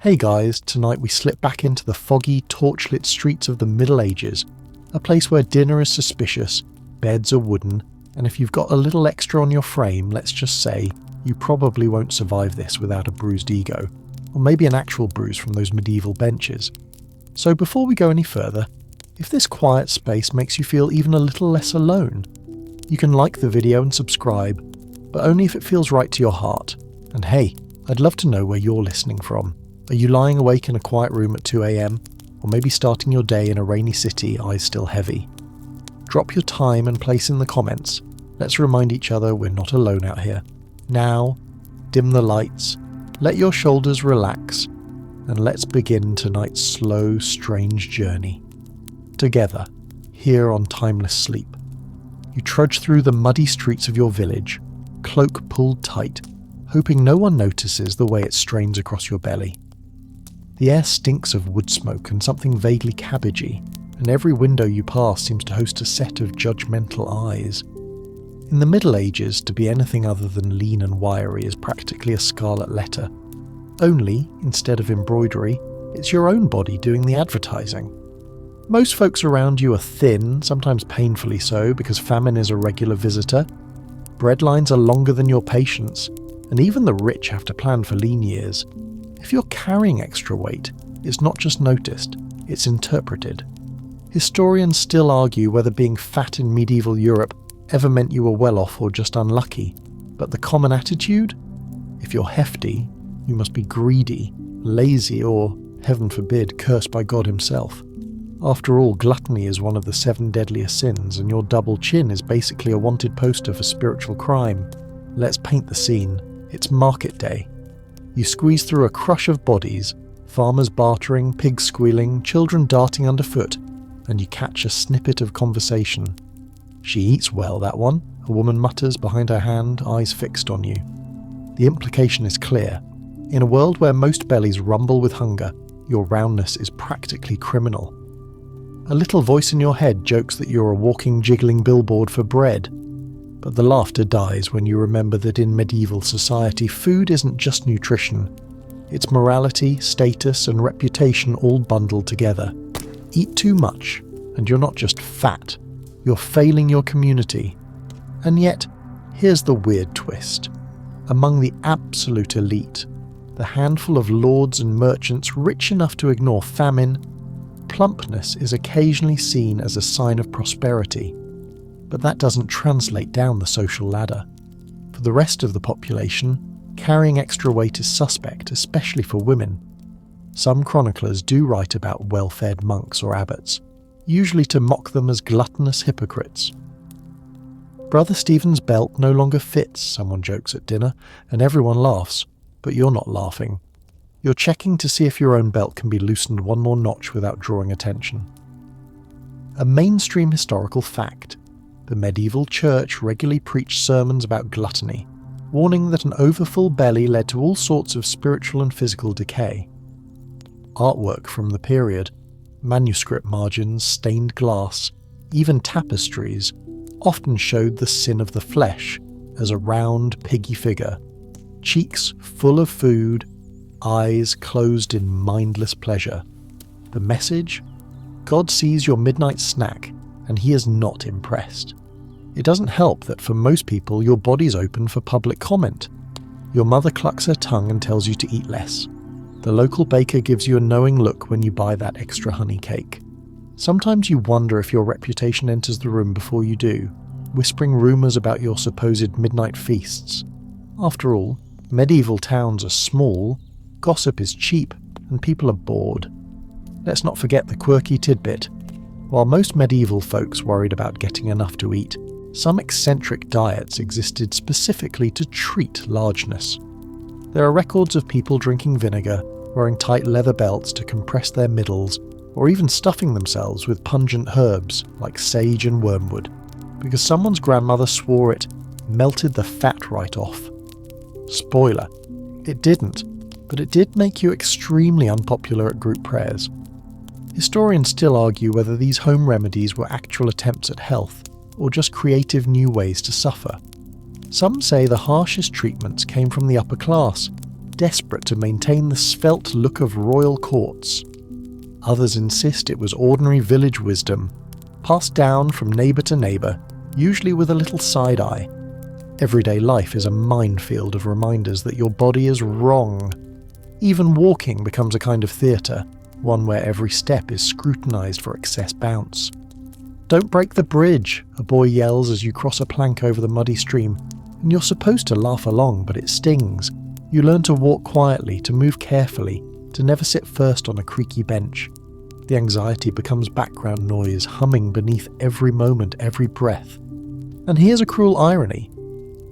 Hey guys, tonight we slip back into the foggy, torchlit streets of the Middle Ages, a place where dinner is suspicious, beds are wooden, and if you've got a little extra on your frame, let's just say, you probably won't survive this without a bruised ego, or maybe an actual bruise from those medieval benches. So before we go any further, if this quiet space makes you feel even a little less alone, you can like the video and subscribe, but only if it feels right to your heart. And hey, I'd love to know where you're listening from. Are you lying awake in a quiet room at 2 AM? Or maybe starting your day in a rainy city, eyes still heavy? Drop your time and place in the comments. Let's remind each other we're not alone out here. Now, dim the lights, let your shoulders relax, and let's begin tonight's slow, strange journey. Together, here on Timeless Sleep. You trudge through the muddy streets of your village, cloak pulled tight, hoping no one notices the way it strains across your belly. The air stinks of wood smoke and something vaguely cabbagey, and every window you pass seems to host a set of judgmental eyes. In the Middle Ages, to be anything other than lean and wiry is practically a scarlet letter. Only, instead of embroidery, it's your own body doing the advertising. Most folks around you are thin, sometimes painfully so because famine is a regular visitor. Bread lines are longer than your patience, and even the rich have to plan for lean years. If you're carrying extra weight, it's not just noticed, it's interpreted. Historians still argue whether being fat in medieval Europe ever meant you were well off or just unlucky, but the common attitude? If you're hefty, you must be greedy, lazy, or, heaven forbid, cursed by God himself. After all, gluttony is one of the 7 deadliest sins, and your double chin is basically a wanted poster for spiritual crime. Let's paint the scene. It's market day. You squeeze through a crush of bodies, farmers bartering, pigs squealing, children darting underfoot, and you catch a snippet of conversation. "She eats well, that one," a woman mutters behind her hand, eyes fixed on you. The implication is clear. In a world where most bellies rumble with hunger, your roundness is practically criminal. A little voice in your head jokes that you're a walking, jiggling billboard for bread. But the laughter dies when you remember that in medieval society, food isn't just nutrition. It's morality, status, and reputation all bundled together. Eat too much, and you're not just fat, you're failing your community. And yet, here's the weird twist. Among the absolute elite, the handful of lords and merchants rich enough to ignore famine, plumpness is occasionally seen as a sign of prosperity. But that doesn't translate down the social ladder. For the rest of the population, carrying extra weight is suspect, especially for women. Some chroniclers do write about well-fed monks or abbots, usually to mock them as gluttonous hypocrites. Brother Stephen's belt no longer fits, someone jokes at dinner, and everyone laughs, but you're not laughing. You're checking to see if your own belt can be loosened one more notch without drawing attention. A mainstream historical fact. The medieval church regularly preached sermons about gluttony, warning that an overfull belly led to all sorts of spiritual and physical decay. Artwork from the period, manuscript margins, stained glass, even tapestries, often showed the sin of the flesh as a round, piggy figure, cheeks full of food, eyes closed in mindless pleasure. The message? God sees your midnight snack, and he is not impressed. It doesn't help that for most people your body's open for public comment. Your mother clucks her tongue and tells you to eat less. The local baker gives you a knowing look when you buy that extra honey cake. Sometimes you wonder if your reputation enters the room before you do, whispering rumours about your supposed midnight feasts. After all, medieval towns are small, gossip is cheap, and people are bored. Let's not forget the quirky tidbit. While most medieval folks worried about getting enough to eat, some eccentric diets existed specifically to treat largeness. There are records of people drinking vinegar, wearing tight leather belts to compress their middles, or even stuffing themselves with pungent herbs like sage and wormwood, because someone's grandmother swore it melted the fat right off. Spoiler, it didn't, but it did make you extremely unpopular at group prayers. Historians still argue whether these home remedies were actual attempts at health, or just creative new ways to suffer. Some say the harshest treatments came from the upper class, desperate to maintain the svelte look of royal courts. Others insist it was ordinary village wisdom, passed down from neighbour to neighbour, usually with a little side-eye. Everyday life is a minefield of reminders that your body is wrong. Even walking becomes a kind of theatre, one where every step is scrutinised for excess bounce. "Don't break the bridge," a boy yells as you cross a plank over the muddy stream, and you're supposed to laugh along, but it stings. You learn to walk quietly, to move carefully, to never sit first on a creaky bench. The anxiety becomes background noise, humming beneath every moment, every breath. And here's a cruel irony.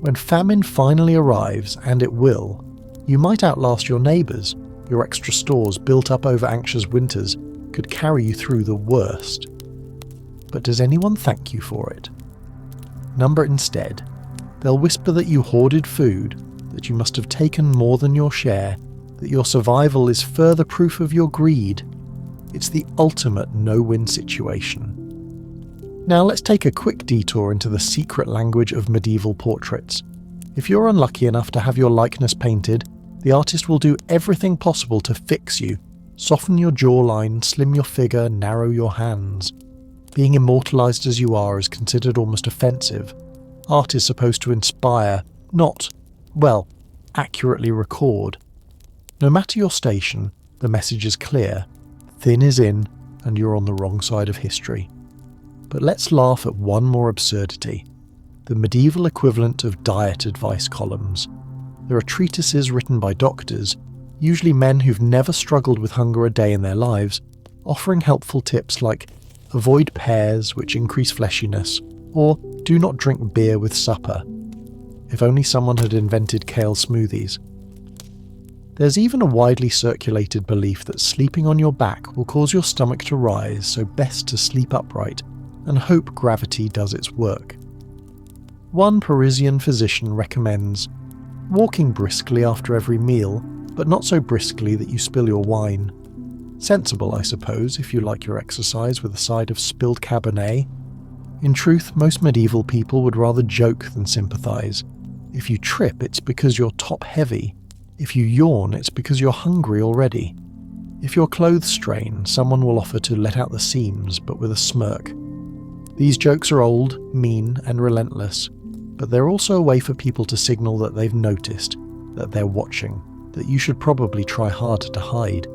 When famine finally arrives, and it will, you might outlast your neighbours. Your extra stores, built up over anxious winters, could carry you through the worst. But does anyone thank you for it? Number instead. They'll whisper that you hoarded food, that you must have taken more than your share, that your survival is further proof of your greed. It's the ultimate no-win situation. Now let's take a quick detour into the secret language of medieval portraits. If you're unlucky enough to have your likeness painted, the artist will do everything possible to fix you, soften your jawline, slim your figure, narrow your hands. Being immortalised as you are is considered almost offensive. Art is supposed to inspire, not, well, accurately record. No matter your station, the message is clear. Thin is in, and you're on the wrong side of history. But let's laugh at one more absurdity. The medieval equivalent of diet advice columns. There are treatises written by doctors, usually men who've never struggled with hunger a day in their lives, offering helpful tips like avoid pears, which increase fleshiness, or do not drink beer with supper. If only someone had invented kale smoothies. There's even a widely circulated belief that sleeping on your back will cause your stomach to rise, so best to sleep upright and hope gravity does its work. One Parisian physician recommends walking briskly after every meal, but not so briskly that you spill your wine. Sensible, I suppose, if you like your exercise with a side of spilled Cabernet. In truth, most medieval people would rather joke than sympathise. If you trip, it's because you're top-heavy. If you yawn, it's because you're hungry already. If your clothes strain, someone will offer to let out the seams, but with a smirk. These jokes are old, mean, and relentless, but they're also a way for people to signal that they've noticed, that they're watching, that you should probably try harder to hide.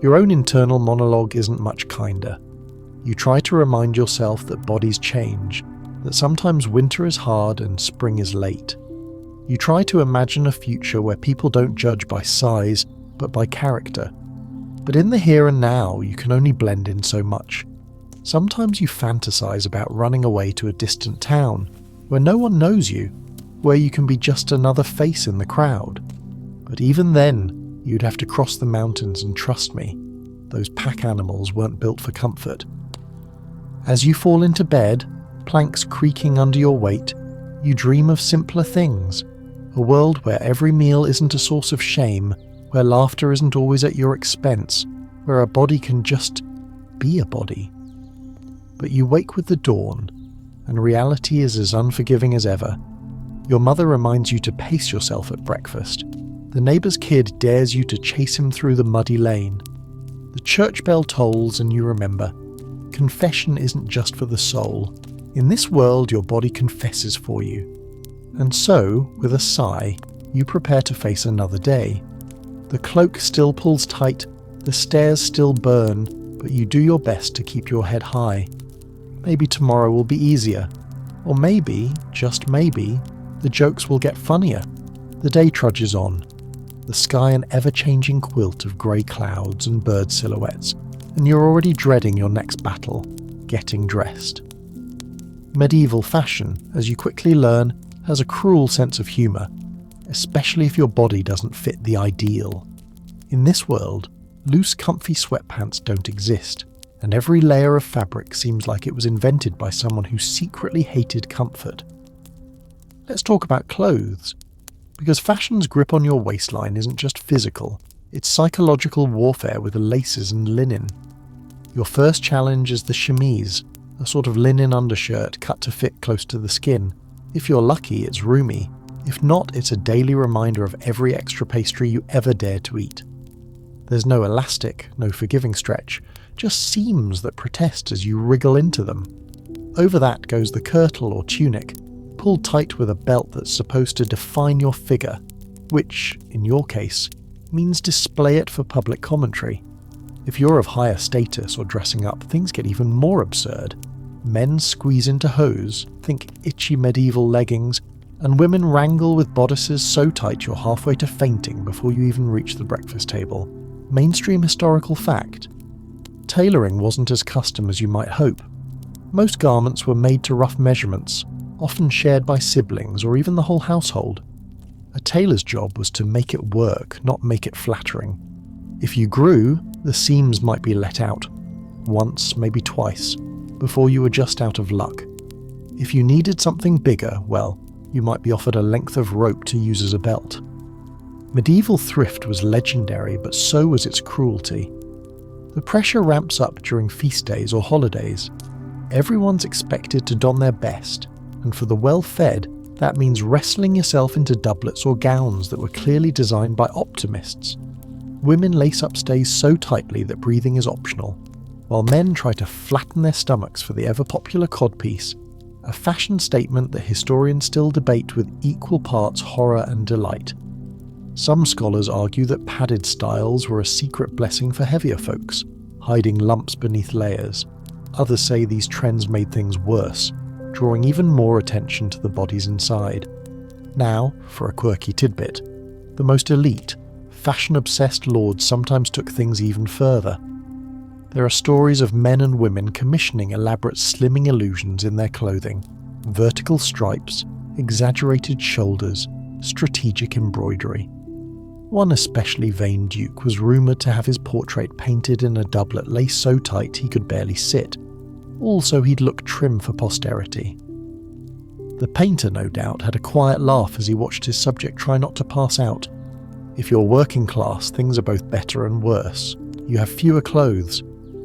Your own internal monologue isn't much kinder. You try to remind yourself that bodies change, that sometimes winter is hard and spring is late. You try to imagine a future where people don't judge by size, but by character. But in the here and now, you can only blend in so much. Sometimes you fantasize about running away to a distant town, where no one knows you, where you can be just another face in the crowd. But even then, you'd have to cross the mountains, and trust me, those pack animals weren't built for comfort. As you fall into bed, planks creaking under your weight, you dream of simpler things. A world where every meal isn't a source of shame, where laughter isn't always at your expense, where a body can just be a body. But you wake with the dawn, and reality is as unforgiving as ever. Your mother reminds you to pace yourself at breakfast. The neighbour's kid dares you to chase him through the muddy lane. The church bell tolls and you remember. Confession isn't just for the soul. In this world, your body confesses for you. And so, with a sigh, you prepare to face another day. The cloak still pulls tight, the stairs still burn, but you do your best to keep your head high. Maybe tomorrow will be easier. Or maybe, just maybe, the jokes will get funnier. The day trudges on. The sky an ever-changing quilt of grey clouds and bird silhouettes, and you're already dreading your next battle, getting dressed. Medieval fashion, as you quickly learn, has a cruel sense of humour, especially if your body doesn't fit the ideal. In this world, loose comfy sweatpants don't exist, and every layer of fabric seems like it was invented by someone who secretly hated comfort. Let's talk about clothes, because fashion's grip on your waistline isn't just physical, it's psychological warfare with the laces and linen. Your first challenge is the chemise, a sort of linen undershirt cut to fit close to the skin. If you're lucky, it's roomy. If not, it's a daily reminder of every extra pastry you ever dare to eat. There's no elastic, no forgiving stretch, just seams that protest as you wriggle into them. Over that goes the kirtle or tunic, pulled tight with a belt that's supposed to define your figure, which, in your case, means display it for public commentary. If you're of higher status or dressing up, things get even more absurd. Men squeeze into hose, think itchy medieval leggings, and women wrangle with bodices so tight you're halfway to fainting before you even reach the breakfast table. Mainstream historical fact. Tailoring wasn't as custom as you might hope. Most garments were made to rough measurements, often shared by siblings or even the whole household. A tailor's job was to make it work, not make it flattering. If you grew, the seams might be let out, once, maybe twice, before you were just out of luck. If you needed something bigger, well, you might be offered a length of rope to use as a belt. Medieval thrift was legendary, but so was its cruelty. The pressure ramps up during feast days or holidays. Everyone's expected to don their best, and for the well-fed, that means wrestling yourself into doublets or gowns that were clearly designed by optimists. Women lace up stays so tightly that breathing is optional, while men try to flatten their stomachs for the ever-popular codpiece, a fashion statement that historians still debate with equal parts horror and delight. Some scholars argue that padded styles were a secret blessing for heavier folks, hiding lumps beneath layers. Others say these trends made things worse, drawing even more attention to the bodies inside. Now, for a quirky tidbit, the most elite, fashion-obsessed lords sometimes took things even further. There are stories of men and women commissioning elaborate slimming illusions in their clothing, vertical stripes, exaggerated shoulders, strategic embroidery. One especially vain duke was rumoured to have his portrait painted in a doublet laced so tight he could barely sit. Also, he'd look trim for posterity. The painter, no doubt, had a quiet laugh as he watched his subject try not to pass out. If you're working class, things are both better and worse. You have fewer clothes,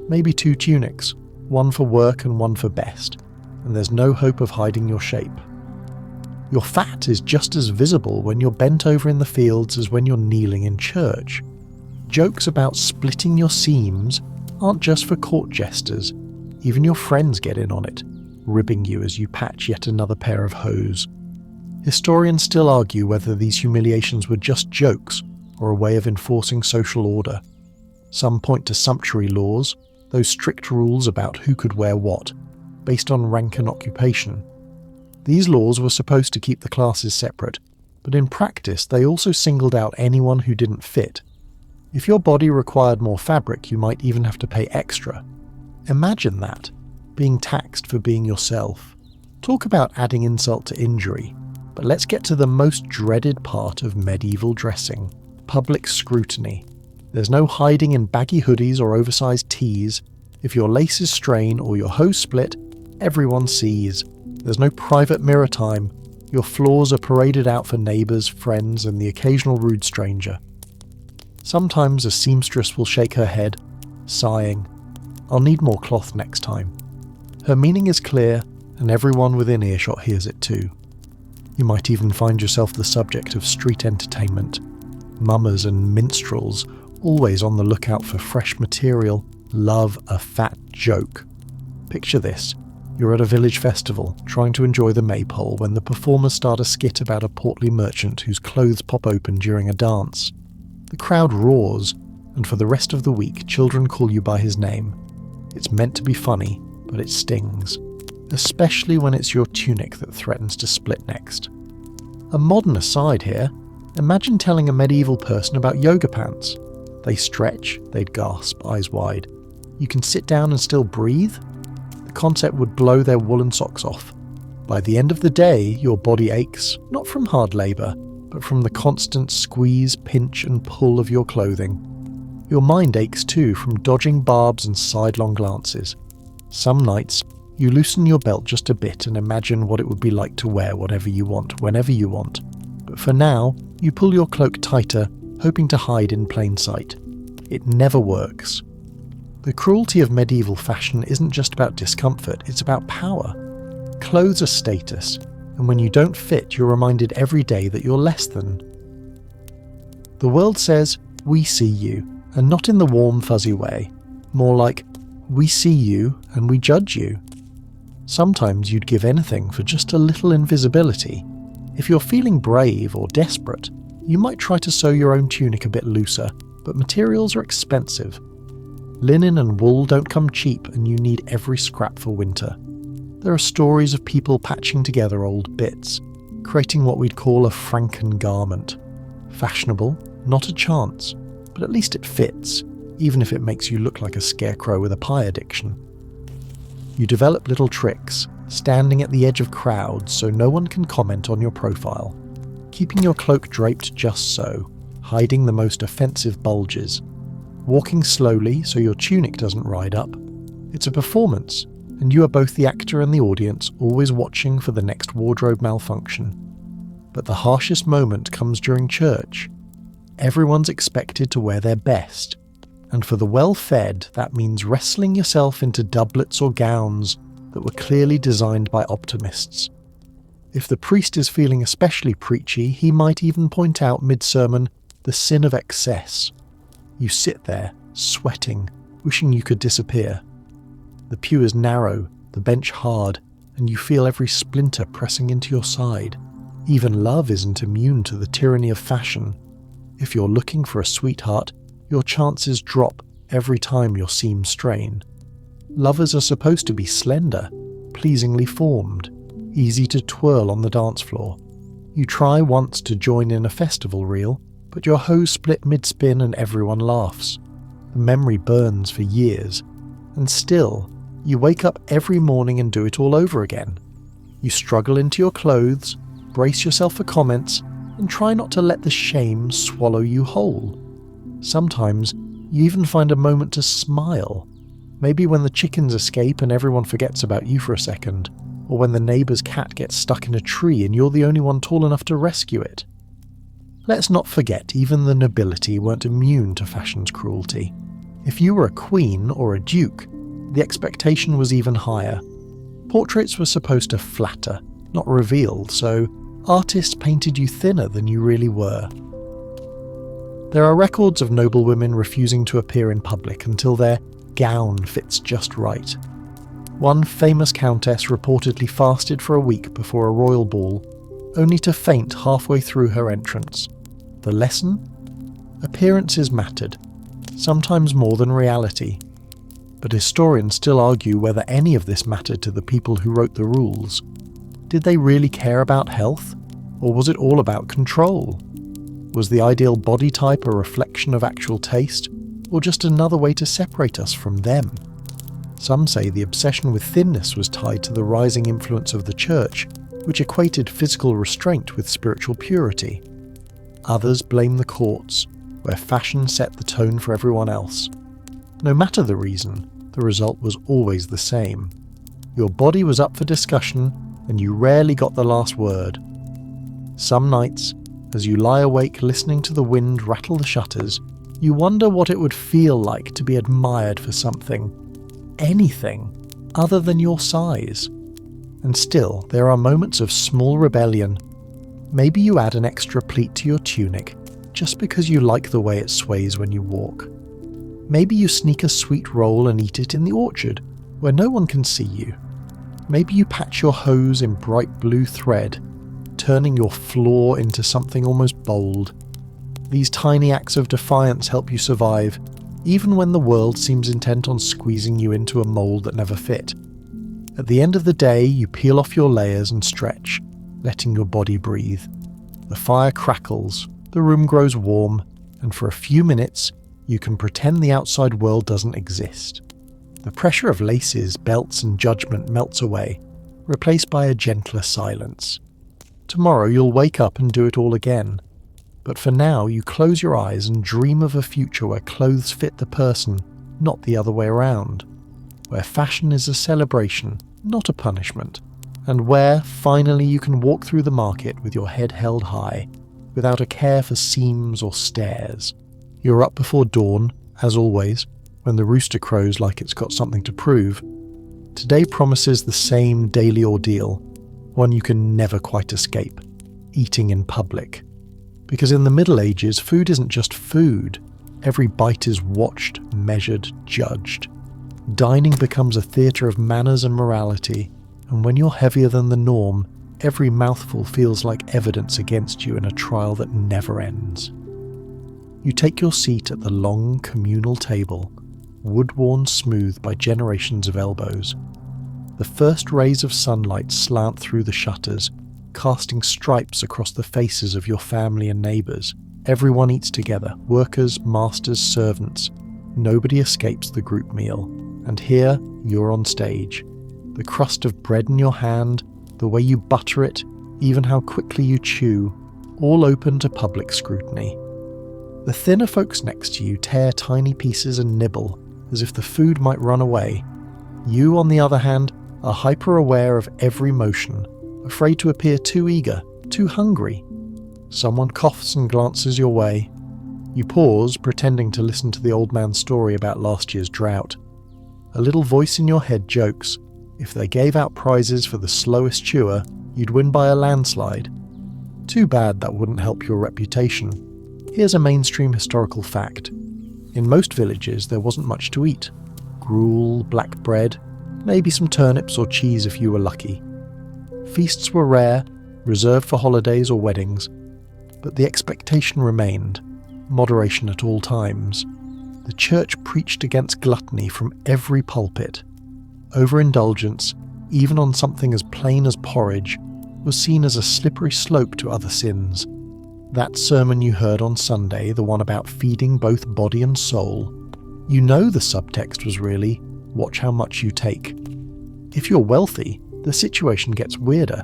maybe 2 tunics, one for work and one for best, and there's no hope of hiding your shape. Your fat is just as visible when you're bent over in the fields as when you're kneeling in church. Jokes about splitting your seams aren't just for court jesters. Even your friends get in on it, ribbing you as you patch yet another pair of hose. Historians still argue whether these humiliations were just jokes or a way of enforcing social order. Some point to sumptuary laws, those strict rules about who could wear what, based on rank and occupation. These laws were supposed to keep the classes separate, but in practice they also singled out anyone who didn't fit. If your body required more fabric, you might even have to pay extra. Imagine that, being taxed for being yourself. Talk about adding insult to injury. But let's get to the most dreaded part of medieval dressing: public scrutiny. There's no hiding in baggy hoodies or oversized tees. If your laces strain or your hose split, everyone sees. There's no private mirror time. Your flaws are paraded out for neighbours, friends, and the occasional rude stranger. Sometimes a seamstress will shake her head, sighing, "I'll need more cloth next time." Her meaning is clear, and everyone within earshot hears it too. You might even find yourself the subject of street entertainment. Mummers and minstrels, always on the lookout for fresh material, love a fat joke. Picture this. You're at a village festival, trying to enjoy the maypole when the performers start a skit about a portly merchant whose clothes pop open during a dance. The crowd roars, and for the rest of the week children call you by his name. It's meant to be funny, but it stings. Especially when it's your tunic that threatens to split next. A modern aside here, imagine telling a medieval person about yoga pants. They stretch, they'd gasp, eyes wide. You can sit down and still breathe? The concept would blow their woolen socks off. By the end of the day, your body aches, not from hard labour, but from the constant squeeze, pinch and pull of your clothing. Your mind aches too from dodging barbs and sidelong glances. Some nights, you loosen your belt just a bit and imagine what it would be like to wear whatever you want, whenever you want. But for now, you pull your cloak tighter, hoping to hide in plain sight. It never works. The cruelty of medieval fashion isn't just about discomfort, it's about power. Clothes are status. and when you don't fit, you're reminded every day that you're less than. The world says, "We see you," and not in the warm, fuzzy way. More like, "We see you and we judge you." Sometimes you'd give anything for just a little invisibility. If you're feeling brave or desperate, you might try to sew your own tunic a bit looser, but materials are expensive. Linen and wool don't come cheap, and you need every scrap for winter. There are stories of people patching together old bits, creating what we'd call a Franken garment. Fashionable, not a chance, but at least it fits, even if it makes you look like a scarecrow with a pie addiction. You develop little tricks, standing at the edge of crowds so no one can comment on your profile, keeping your cloak draped just so, hiding the most offensive bulges, walking slowly so your tunic doesn't ride up. It's a performance, and you are both the actor and the audience, always watching for the next wardrobe malfunction. But the harshest moment comes during church. Everyone's expected to wear their best, and for the well-fed, that means wrestling yourself into doublets or gowns that were clearly designed by optimists. If the priest is feeling especially preachy, he might even point out mid-sermon the sin of excess. You sit there, sweating, wishing you could disappear. The pew is narrow, the bench hard, and you feel every splinter pressing into your side. Even love isn't immune to the tyranny of fashion. If you're looking for a sweetheart, your chances drop every time your seams strain. Lovers are supposed to be slender, pleasingly formed, easy to twirl on the dance floor. You try once to join in a festival reel, but your hose split mid-spin and everyone laughs. The memory burns for years, and still, you wake up every morning and do it all over again. You struggle into your clothes, brace yourself for comments, and try not to let the shame swallow you whole. Sometimes, you even find a moment to smile. Maybe when the chickens escape and everyone forgets about you for a second, or when the neighbour's cat gets stuck in a tree and you're the only one tall enough to rescue it. Let's not forget, even the nobility weren't immune to fashion's cruelty. If you were a queen or a duke, the expectation was even higher. Portraits were supposed to flatter, not reveal, so artists painted you thinner than you really were. There are records of noblewomen refusing to appear in public until their gown fits just right. One famous countess reportedly fasted for a week before a royal ball, only to faint halfway through her entrance. The lesson? Appearances mattered, sometimes more than reality. But historians still argue whether any of this mattered to the people who wrote the rules. Did they really care about health? Or was it all about control? Was the ideal body type a reflection of actual taste, or just another way to separate us from them? Some say the obsession with thinness was tied to the rising influence of the church, which equated physical restraint with spiritual purity. Others blame the courts, where fashion set the tone for everyone else. No matter the reason, the result was always the same. Your body was up for discussion, and you rarely got the last word. Some nights, as you lie awake listening to the wind rattle the shutters, you wonder what it would feel like to be admired for something, anything, other than your size. And still, there are moments of small rebellion. Maybe you add an extra pleat to your tunic, just because you like the way it sways when you walk. Maybe you sneak a sweet roll and eat it in the orchard, where no one can see you. Maybe you patch your hose in bright blue thread, turning your flaw into something almost bold. These tiny acts of defiance help you survive, even when the world seems intent on squeezing you into a mould that never fit. At the end of the day, you peel off your layers and stretch, letting your body breathe. The fire crackles, the room grows warm, and for a few minutes, you can pretend the outside world doesn't exist. The pressure of laces, belts, and judgment melts away, replaced by a gentler silence. Tomorrow you'll wake up and do it all again. But for now, you close your eyes and dream of a future where clothes fit the person, not the other way around. Where fashion is a celebration, not a punishment. And where, finally, you can walk through the market with your head held high, without a care for seams or stares. You're up before dawn, as always, when the rooster crows like it's got something to prove. Today promises the same daily ordeal. one you can never quite escape: eating in public. Because in the Middle Ages, food isn't just food. Every bite is watched, measured, judged. Dining becomes a theatre of manners and morality, and when you're heavier than the norm, every mouthful feels like evidence against you in a trial that never ends. You take your seat at the long communal table, wood-worn smooth by generations of elbows. The first rays of sunlight slant through the shutters, casting stripes across the faces of your family and neighbours. Everyone eats together, workers, masters, servants. Nobody escapes the group meal. And here, you're on stage. The crust of bread in your hand, the way you butter it, even how quickly you chew, all open to public scrutiny. The thinner folks next to you tear tiny pieces and nibble, as if the food might run away. You, on the other hand, are hyper-aware of every motion, afraid to appear too eager, too hungry. Someone coughs and glances your way. You pause, pretending to listen to the old man's story about last year's drought. A little voice in your head jokes, if they gave out prizes for the slowest chewer, you'd win by a landslide. Too bad that wouldn't help your reputation. Here's a mainstream historical fact. In most villages there wasn't much to eat. Gruel, black bread, maybe some turnips or cheese if you were lucky. Feasts were rare, reserved for holidays or weddings, but the expectation remained, moderation at all times. The church preached against gluttony from every pulpit. Overindulgence, even on something as plain as porridge, was seen as a slippery slope to other sins. That sermon you heard on Sunday, the one about feeding both body and soul, you know the subtext was really, watch how much you take. If you're wealthy, the situation gets weirder.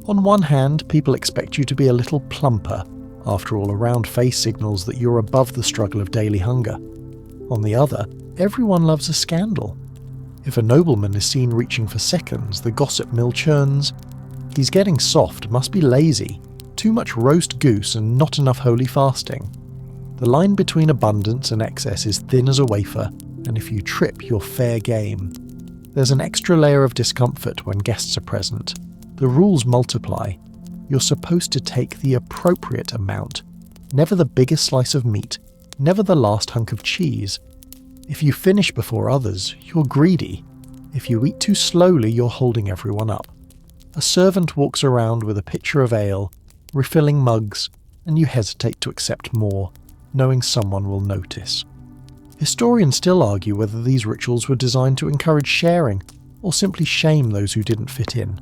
On one hand, people expect you to be a little plumper. After all, a round face signals that you're above the struggle of daily hunger. On the other, everyone loves a scandal. If a nobleman is seen reaching for seconds, the gossip mill churns. He's getting soft, must be lazy. Too much roast goose and not enough holy fasting. The line between abundance and excess is thin as a wafer, and if you trip, you're fair game. There's an extra layer of discomfort when guests are present. The rules multiply. You're supposed to take the appropriate amount, never the biggest slice of meat, never the last hunk of cheese. If you finish before others, you're greedy. If you eat too slowly, you're holding everyone up. A servant walks around with a pitcher of ale, refilling mugs, and you hesitate to accept more, knowing someone will notice. Historians still argue whether these rituals were designed to encourage sharing or simply shame those who didn't fit in.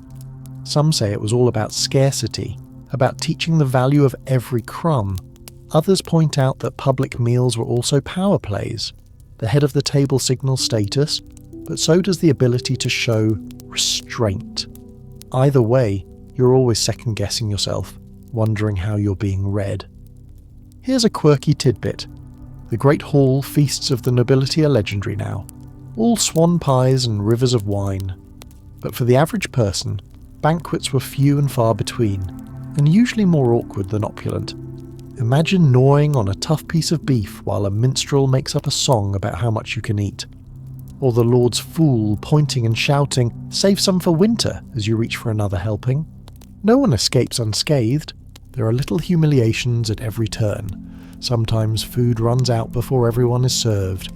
Some say it was all about scarcity, about teaching the value of every crumb. Others point out that public meals were also power plays. The head of the table signals status, but so does the ability to show restraint. Either way, you're always second-guessing yourself, wondering how you're being read. Here's a quirky tidbit. The great hall feasts of the nobility are legendary now, all swan pies and rivers of wine. But for the average person, banquets were few and far between, and usually more awkward than opulent. Imagine gnawing on a tough piece of beef while a minstrel makes up a song about how much you can eat. Or the Lord's fool pointing and shouting, "Save some for winter," as you reach for another helping. No one escapes unscathed. There are little humiliations at every turn. Sometimes food runs out before everyone is served.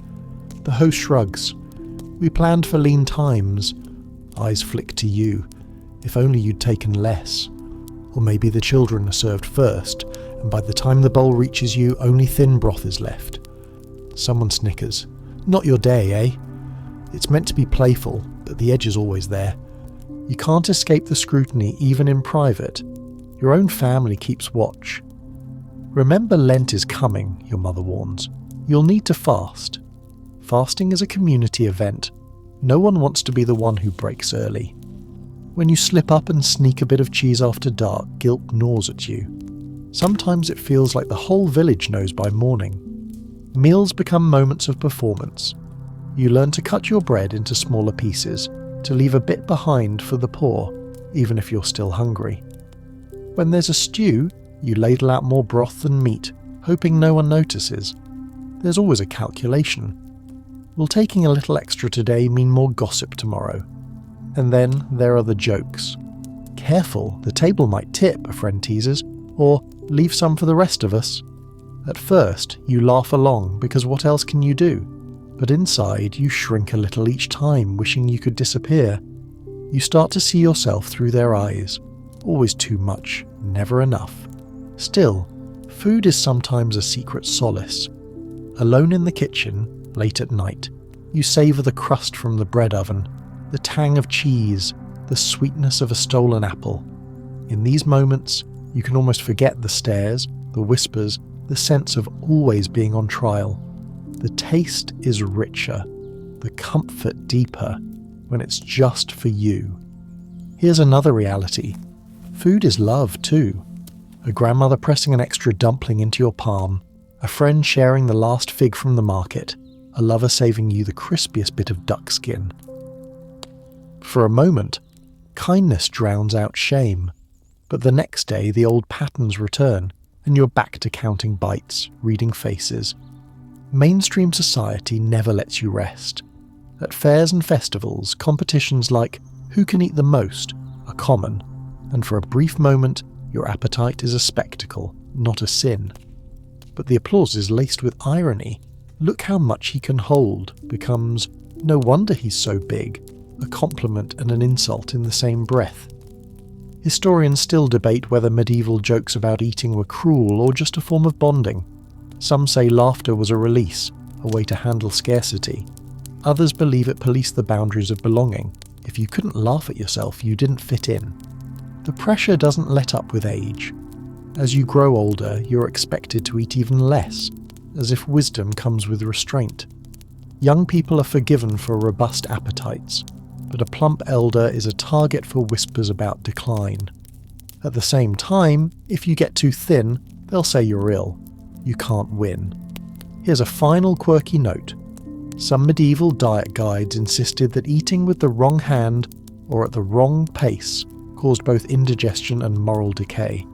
The host shrugs. "We planned for lean times." Eyes flick to you. If only you'd taken less. Or maybe the children are served first, and by the time the bowl reaches you, only thin broth is left. Someone snickers. "Not your day, eh?" It's meant to be playful, but the edge is always there. You can't escape the scrutiny even in private. Your own family keeps watch. Remember, Lent is coming, your mother warns. You'll need to fast. Fasting is a community event. No one wants to be the one who breaks early. When you slip up and sneak a bit of cheese after dark, guilt gnaws at you. Sometimes it feels like the whole village knows by morning. Meals become moments of performance. You learn to cut your bread into smaller pieces, to leave a bit behind for the poor, even if you're still hungry. When there's a stew, you ladle out more broth than meat, hoping no one notices. There's always a calculation. Will taking a little extra today mean more gossip tomorrow? And then there are the jokes. "Careful, the table might tip," a friend teases, or "Leave some for the rest of us." At first, you laugh along because what else can you do? But inside, you shrink a little each time, wishing you could disappear. You start to see yourself through their eyes. Always too much, never enough. Still, food is sometimes a secret solace. Alone in the kitchen, late at night, you savour the crust from the bread oven, the tang of cheese, the sweetness of a stolen apple. In these moments, you can almost forget the stares, the whispers, the sense of always being on trial. The taste is richer, the comfort deeper, when it's just for you. Here's another reality. Food is love too. A grandmother pressing an extra dumpling into your palm, a friend sharing the last fig from the market, a lover saving you the crispiest bit of duck skin. For a moment, kindness drowns out shame, but the next day the old patterns return, and you're back to counting bites, reading faces. Mainstream society never lets you rest. At fairs and festivals, competitions like who can eat the most are common, and for a brief moment, your appetite is a spectacle, not a sin. But the applause is laced with irony. "Look how much he can hold" becomes "no wonder he's so big," a compliment and an insult in the same breath. Historians still debate whether medieval jokes about eating were cruel or just a form of bonding. Some say laughter was a release, a way to handle scarcity. Others believe it policed the boundaries of belonging. If you couldn't laugh at yourself, you didn't fit in. The pressure doesn't let up with age. As you grow older, you're expected to eat even less, as if wisdom comes with restraint. Young people are forgiven for robust appetites, but a plump elder is a target for whispers about decline. At the same time, if you get too thin, they'll say you're ill. You can't win. Here's a final quirky note. Some medieval diet guides insisted that eating with the wrong hand or at the wrong pace caused both indigestion and moral decay.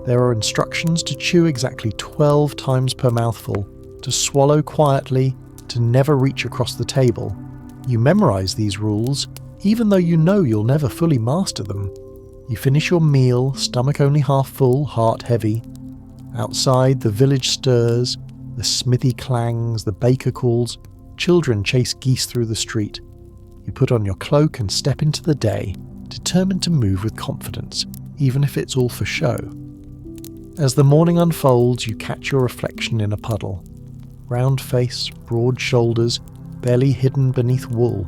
There are instructions to chew exactly 12 times per mouthful, to swallow quietly, to never reach across the table. You memorize these rules, even though you know you'll never fully master them. You finish your meal, stomach only half full, heart heavy. Outside, the village stirs, the smithy clangs, the baker calls, children chase geese through the street. You put on your cloak and step into the day, determined to move with confidence, even if it's all for show. As the morning unfolds, you catch your reflection in a puddle. Round face, broad shoulders, barely hidden beneath wool.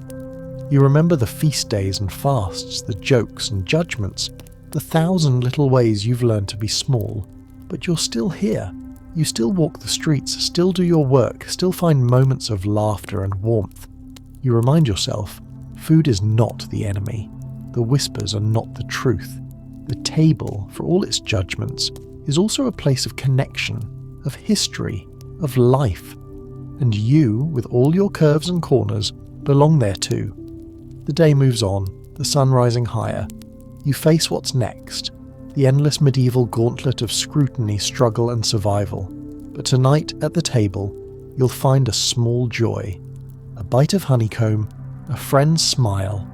You remember the feast days and fasts, the jokes and judgments, the 1,000 little ways you've learned to be small, but you're still here. You still walk the streets, still do your work, still find moments of laughter and warmth. You remind yourself, food is not the enemy. The whispers are not the truth. The table, for all its judgments, is also a place of connection, of history, of life. And you, with all your curves and corners, belong there too. The day moves on, the sun rising higher. You face what's next, the endless medieval gauntlet of scrutiny, struggle and survival. But tonight, at the table, you'll find a small joy. A bite of honeycomb, a friend's smile,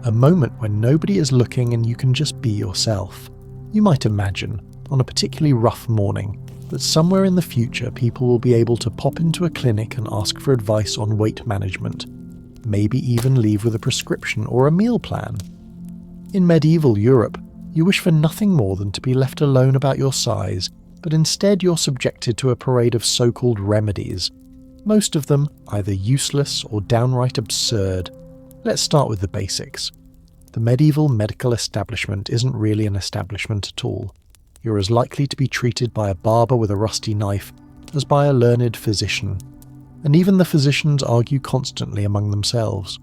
a moment when nobody is looking and you can just be yourself. You might imagine, on a particularly rough morning, that somewhere in the future people will be able to pop into a clinic and ask for advice on weight management, maybe even leave with a prescription or a meal plan. In medieval Europe, you wish for nothing more than to be left alone about your size, but instead you're subjected to a parade of so-called remedies, most of them either useless or downright absurd. Let's start with the basics. The medieval medical establishment isn't really an establishment at all. You're as likely to be treated by a barber with a rusty knife as by a learned physician. And even the physicians argue constantly among themselves.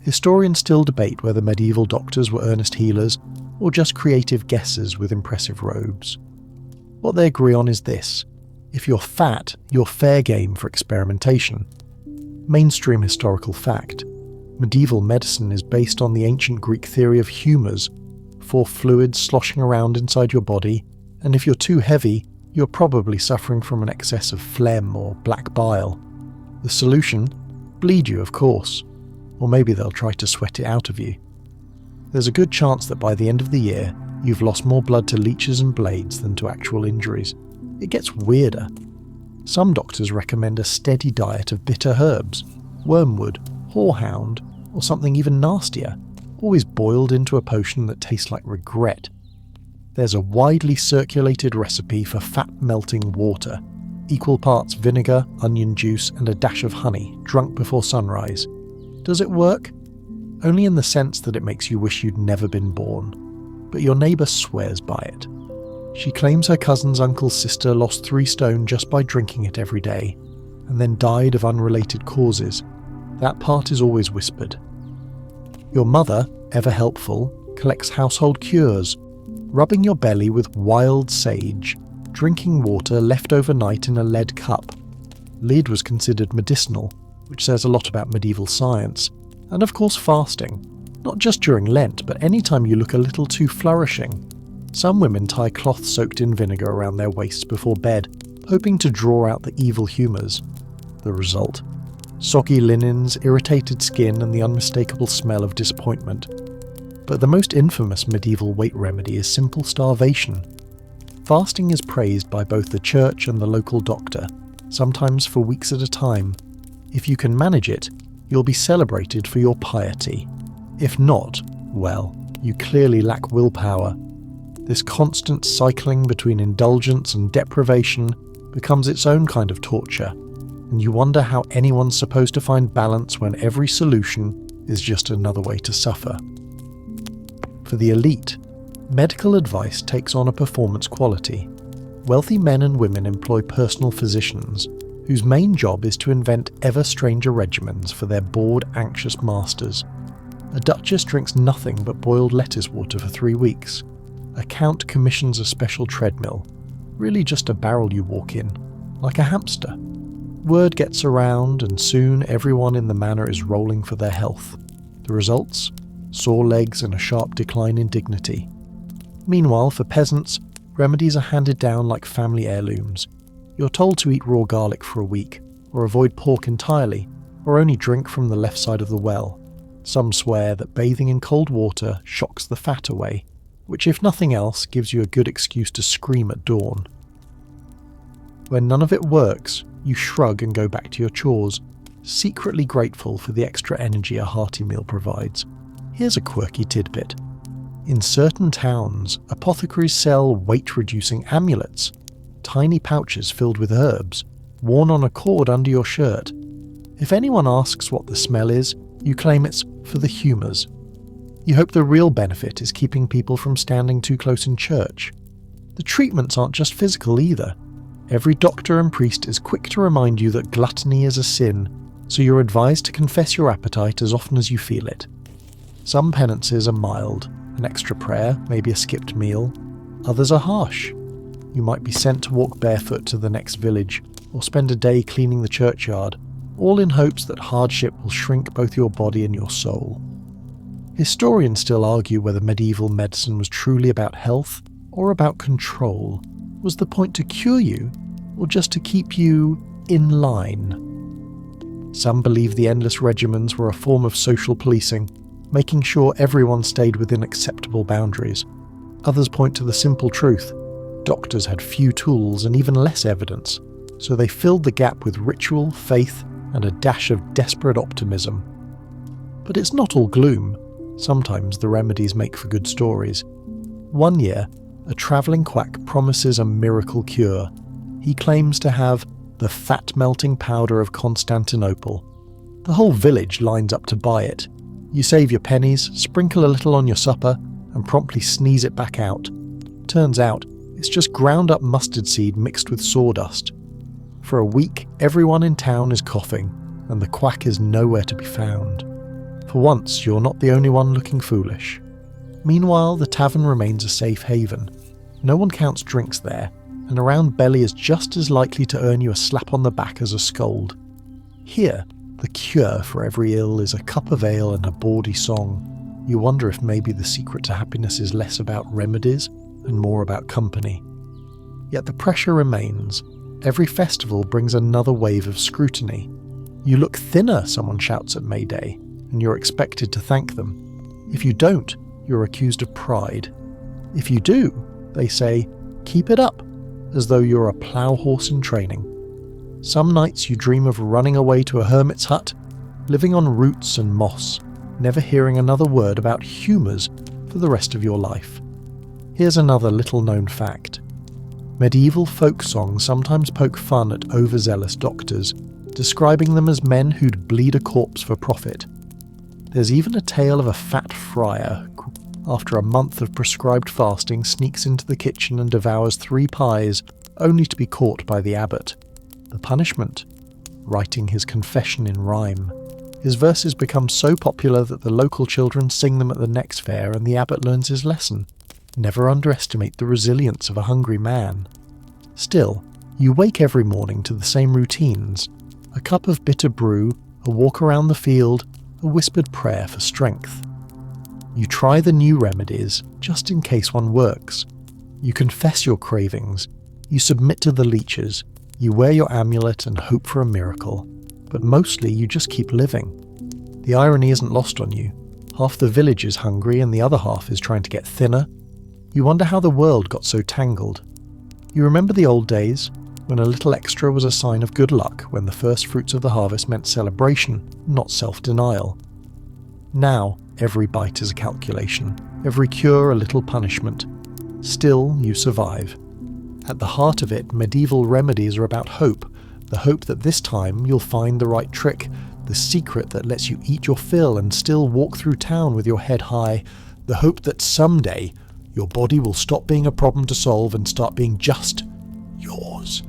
Historians still debate whether medieval doctors were earnest healers or just creative guesses with impressive robes. What they agree on is this: if you're fat, you're fair game for experimentation. Mainstream historical fact. Medieval medicine is based on the ancient Greek theory of humours, 4 fluids sloshing around inside your body, and if you're too heavy, you're probably suffering from an excess of phlegm or black bile. The solution? Bleed you, of course. Or maybe they'll try to sweat it out of you. there's a good chance that by the end of the year, you've lost more blood to leeches and blades than to actual injuries. It gets weirder. Some doctors recommend a steady diet of bitter herbs, wormwood, horehound, or something even nastier, always boiled into a potion that tastes like regret. There's a widely circulated recipe for fat-melting water, equal parts vinegar, onion juice, and a dash of honey, drunk before sunrise. Does it work? Only in the sense that it makes you wish you'd never been born. But your neighbour swears by it. She claims her cousin's uncle's sister lost 3 stone just by drinking it every day, and then died of unrelated causes. That part is always whispered. Your mother, ever helpful, collects household cures, rubbing your belly with wild sage, drinking water left overnight in a lead cup. Lead was considered medicinal, which says a lot about medieval science, and of course fasting, not just during Lent, but any time you look a little too flourishing. Some women tie cloth soaked in vinegar around their waists before bed, hoping to draw out the evil humours. The result? Soggy linens, irritated skin, and the unmistakable smell of disappointment. But the most infamous medieval weight remedy is simple starvation. Fasting is praised by both the church and the local doctor, sometimes for weeks at a time. If you can manage it, you'll be celebrated for your piety. If not, well, you clearly lack willpower. This constant cycling between indulgence and deprivation becomes its own kind of torture, and you wonder how anyone's supposed to find balance when every solution is just another way to suffer. For the elite, medical advice takes on a performance quality. Wealthy men and women employ personal physicians, whose main job is to invent ever stranger regimens for their bored, anxious masters. A duchess drinks nothing but boiled lettuce water for 3 weeks. A count commissions a special treadmill, really just a barrel you walk in, like a hamster. Word gets around, and soon everyone in the manor is rolling for their health. The results? Sore legs and a sharp decline in dignity. Meanwhile, for peasants, remedies are handed down like family heirlooms. You're told to eat raw garlic for a week, or avoid pork entirely, or only drink from the left side of the well. Some swear that bathing in cold water shocks the fat away, which if nothing else gives you a good excuse to scream at dawn. When none of it works, you shrug and go back to your chores, secretly grateful for the extra energy a hearty meal provides. Here's a quirky tidbit. In certain towns, apothecaries sell weight-reducing amulets, tiny pouches filled with herbs, worn on a cord under your shirt. If anyone asks what the smell is, you claim it's for the humours. You hope the real benefit is keeping people from standing too close in church. The treatments aren't just physical either. Every doctor and priest is quick to remind you that gluttony is a sin, so you're advised to confess your appetite as often as you feel it. Some penances are mild, an extra prayer, maybe a skipped meal. Others are harsh. You might be sent to walk barefoot to the next village, or spend a day cleaning the churchyard, all in hopes that hardship will shrink both your body and your soul. Historians still argue whether medieval medicine was truly about health or about control. Was the point to cure you, or just to keep you in line? Some believe the endless regimens were a form of social policing, making sure everyone stayed within acceptable boundaries. Others point to the simple truth: doctors had few tools and even less evidence, so they filled the gap with ritual, faith, and a dash of desperate optimism. But it's not all gloom. Sometimes the remedies make for good stories. One year, a travelling quack promises a miracle cure. He claims to have the fat-melting powder of Constantinople. The whole village lines up to buy it. You save your pennies, sprinkle a little on your supper, and promptly sneeze it back out. Turns out, it's just ground up mustard seed mixed with sawdust. For a week, everyone in town is coughing, and the quack is nowhere to be found. For once, you're not the only one looking foolish. Meanwhile, the tavern remains a safe haven. No one counts drinks there, and a round belly is just as likely to earn you a slap on the back as a scold. Here, the cure for every ill is a cup of ale and a bawdy song. You wonder if maybe the secret to happiness is less about remedies and more about company. Yet the pressure remains. Every festival brings another wave of scrutiny. You look thinner, someone shouts at May Day, and you're expected to thank them. If you don't, you're accused of pride. If you do, they say, keep it up, as though you're a plough horse in training. Some nights you dream of running away to a hermit's hut, living on roots and moss, never hearing another word about humours for the rest of your life. Here's another little-known fact. Medieval folk songs sometimes poke fun at overzealous doctors, describing them as men who'd bleed a corpse for profit. There's even a tale of a fat friar who, after a month of prescribed fasting, sneaks into the kitchen and devours 3 pies, only to be caught by the abbot. The punishment? Writing his confession in rhyme. His verses become so popular that the local children sing them at the next fair, and the abbot learns his lesson. Never underestimate the resilience of a hungry man. Still, you wake every morning to the same routines. A cup of bitter brew, a walk around the field, a whispered prayer for strength. You try the new remedies, just in case one works. You confess your cravings. You submit to the leeches. You wear your amulet and hope for a miracle. But mostly you just keep living. The irony isn't lost on you. Half the village is hungry and the other half is trying to get thinner. You wonder how the world got so tangled. You remember the old days, when a little extra was a sign of good luck, when the first fruits of the harvest meant celebration, not self-denial. Now, every bite is a calculation, every cure a little punishment. Still, you survive. At the heart of it, medieval remedies are about hope, the hope that this time you'll find the right trick, the secret that lets you eat your fill and still walk through town with your head high, the hope that someday your body will stop being a problem to solve and start being just yours.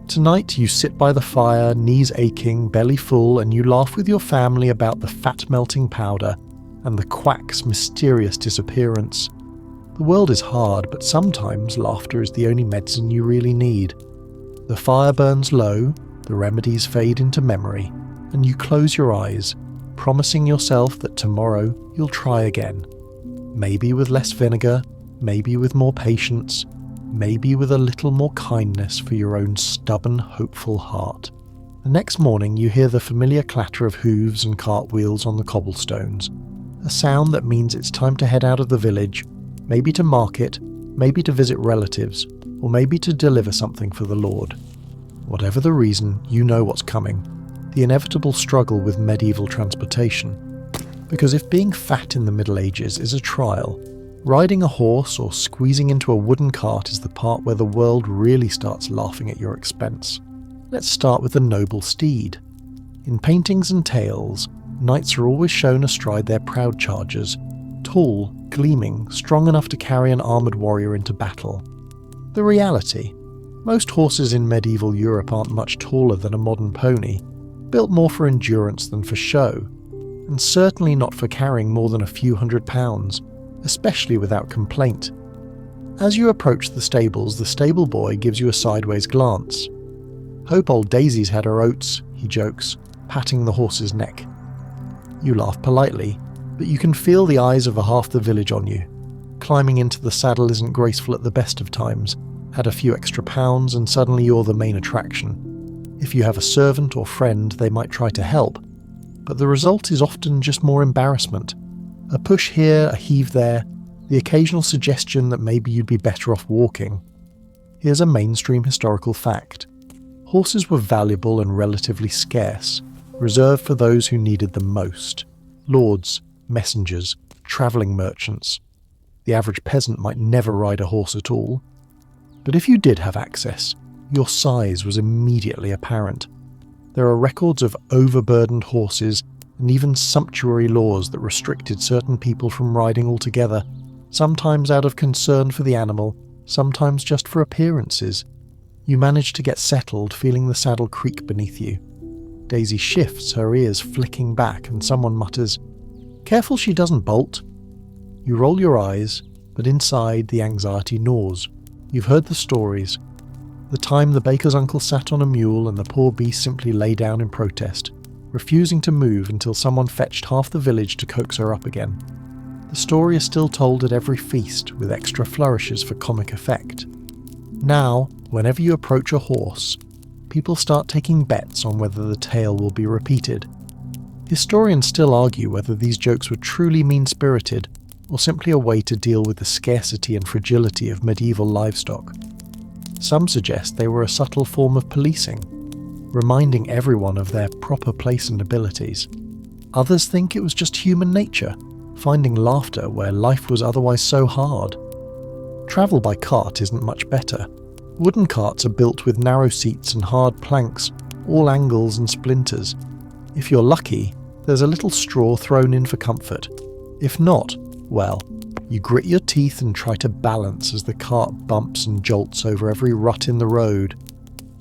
Tonight you sit by the fire, knees aching, belly full, and you laugh with your family about the fat-melting powder and the quack's mysterious disappearance. The world is hard, but sometimes laughter is the only medicine you really need. The fire burns low, the remedies fade into memory, and you close your eyes, promising yourself that tomorrow you'll try again. Maybe with less vinegar, maybe with more patience, maybe with a little more kindness for your own stubborn, hopeful heart. The next morning you hear the familiar clatter of hooves and cartwheels on the cobblestones, a sound that means it's time to head out of the village, maybe to market, maybe to visit relatives, or maybe to deliver something for the Lord. Whatever the reason, you know what's coming, the inevitable struggle with medieval transportation. Because if being fat in the Middle Ages is a trial, riding a horse or squeezing into a wooden cart is the part where the world really starts laughing at your expense. Let's start with the noble steed. In paintings and tales, knights are always shown astride their proud chargers, tall, gleaming, strong enough to carry an armoured warrior into battle. The reality: most horses in medieval Europe aren't much taller than a modern pony, built more for endurance than for show, and certainly not for carrying more than a few £100, especially without complaint. As you approach the stables, the stable boy gives you a sideways glance. "Hope old Daisy's had her oats," he jokes, patting the horse's neck. You laugh politely, but you can feel the eyes of half the village on you. Climbing into the saddle isn't graceful at the best of times. Add a few extra pounds and suddenly you're the main attraction. If you have a servant or friend, they might try to help, but the result is often just more embarrassment. A push here, a heave there, the occasional suggestion that maybe you'd be better off walking. Here's a mainstream historical fact. Horses were valuable and relatively scarce, reserved for those who needed them most. Lords, messengers, travelling merchants. The average peasant might never ride a horse at all. But if you did have access, your size was immediately apparent. There are records of overburdened horses and even sumptuary laws that restricted certain people from riding altogether, sometimes out of concern for the animal, sometimes just for appearances. You manage to get settled, feeling the saddle creak beneath you. Daisy shifts, her ears flicking back, and someone mutters, "Careful she doesn't bolt." You roll your eyes, but inside the anxiety gnaws. You've heard the stories. The time the baker's uncle sat on a mule and the poor beast simply lay down in protest, refusing to move until someone fetched half the village to coax her up again. The story is still told at every feast, with extra flourishes for comic effect. Now, whenever you approach a horse, people start taking bets on whether the tale will be repeated. Historians still argue whether these jokes were truly mean-spirited, or simply a way to deal with the scarcity and fragility of medieval livestock. Some suggest they were a subtle form of policing, reminding everyone of their proper place and abilities. Others think it was just human nature, finding laughter where life was otherwise so hard. Travel by cart isn't much better. Wooden carts are built with narrow seats and hard planks, all angles and splinters. If you're lucky, there's a little straw thrown in for comfort. If not, well, you grit your teeth and try to balance as the cart bumps and jolts over every rut in the road.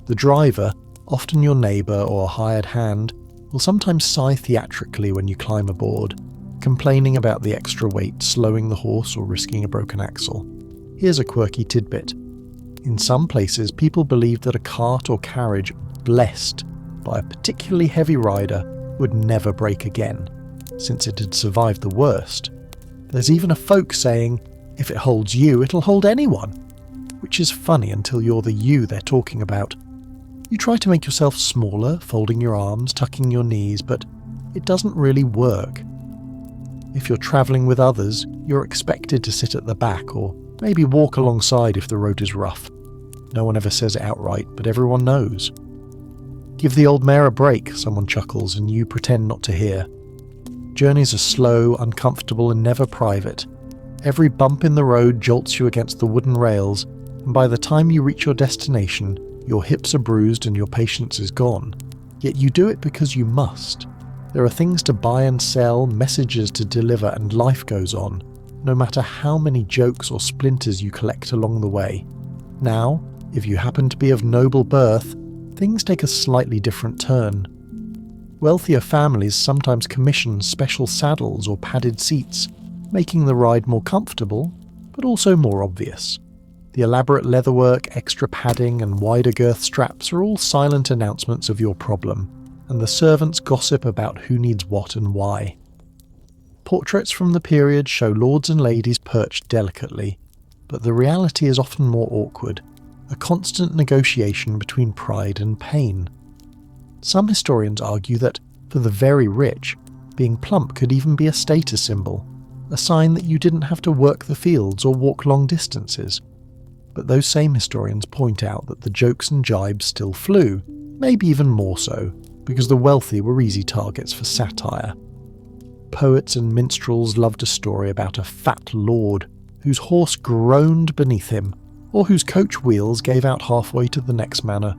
The driver, often your neighbour or a hired hand, will sometimes sigh theatrically when you climb aboard, complaining about the extra weight slowing the horse or risking a broken axle. Here's a quirky tidbit. In some places, people believe that a cart or carriage blessed by a particularly heavy rider would never break again, since it had survived the worst. There's even a folk saying, if it holds you, it'll hold anyone, which is funny until you're the you they're talking about. You try to make yourself smaller, folding your arms, tucking your knees, but it doesn't really work. If you're travelling with others, you're expected to sit at the back or maybe walk alongside if the road is rough. No one ever says it outright, but everyone knows. Give the old mare a break, someone chuckles, and you pretend not to hear. Journeys are slow, uncomfortable, and never private. Every bump in the road jolts you against the wooden rails, and by the time you reach your destination, your hips are bruised and your patience is gone. Yet you do it because you must. There are things to buy and sell, messages to deliver, and life goes on, no matter how many jokes or splinters you collect along the way. Now, if you happen to be of noble birth, things take a slightly different turn. Wealthier families sometimes commission special saddles or padded seats, making the ride more comfortable, but also more obvious. The elaborate leatherwork, extra padding, and wider girth straps are all silent announcements of your problem, and the servants gossip about who needs what and why. Portraits from the period show lords and ladies perched delicately, but the reality is often more awkward, a constant negotiation between pride and pain. Some historians argue that, for the very rich, being plump could even be a status symbol, a sign that you didn't have to work the fields or walk long distances. But those same historians point out that the jokes and jibes still flew, maybe even more so, because the wealthy were easy targets for satire. Poets and minstrels loved a story about a fat lord whose horse groaned beneath him, or whose coach wheels gave out halfway to the next manor.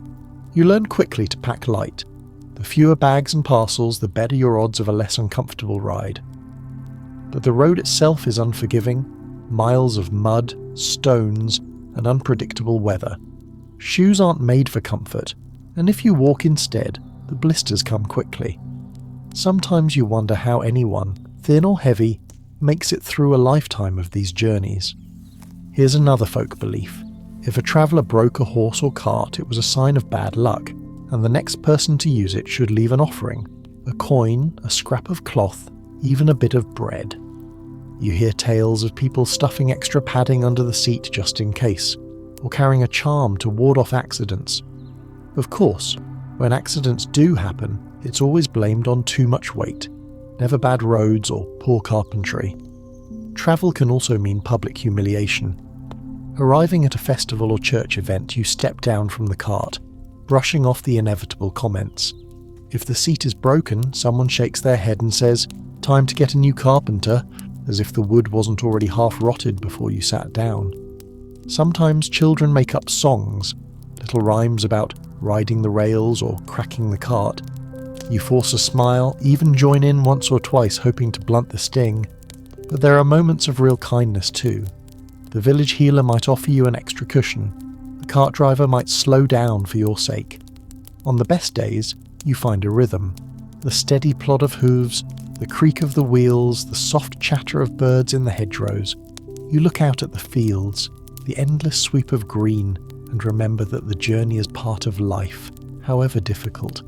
You learn quickly to pack light. The fewer bags and parcels, the better your odds of a less uncomfortable ride. But the road itself is unforgiving, miles of mud, stones, and unpredictable weather. Shoes aren't made for comfort, and if you walk instead, the blisters come quickly. Sometimes you wonder how anyone, thin or heavy, makes it through a lifetime of these journeys. Here's another folk belief. If a traveller broke a horse or cart, it was a sign of bad luck, and the next person to use it should leave an offering, a coin, a scrap of cloth, even a bit of bread. You hear tales of people stuffing extra padding under the seat just in case, or carrying a charm to ward off accidents. Of course, when accidents do happen, it's always blamed on too much weight, never bad roads or poor carpentry. Travel can also mean public humiliation. Arriving at a festival or church event, you step down from the cart, brushing off the inevitable comments. If the seat is broken, someone shakes their head and says, "Time to get a new carpenter," as if the wood wasn't already half rotted before you sat down. Sometimes children make up songs, little rhymes about riding the rails or cracking the cart. You force a smile, even join in once or twice hoping to blunt the sting. But there are moments of real kindness too. The village healer might offer you an extra cushion. The cart driver might slow down for your sake. On the best days, you find a rhythm. The steady plod of hooves, the creak of the wheels, the soft chatter of birds in the hedgerows. You look out at the fields, the endless sweep of green, and remember that the journey is part of life, however difficult.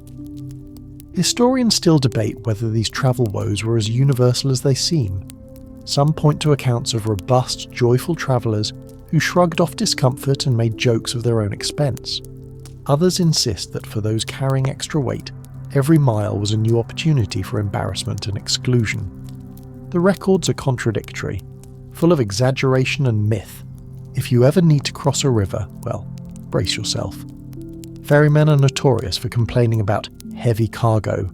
Historians still debate whether these travel woes were as universal as they seem. Some point to accounts of robust, joyful travellers who shrugged off discomfort and made jokes of their own expense. Others insist that for those carrying extra weight, every mile was a new opportunity for embarrassment and exclusion. The records are contradictory. full of exaggeration and myth. If you ever need to cross a river, well, brace yourself. Ferrymen are notorious for complaining about heavy cargo.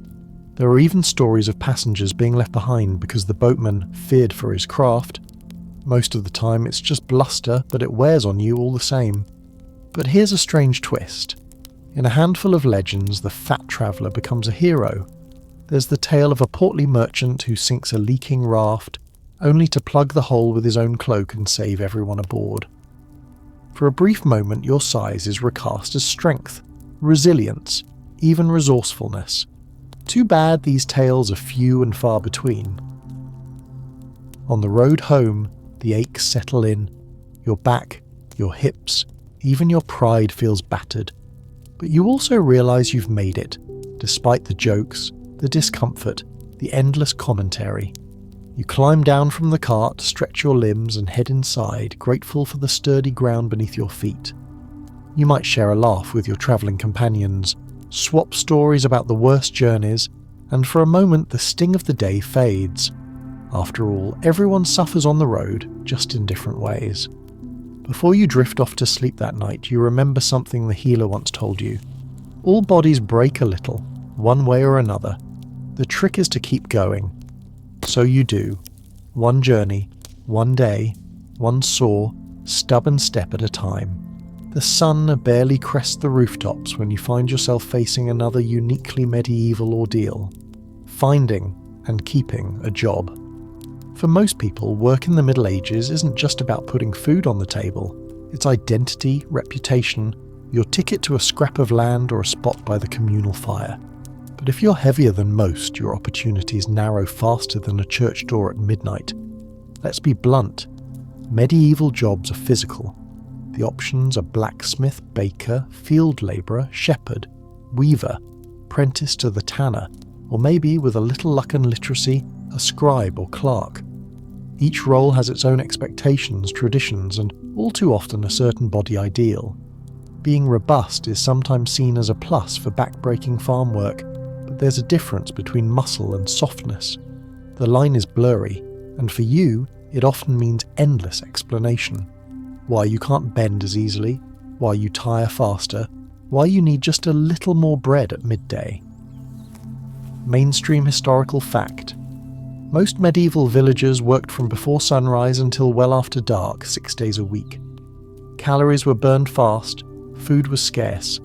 There are even stories of passengers being left behind because the boatman feared for his craft. Most of the time it's just bluster, but it wears on you all the same. But here's a strange twist. In a handful of legends, the fat traveller becomes a hero. There's the tale of a portly merchant who sinks a leaking raft, only to plug the hole with his own cloak and save everyone aboard. For a brief moment, your size is recast as strength, resilience, even resourcefulness. Too bad these tales are few and far between. On the road home, the aches settle in. Your back, your hips, even your pride feels battered. But you also realise you've made it, despite the jokes, the discomfort, the endless commentary. You climb down from the cart, stretch your limbs and head inside, grateful for the sturdy ground beneath your feet. You might share a laugh with your travelling companions, swap stories about the worst journeys, and for a moment the sting of the day fades. After all, everyone suffers on the road, just in different ways. Before you drift off to sleep that night, you remember something the healer once told you. All bodies break a little, one way or another. The trick is to keep going. So you do. One journey, one day, one sore, stubborn step at a time. The sun barely crests the rooftops when you find yourself facing another uniquely medieval ordeal. Finding and keeping a job. For most people, work in the Middle Ages isn't just about putting food on the table. It's identity, reputation, your ticket to a scrap of land or a spot by the communal fire. But if you're heavier than most, your opportunities narrow faster than a church door at midnight. Let's be blunt. Medieval jobs are physical. The options are blacksmith, baker, field labourer, shepherd, weaver, apprentice to the tanner, or maybe, with a little luck and literacy, a scribe or clerk. Each role has its own expectations, traditions, and all too often a certain body ideal. Being robust is sometimes seen as a plus for back-breaking farm work, but there's a difference between muscle and softness. The line is blurry, and for you, it often means endless explanation. Why you can't bend as easily, why you tire faster, why you need just a little more bread at midday. Mainstream historical fact. Most medieval villagers worked from before sunrise until well after dark, 6 days a week. Calories were burned fast, food was scarce,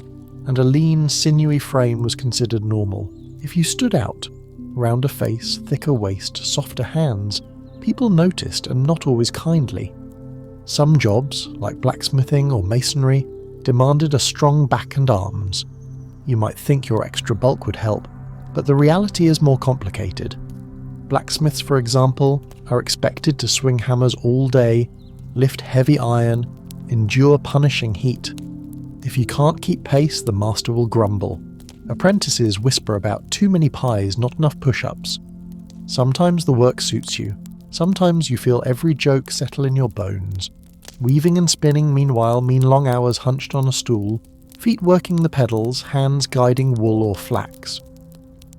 and a lean, sinewy frame was considered normal. If you stood out, rounder face, thicker waist, softer hands, people noticed, and not always kindly. Some jobs, like blacksmithing or masonry, demanded a strong back and arms. You might think your extra bulk would help, but the reality is more complicated. Blacksmiths, for example, are expected to swing hammers all day, lift heavy iron, endure punishing heat. If you can't keep pace, the master will grumble. Apprentices whisper about too many pies, not enough push-ups. Sometimes the work suits you. Sometimes you feel every joke settle in your bones. Weaving and spinning, meanwhile, mean long hours hunched on a stool, feet working the pedals, hands guiding wool or flax.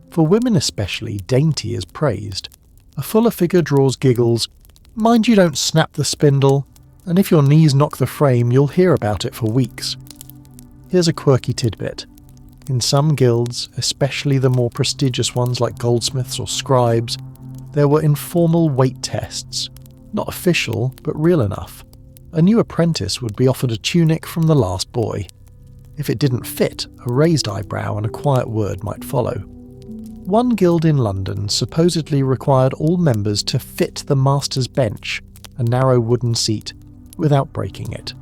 For women especially, dainty is praised. A fuller figure draws giggles. Mind you don't snap the spindle, and if your knees knock the frame, you'll hear about it for weeks. Here's a quirky tidbit. In some guilds, especially the more prestigious ones like goldsmiths or scribes, there were informal weight tests. Not official, but real enough. A new apprentice would be offered a tunic from the last boy. If it didn't fit, a raised eyebrow and a quiet word might follow. One guild in London supposedly required all members to fit the master's bench, a narrow wooden seat, without breaking it.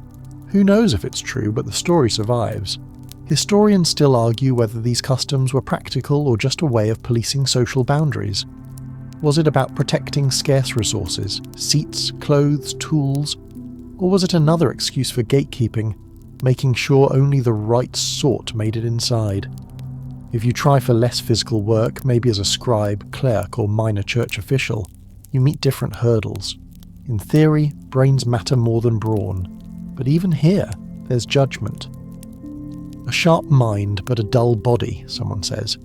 Who knows if it's true, but the story survives. Historians still argue whether these customs were practical or just a way of policing social boundaries. Was it about protecting scarce resources, seats, clothes, tools? Or was it another excuse for gatekeeping, making sure only the right sort made it inside? If you try for less physical work, maybe as a scribe, clerk, or minor church official, you meet different hurdles. In theory, brains matter more than brawn. But even here, there's judgment. A sharp mind, but a dull body, someone says.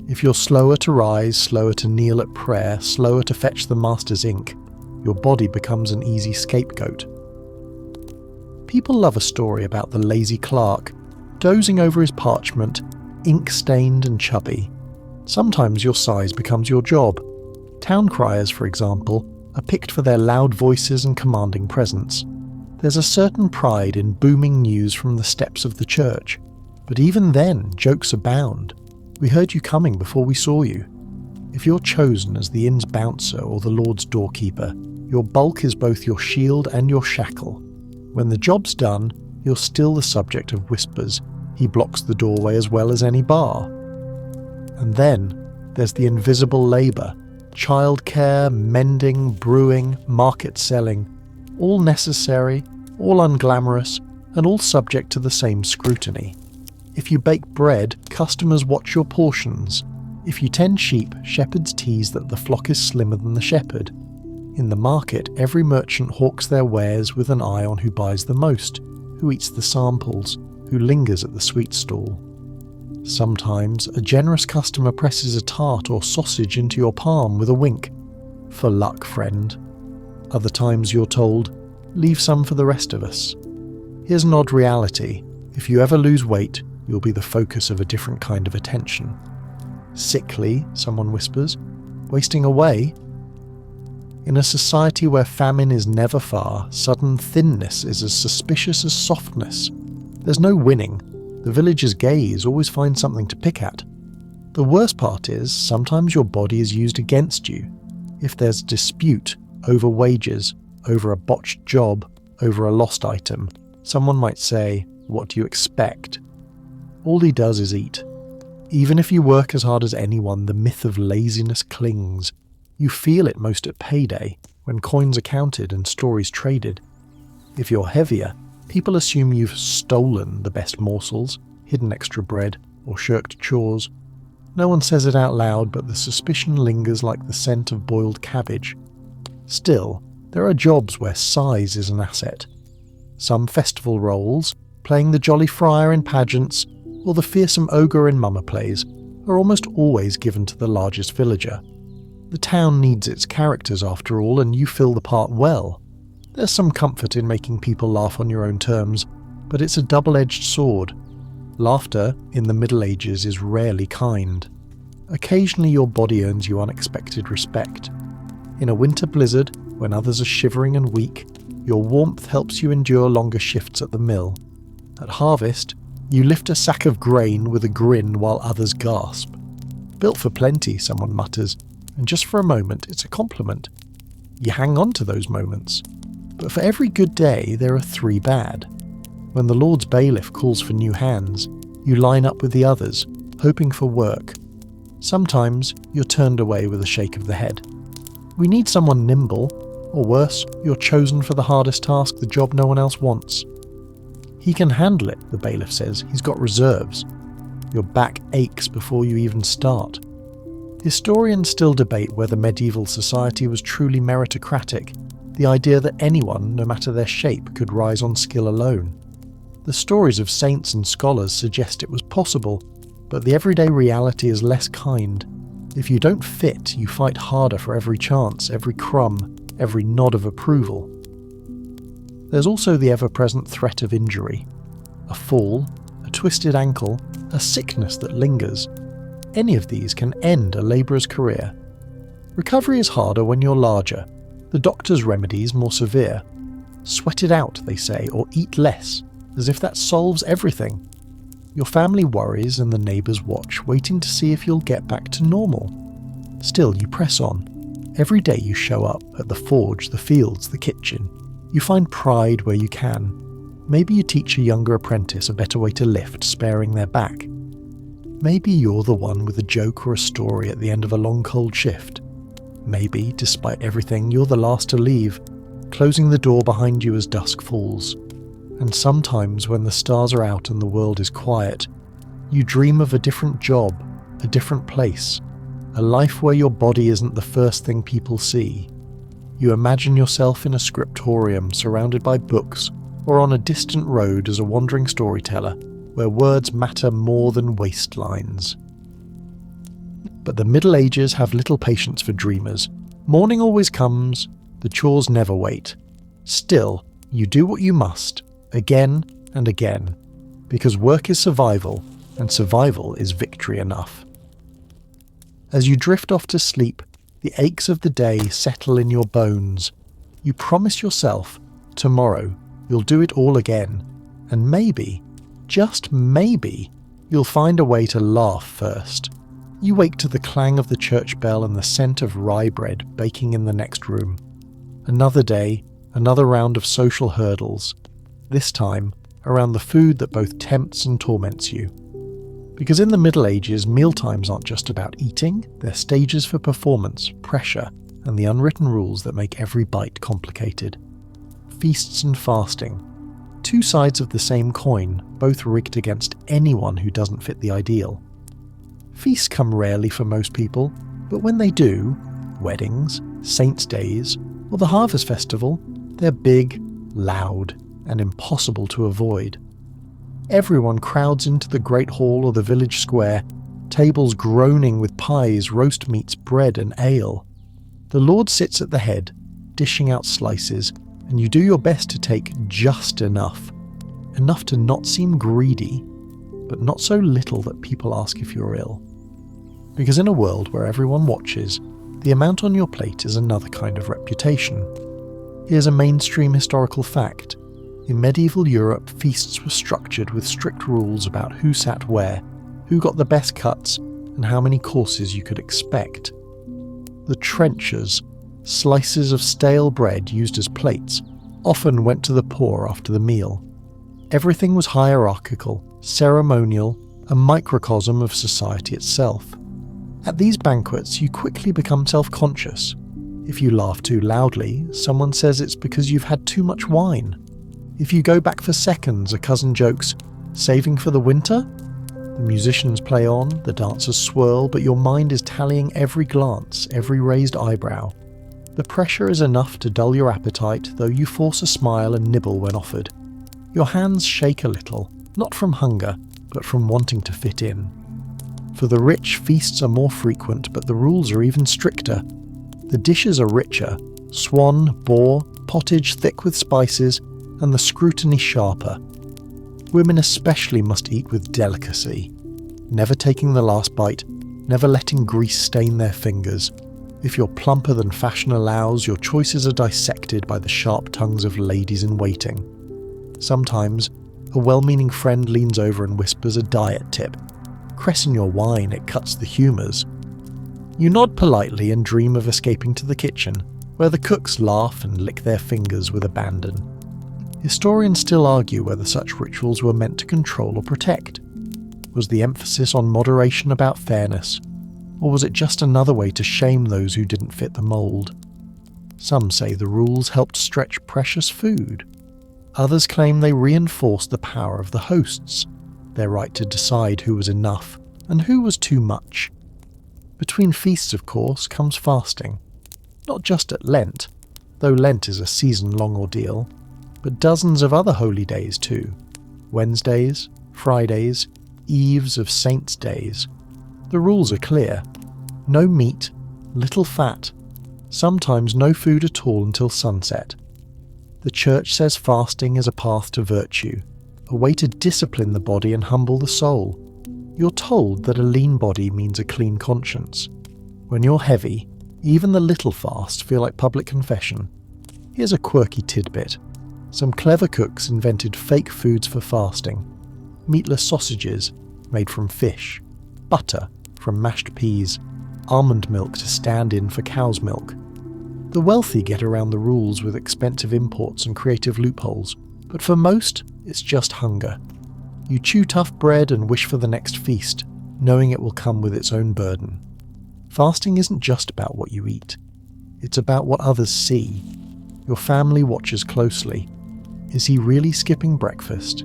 If you're slower to rise, slower to kneel at prayer, slower to fetch the master's ink, your body becomes an easy scapegoat. People love a story about the lazy clerk, dozing over his parchment, ink-stained and chubby. Sometimes your size becomes your job. Town criers, for example, are picked for their loud voices and commanding presence. There's a certain pride in booming news from the steps of the church. But even then, jokes abound. We heard you coming before we saw you. If you're chosen as the inn's bouncer or the Lord's doorkeeper, your bulk is both your shield and your shackle. When the job's done, you're still the subject of whispers. He blocks the doorway as well as any bar. And then there's the invisible labour. Childcare, mending, brewing, market selling. All necessary, all unglamorous, and all subject to the same scrutiny. If you bake bread, customers watch your portions. If you tend sheep, shepherds tease that the flock is slimmer than the shepherd. In the market, every merchant hawks their wares with an eye on who buys the most, who eats the samples, who lingers at the sweet stall. Sometimes, a generous customer presses a tart or sausage into your palm with a wink. For luck, friend. Other times you're told, leave some for the rest of us. Here's an odd reality. If you ever lose weight, you'll be the focus of a different kind of attention. Sickly, someone whispers. Wasting away? In a society where famine is never far, sudden thinness is as suspicious as softness. There's no winning. The village's gaze always finds something to pick at. The worst part is, sometimes your body is used against you. If there's dispute over wages, over a botched job, over a lost item, someone might say, "What do you expect?" All he does is eat. Even if you work as hard as anyone, the myth of laziness clings. You feel it most at payday, when coins are counted and stories traded. If you're heavier, people assume you've stolen the best morsels, hidden extra bread, or shirked chores. No one says it out loud, but the suspicion lingers like the scent of boiled cabbage. Still, there are jobs where size is an asset. Some festival roles, playing the jolly friar in pageants, or the fearsome ogre in mummer plays, are almost always given to the largest villager. The town needs its characters after all, and you fill the part well. There's some comfort in making people laugh on your own terms, but it's a double-edged sword. Laughter, in the Middle Ages, is rarely kind. Occasionally your body earns you unexpected respect. In a winter blizzard, when others are shivering and weak, your warmth helps you endure longer shifts at the mill. At harvest, you lift a sack of grain with a grin while others gasp. Built for plenty, someone mutters, and just for a moment it's a compliment. You hang on to those moments. But for every good day, there are 3 bad. When the Lord's bailiff calls for new hands, you line up with the others, hoping for work. Sometimes you're turned away with a shake of the head. We need someone nimble, or worse, you're chosen for the hardest task, the job no one else wants. He can handle it, the bailiff says. He's got reserves. Your back aches before you even start. Historians still debate whether medieval society was truly meritocratic, the idea that anyone, no matter their shape, could rise on skill alone. The stories of saints and scholars suggest it was possible, but the everyday reality is less kind. If you don't fit, you fight harder for every chance, every crumb, every nod of approval. There's also the ever-present threat of injury. A fall, a twisted ankle, a sickness that lingers. Any of these can end a labourer's career. Recovery is harder when you're larger. The doctor's remedies more severe. Sweat it out, they say, or eat less, as if that solves everything. Your family worries and the neighbours watch, waiting to see if you'll get back to normal. Still, you press on. Every day you show up, at the forge, the fields, the kitchen. You find pride where you can. Maybe you teach a younger apprentice a better way to lift, sparing their back. Maybe you're the one with a joke or a story at the end of a long cold shift. Maybe, despite everything, you're the last to leave, closing the door behind you as dusk falls. And sometimes when the stars are out and the world is quiet, you dream of a different job, a different place, a life where your body isn't the first thing people see. You imagine yourself in a scriptorium surrounded by books, or on a distant road as a wandering storyteller, where words matter more than waistlines. But the Middle Ages have little patience for dreamers. Morning always comes, The chores never wait. Still, you do what you must, again and again, because work is survival, and survival is victory enough. As you drift off to sleep, the aches of the day settle in your bones. You promise yourself, tomorrow, you'll do it all again, and maybe, just maybe, you'll find a way to laugh first. You wake to the clang of the church bell and the scent of rye bread baking in the next room. Another day, another round of social hurdles, this time around the food that both tempts and torments you. Because in the Middle Ages, mealtimes aren't just about eating, they're stages for performance, pressure, and the unwritten rules that make every bite complicated. Feasts and fasting. Two sides of the same coin, both rigged against anyone who doesn't fit the ideal. Feasts come rarely for most people, but when they do, weddings, saints' days, or the harvest festival, they're big, loud, and impossible to avoid. Everyone crowds into the great hall or the village square, tables groaning with pies, roast meats, bread, and ale. The Lord sits at the head, dishing out slices, and you do your best to take just enough. Enough to not seem greedy, but not so little that people ask if you're ill. Because in a world where everyone watches, the amount on your plate is another kind of reputation. Here's a mainstream historical fact. In medieval Europe, feasts were structured with strict rules about who sat where, who got the best cuts, and how many courses you could expect. The trenchers, slices of stale bread used as plates, often went to the poor after the meal. Everything was hierarchical, ceremonial, a microcosm of society itself. At these banquets, you quickly become self-conscious. If you laugh too loudly, someone says it's because you've had too much wine. If you go back for seconds, a cousin jokes, "Saving for the winter?" The musicians play on, the dancers swirl, but your mind is tallying every glance, every raised eyebrow. The pressure is enough to dull your appetite, though you force a smile and nibble when offered. Your hands shake a little, not from hunger, but from wanting to fit in. For the rich, feasts are more frequent, but the rules are even stricter. The dishes are richer, swan, boar, pottage thick with spices, and the scrutiny sharper. Women especially must eat with delicacy, never taking the last bite, never letting grease stain their fingers. If you're plumper than fashion allows, your choices are dissected by the sharp tongues of ladies-in-waiting. Sometimes, a well-meaning friend leans over and whispers a diet tip. Cress in your wine, it cuts the humours. You nod politely and dream of escaping to the kitchen, where the cooks laugh and lick their fingers with abandon. Historians still argue whether such rituals were meant to control or protect. Was the emphasis on moderation about fairness, or was it just another way to shame those who didn't fit the mould? Some say the rules helped stretch precious food. Others claim they reinforced the power of the hosts, their right to decide who was enough and who was too much. Between feasts, of course, comes fasting. Not just at Lent, though Lent is a season-long ordeal, but dozens of other holy days too. Wednesdays, Fridays, eves of saints' days. The rules are clear. No meat, little fat, sometimes no food at all until sunset. The Church says fasting is a path to virtue, a way to discipline the body and humble the soul. You're told that a lean body means a clean conscience. When you're heavy, even the little fasts feel like public confession. Here's a quirky tidbit. Some clever cooks invented fake foods for fasting. Meatless sausages made from fish, butter from mashed peas, almond milk to stand in for cow's milk. The wealthy get around the rules with expensive imports and creative loopholes, but for most, it's just hunger. You chew tough bread and wish for the next feast, knowing it will come with its own burden. Fasting isn't just about what you eat. It's about what others see. Your family watches closely. Is he really skipping breakfast?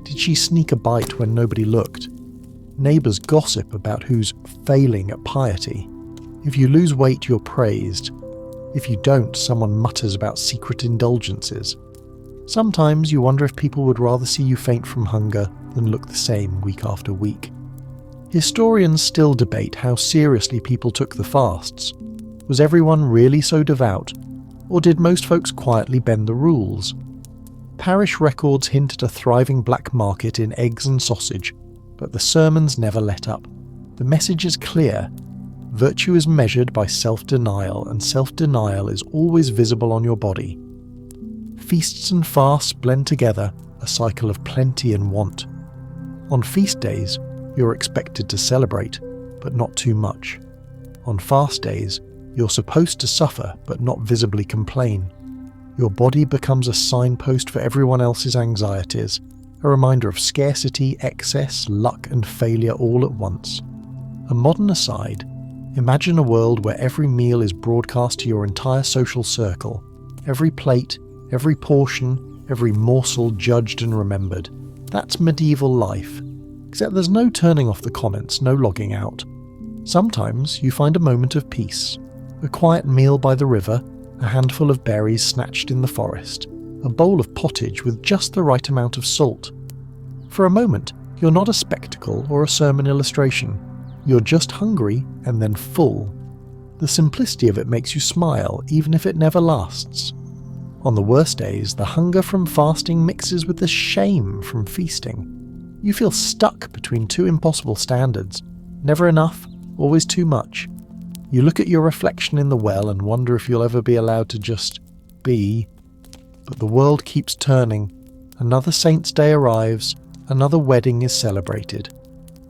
Did she sneak a bite when nobody looked? Neighbours gossip about who's failing at piety. If you lose weight, you're praised. If you don't, someone mutters about secret indulgences. Sometimes you wonder if people would rather see you faint from hunger than look the same week after week. Historians still debate how seriously people took the fasts. Was everyone really so devout? Or did most folks quietly bend the rules? Parish records hint at a thriving black market in eggs and sausage, but the sermons never let up. The message is clear. Virtue is measured by self-denial, and self-denial is always visible on your body. Feasts and fasts blend together, a cycle of plenty and want. On feast days, you're expected to celebrate, but not too much. On fast days, you're supposed to suffer, but not visibly complain. Your body becomes a signpost for everyone else's anxieties, a reminder of scarcity, excess, luck and failure all at once. A modern aside, imagine a world where every meal is broadcast to your entire social circle, every plate, every portion, every morsel judged and remembered. That's medieval life. Except there's no turning off the comments, no logging out. Sometimes you find a moment of peace. A quiet meal by the river, a handful of berries snatched in the forest, a bowl of pottage with just the right amount of salt. For a moment, you're not a spectacle or a sermon illustration. You're just hungry and then full. The simplicity of it makes you smile, even if it never lasts. On the worst days, the hunger from fasting mixes with the shame from feasting. You feel stuck between two impossible standards. Never enough, always too much. You look at your reflection in the well and wonder if you'll ever be allowed to just be. But the world keeps turning. Another Saint's Day arrives. Another wedding is celebrated.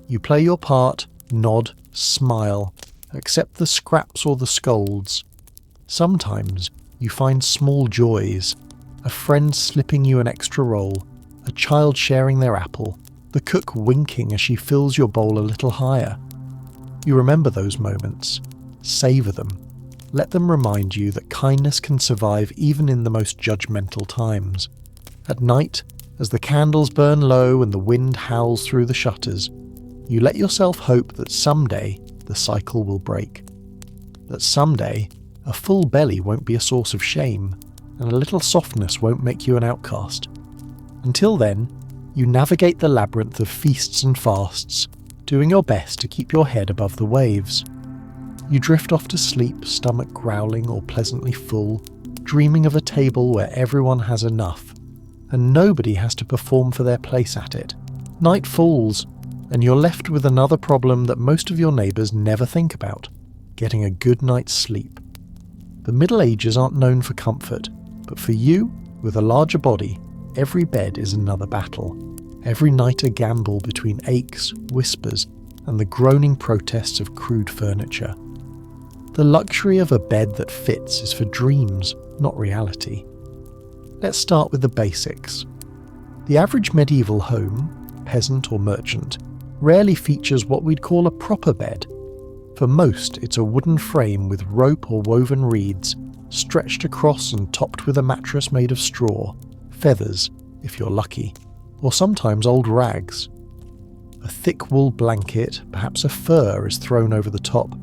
You play your part, nod, smile, accept the scraps or the scolds. Sometimes you find small joys. A friend slipping you an extra roll, a child sharing their apple, the cook winking as she fills your bowl a little higher. You remember those moments. Savour them. Let them remind you that kindness can survive even in the most judgmental times. At night, as the candles burn low and the wind howls through the shutters, you let yourself hope that someday the cycle will break. That someday a full belly won't be a source of shame, and a little softness won't make you an outcast. Until then, you navigate the labyrinth of feasts and fasts, doing your best to keep your head above the waves. You drift off to sleep, stomach growling or pleasantly full, dreaming of a table where everyone has enough, and nobody has to perform for their place at it. Night falls, and you're left with another problem that most of your neighbours never think about: getting a good night's sleep. The Middle Ages aren't known for comfort, but for you, with a larger body, every bed is another battle. Every night a gamble between aches, whispers, and the groaning protests of crude furniture. The luxury of a bed that fits is for dreams, not reality. Let's start with the basics. The average medieval home, peasant or merchant, rarely features what we'd call a proper bed. For most, it's a wooden frame with rope or woven reeds, stretched across and topped with a mattress made of straw, feathers, if you're lucky, or sometimes old rags. A thick wool blanket, perhaps a fur, is thrown over the top.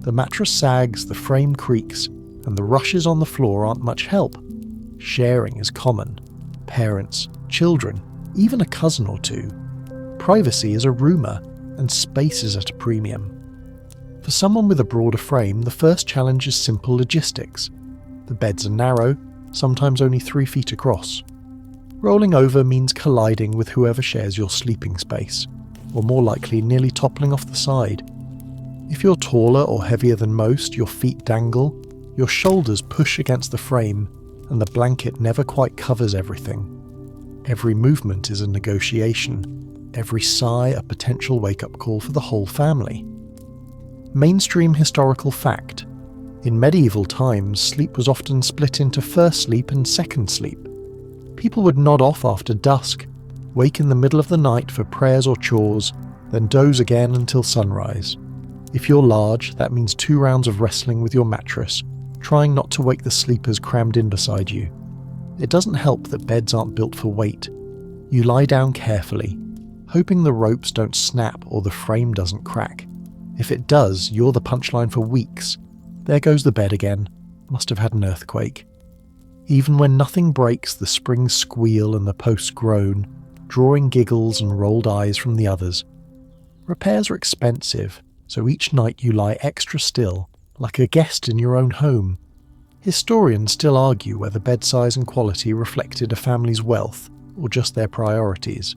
The mattress sags, the frame creaks, and the rushes on the floor aren't much help. Sharing is common. Parents, children, even a cousin or two. Privacy is a rumour, and space is at a premium. For someone with a broader frame, the first challenge is simple logistics. The beds are narrow, sometimes only 3 feet across. Rolling over means colliding with whoever shares your sleeping space, or more likely nearly toppling off the side. If you're taller or heavier than most, your feet dangle, your shoulders push against the frame, and the blanket never quite covers everything. Every movement is a negotiation, every sigh a potential wake-up call for the whole family. Mainstream historical fact: in medieval times, sleep was often split into first sleep and second sleep. People would nod off after dusk, wake in the middle of the night for prayers or chores, then doze again until sunrise. If you're large, that means 2 rounds of wrestling with your mattress, trying not to wake the sleepers crammed in beside you. It doesn't help that beds aren't built for weight. You lie down carefully, hoping the ropes don't snap or the frame doesn't crack. If it does, you're the punchline for weeks. There goes the bed again. Must have had an earthquake. Even when nothing breaks, the springs squeal and the posts groan, drawing giggles and rolled eyes from the others. Repairs are expensive, so each night you lie extra still, like a guest in your own home. Historians still argue whether bed size and quality reflected a family's wealth or just their priorities.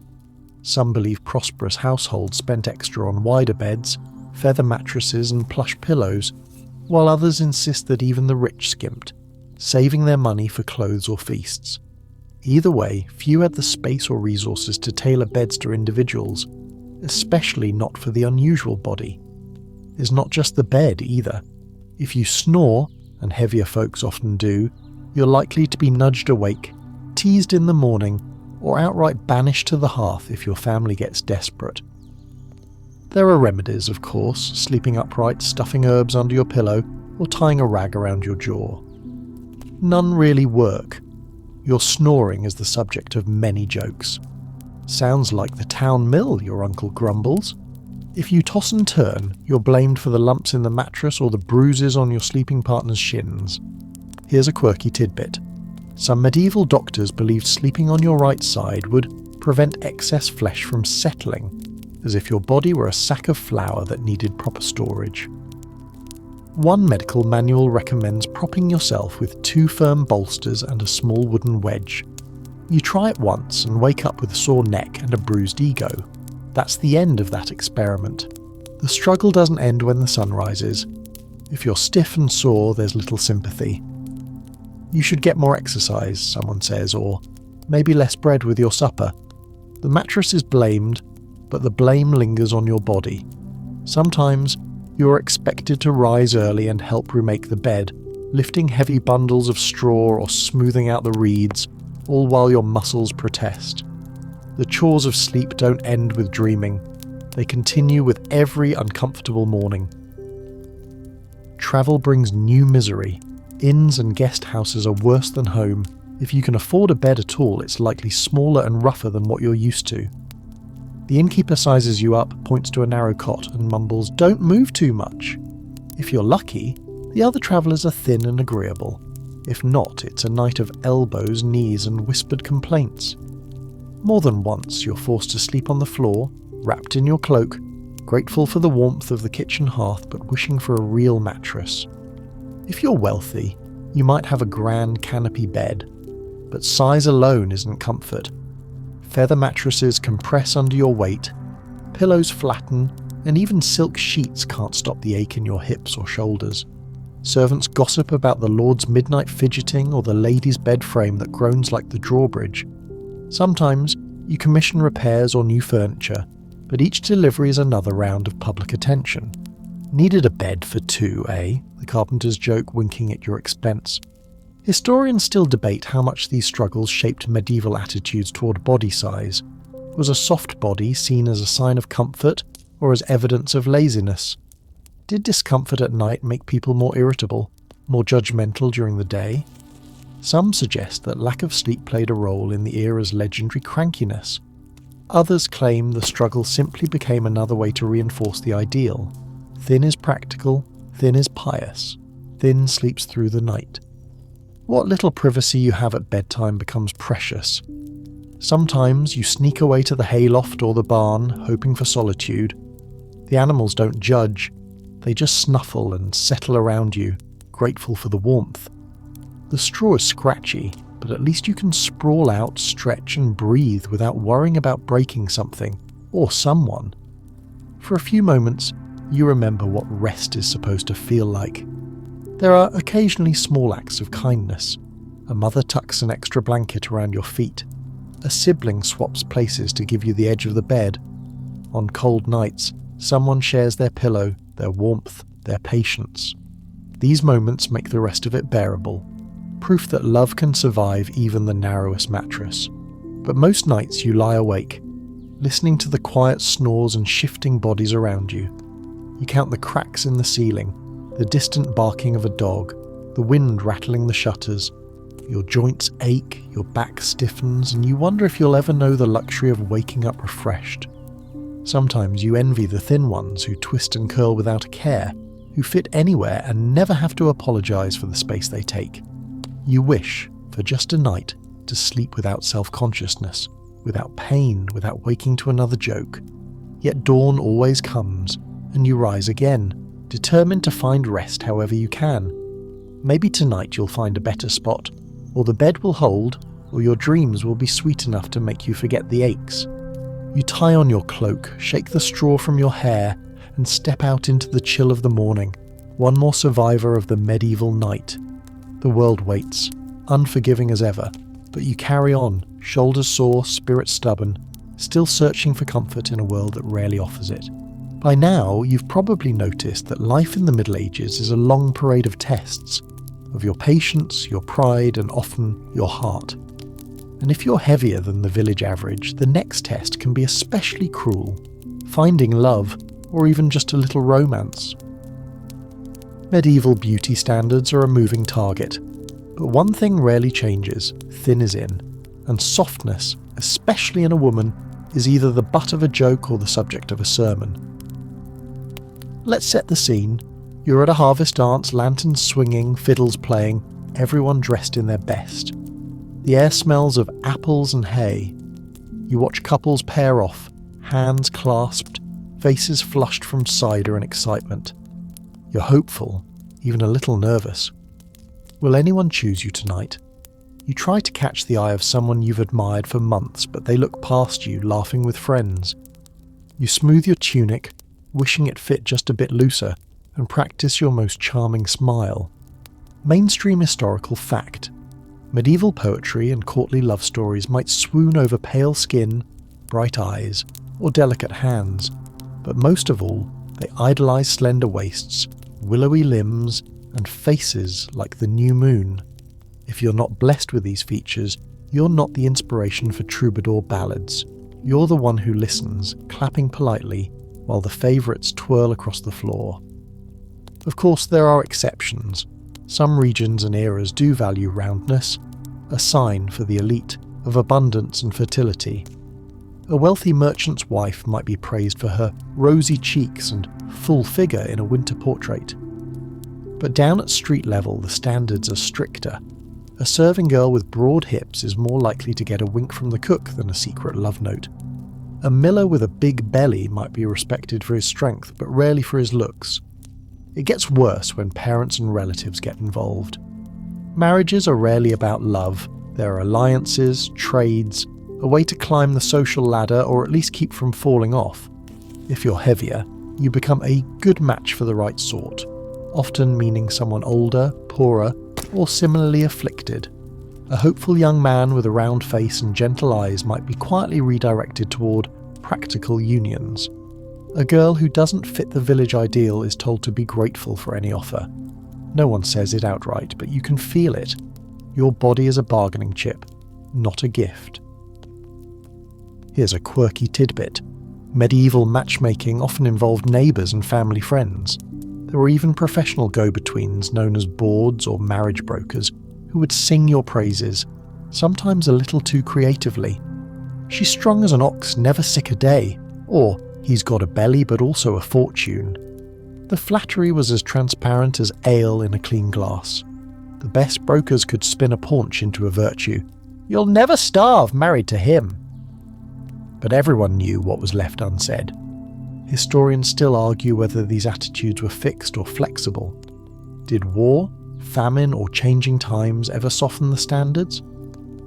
Some believe prosperous households spent extra on wider beds, feather mattresses and plush pillows, while others insist that even the rich skimped, saving their money for clothes or feasts. Either way, few had the space or resources to tailor beds to individuals, especially not for the unusual body. It's not just the bed either. If you snore, and heavier folks often do, you're likely to be nudged awake, teased in the morning, or outright banished to the hearth if your family gets desperate. There are remedies, of course, sleeping upright, stuffing herbs under your pillow, or tying a rag around your jaw. None really work. Your snoring is the subject of many jokes. Sounds like the town mill, your uncle grumbles. If you toss and turn, you're blamed for the lumps in the mattress or the bruises on your sleeping partner's shins. Here's a quirky tidbit. Some medieval doctors believed sleeping on your right side would prevent excess flesh from settling, as if your body were a sack of flour that needed proper storage. One medical manual recommends propping yourself with 2 firm bolsters and a small wooden wedge. You try it once and wake up with a sore neck and a bruised ego. That's the end of that experiment. The struggle doesn't end when the sun rises. If you're stiff and sore, there's little sympathy. You should get more exercise, someone says, or maybe less bread with your supper. The mattress is blamed, but the blame lingers on your body. Sometimes you're expected to rise early and help remake the bed, lifting heavy bundles of straw or smoothing out the reeds, all while your muscles protest. The chores of sleep don't end with dreaming. They continue with every uncomfortable morning. Travel brings new misery. Inns and guest houses are worse than home. If you can afford a bed at all, it's likely smaller and rougher than what you're used to. The innkeeper sizes you up, points to a narrow cot and mumbles, "Don't move too much." If you're lucky, the other travellers are thin and agreeable. If not, it's a night of elbows, knees and whispered complaints. More than once you're forced to sleep on the floor, wrapped in your cloak, grateful for the warmth of the kitchen hearth but wishing for a real mattress. If you're wealthy, you might have a grand canopy bed, but size alone isn't comfort. Feather mattresses compress under your weight, pillows flatten, and even silk sheets can't stop the ache in your hips or shoulders. Servants gossip about the lord's midnight fidgeting or the lady's bed frame that groans like the drawbridge. Sometimes you commission repairs or new furniture, but each delivery is another round of public attention. Needed a bed for 2, eh? The carpenter's joke, winking at your expense. Historians still debate how much these struggles shaped medieval attitudes toward body size. Was a soft body seen as a sign of comfort or as evidence of laziness? Did discomfort at night make people more irritable, more judgmental during the day? Some suggest that lack of sleep played a role in the era's legendary crankiness. Others claim the struggle simply became another way to reinforce the ideal. Thin is practical, thin is pious, thin sleeps through the night. What little privacy you have at bedtime becomes precious. Sometimes you sneak away to the hayloft or the barn, hoping for solitude. The animals don't judge, they just snuffle and settle around you, grateful for the warmth. The straw is scratchy, but at least you can sprawl out, stretch and breathe without worrying about breaking something, or someone. For a few moments, you remember what rest is supposed to feel like. There are occasionally small acts of kindness. A mother tucks an extra blanket around your feet. A sibling swaps places to give you the edge of the bed. On cold nights, someone shares their pillow, their warmth, their patience. These moments make the rest of it bearable. Proof that love can survive even the narrowest mattress. But most nights you lie awake, listening to the quiet snores and shifting bodies around you. You count the cracks in the ceiling, the distant barking of a dog, the wind rattling the shutters. Your joints ache, your back stiffens, and you wonder if you'll ever know the luxury of waking up refreshed. Sometimes you envy the thin ones who twist and curl without a care, who fit anywhere and never have to apologise for the space they take. You wish, for just a night, to sleep without self-consciousness, without pain, without waking to another joke. Yet dawn always comes, and you rise again, determined to find rest however you can. Maybe tonight you'll find a better spot, or the bed will hold, or your dreams will be sweet enough to make you forget the aches. You tie on your cloak, shake the straw from your hair, and step out into the chill of the morning, one more survivor of the medieval night. The world waits, unforgiving as ever, but you carry on, shoulders sore, spirit stubborn, still searching for comfort in a world that rarely offers it. By now, you've probably noticed that life in the Middle Ages is a long parade of tests, of your patience, your pride, and often your heart. And if you're heavier than the village average, the next test can be especially cruel, finding love, or even just a little romance. Medieval beauty standards are a moving target, but one thing rarely changes: thin is in, and softness, especially in a woman, is either the butt of a joke or the subject of a sermon. Let's set the scene. You're at a harvest dance, lanterns swinging, fiddles playing, everyone dressed in their best. The air smells of apples and hay. You watch couples pair off, hands clasped, faces flushed from cider and excitement. You're hopeful, even a little nervous. Will anyone choose you tonight? You try to catch the eye of someone you've admired for months, but they look past you, laughing with friends. You smooth your tunic, wishing it fit just a bit looser, and practice your most charming smile. Mainstream historical fact: medieval poetry and courtly love stories might swoon over pale skin, bright eyes, or delicate hands, but most of all, they idolize slender waists, willowy limbs, and faces like the new moon. If you're not blessed with these features, you're not the inspiration for troubadour ballads. You're the one who listens, clapping politely, while the favourites twirl across the floor. Of course, there are exceptions. Some regions and eras do value roundness, a sign for the elite of abundance and fertility. A wealthy merchant's wife might be praised for her rosy cheeks and full figure in a winter portrait. But down at street level, the standards are stricter. A serving girl with broad hips is more likely to get a wink from the cook than a secret love note. A miller with a big belly might be respected for his strength, but rarely for his looks. It gets worse when parents and relatives get involved. Marriages are rarely about love. There are alliances, trades, a way to climb the social ladder or at least keep from falling off. If you're heavier, you become a good match for the right sort, often meaning someone older, poorer, or similarly afflicted. A hopeful young man with a round face and gentle eyes might be quietly redirected toward practical unions. A girl who doesn't fit the village ideal is told to be grateful for any offer. No one says it outright, but you can feel it. Your body is a bargaining chip, not a gift. Here's a quirky tidbit. Medieval matchmaking often involved neighbours and family friends. There were even professional go-betweens known as bawds or marriage brokers who would sing your praises, sometimes a little too creatively. She's strong as an ox, never sick a day, or he's got a belly but also a fortune. The flattery was as transparent as ale in a clean glass. The best brokers could spin a paunch into a virtue. You'll never starve married to him. But everyone knew what was left unsaid. Historians still argue whether these attitudes were fixed or flexible. Did war, famine, or changing times ever soften the standards?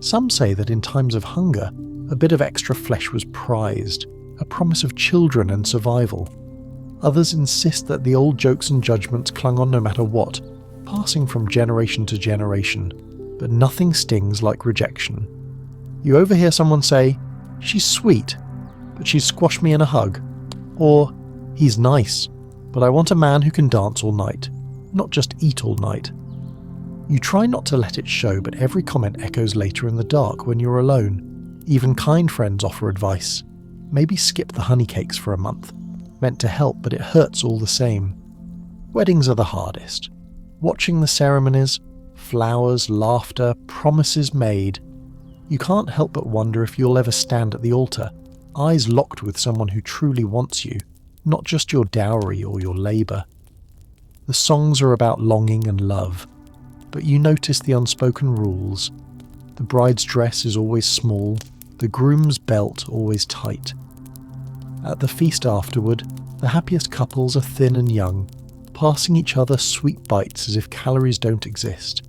Some say that in times of hunger, a bit of extra flesh was prized, a promise of children and survival. Others insist that the old jokes and judgments clung on no matter what, passing from generation to generation, but nothing stings like rejection. You overhear someone say, "She's sweet, but she'd squash me in a hug," or "He's nice, but I want a man who can dance all night, not just eat all night." You try not to let it show, but every comment echoes later in the dark when you're alone. Even kind friends offer advice. Maybe skip the honey cakes for a month. Meant to help, but it hurts all the same. Weddings are the hardest. Watching the ceremonies, flowers, laughter, promises made. You can't help but wonder if you'll ever stand at the altar, eyes locked with someone who truly wants you, not just your dowry or your labour. The songs are about longing and love, but you notice the unspoken rules. The bride's dress is always small, the groom's belt always tight. At the feast afterward, the happiest couples are thin and young, passing each other sweet bites as if calories don't exist.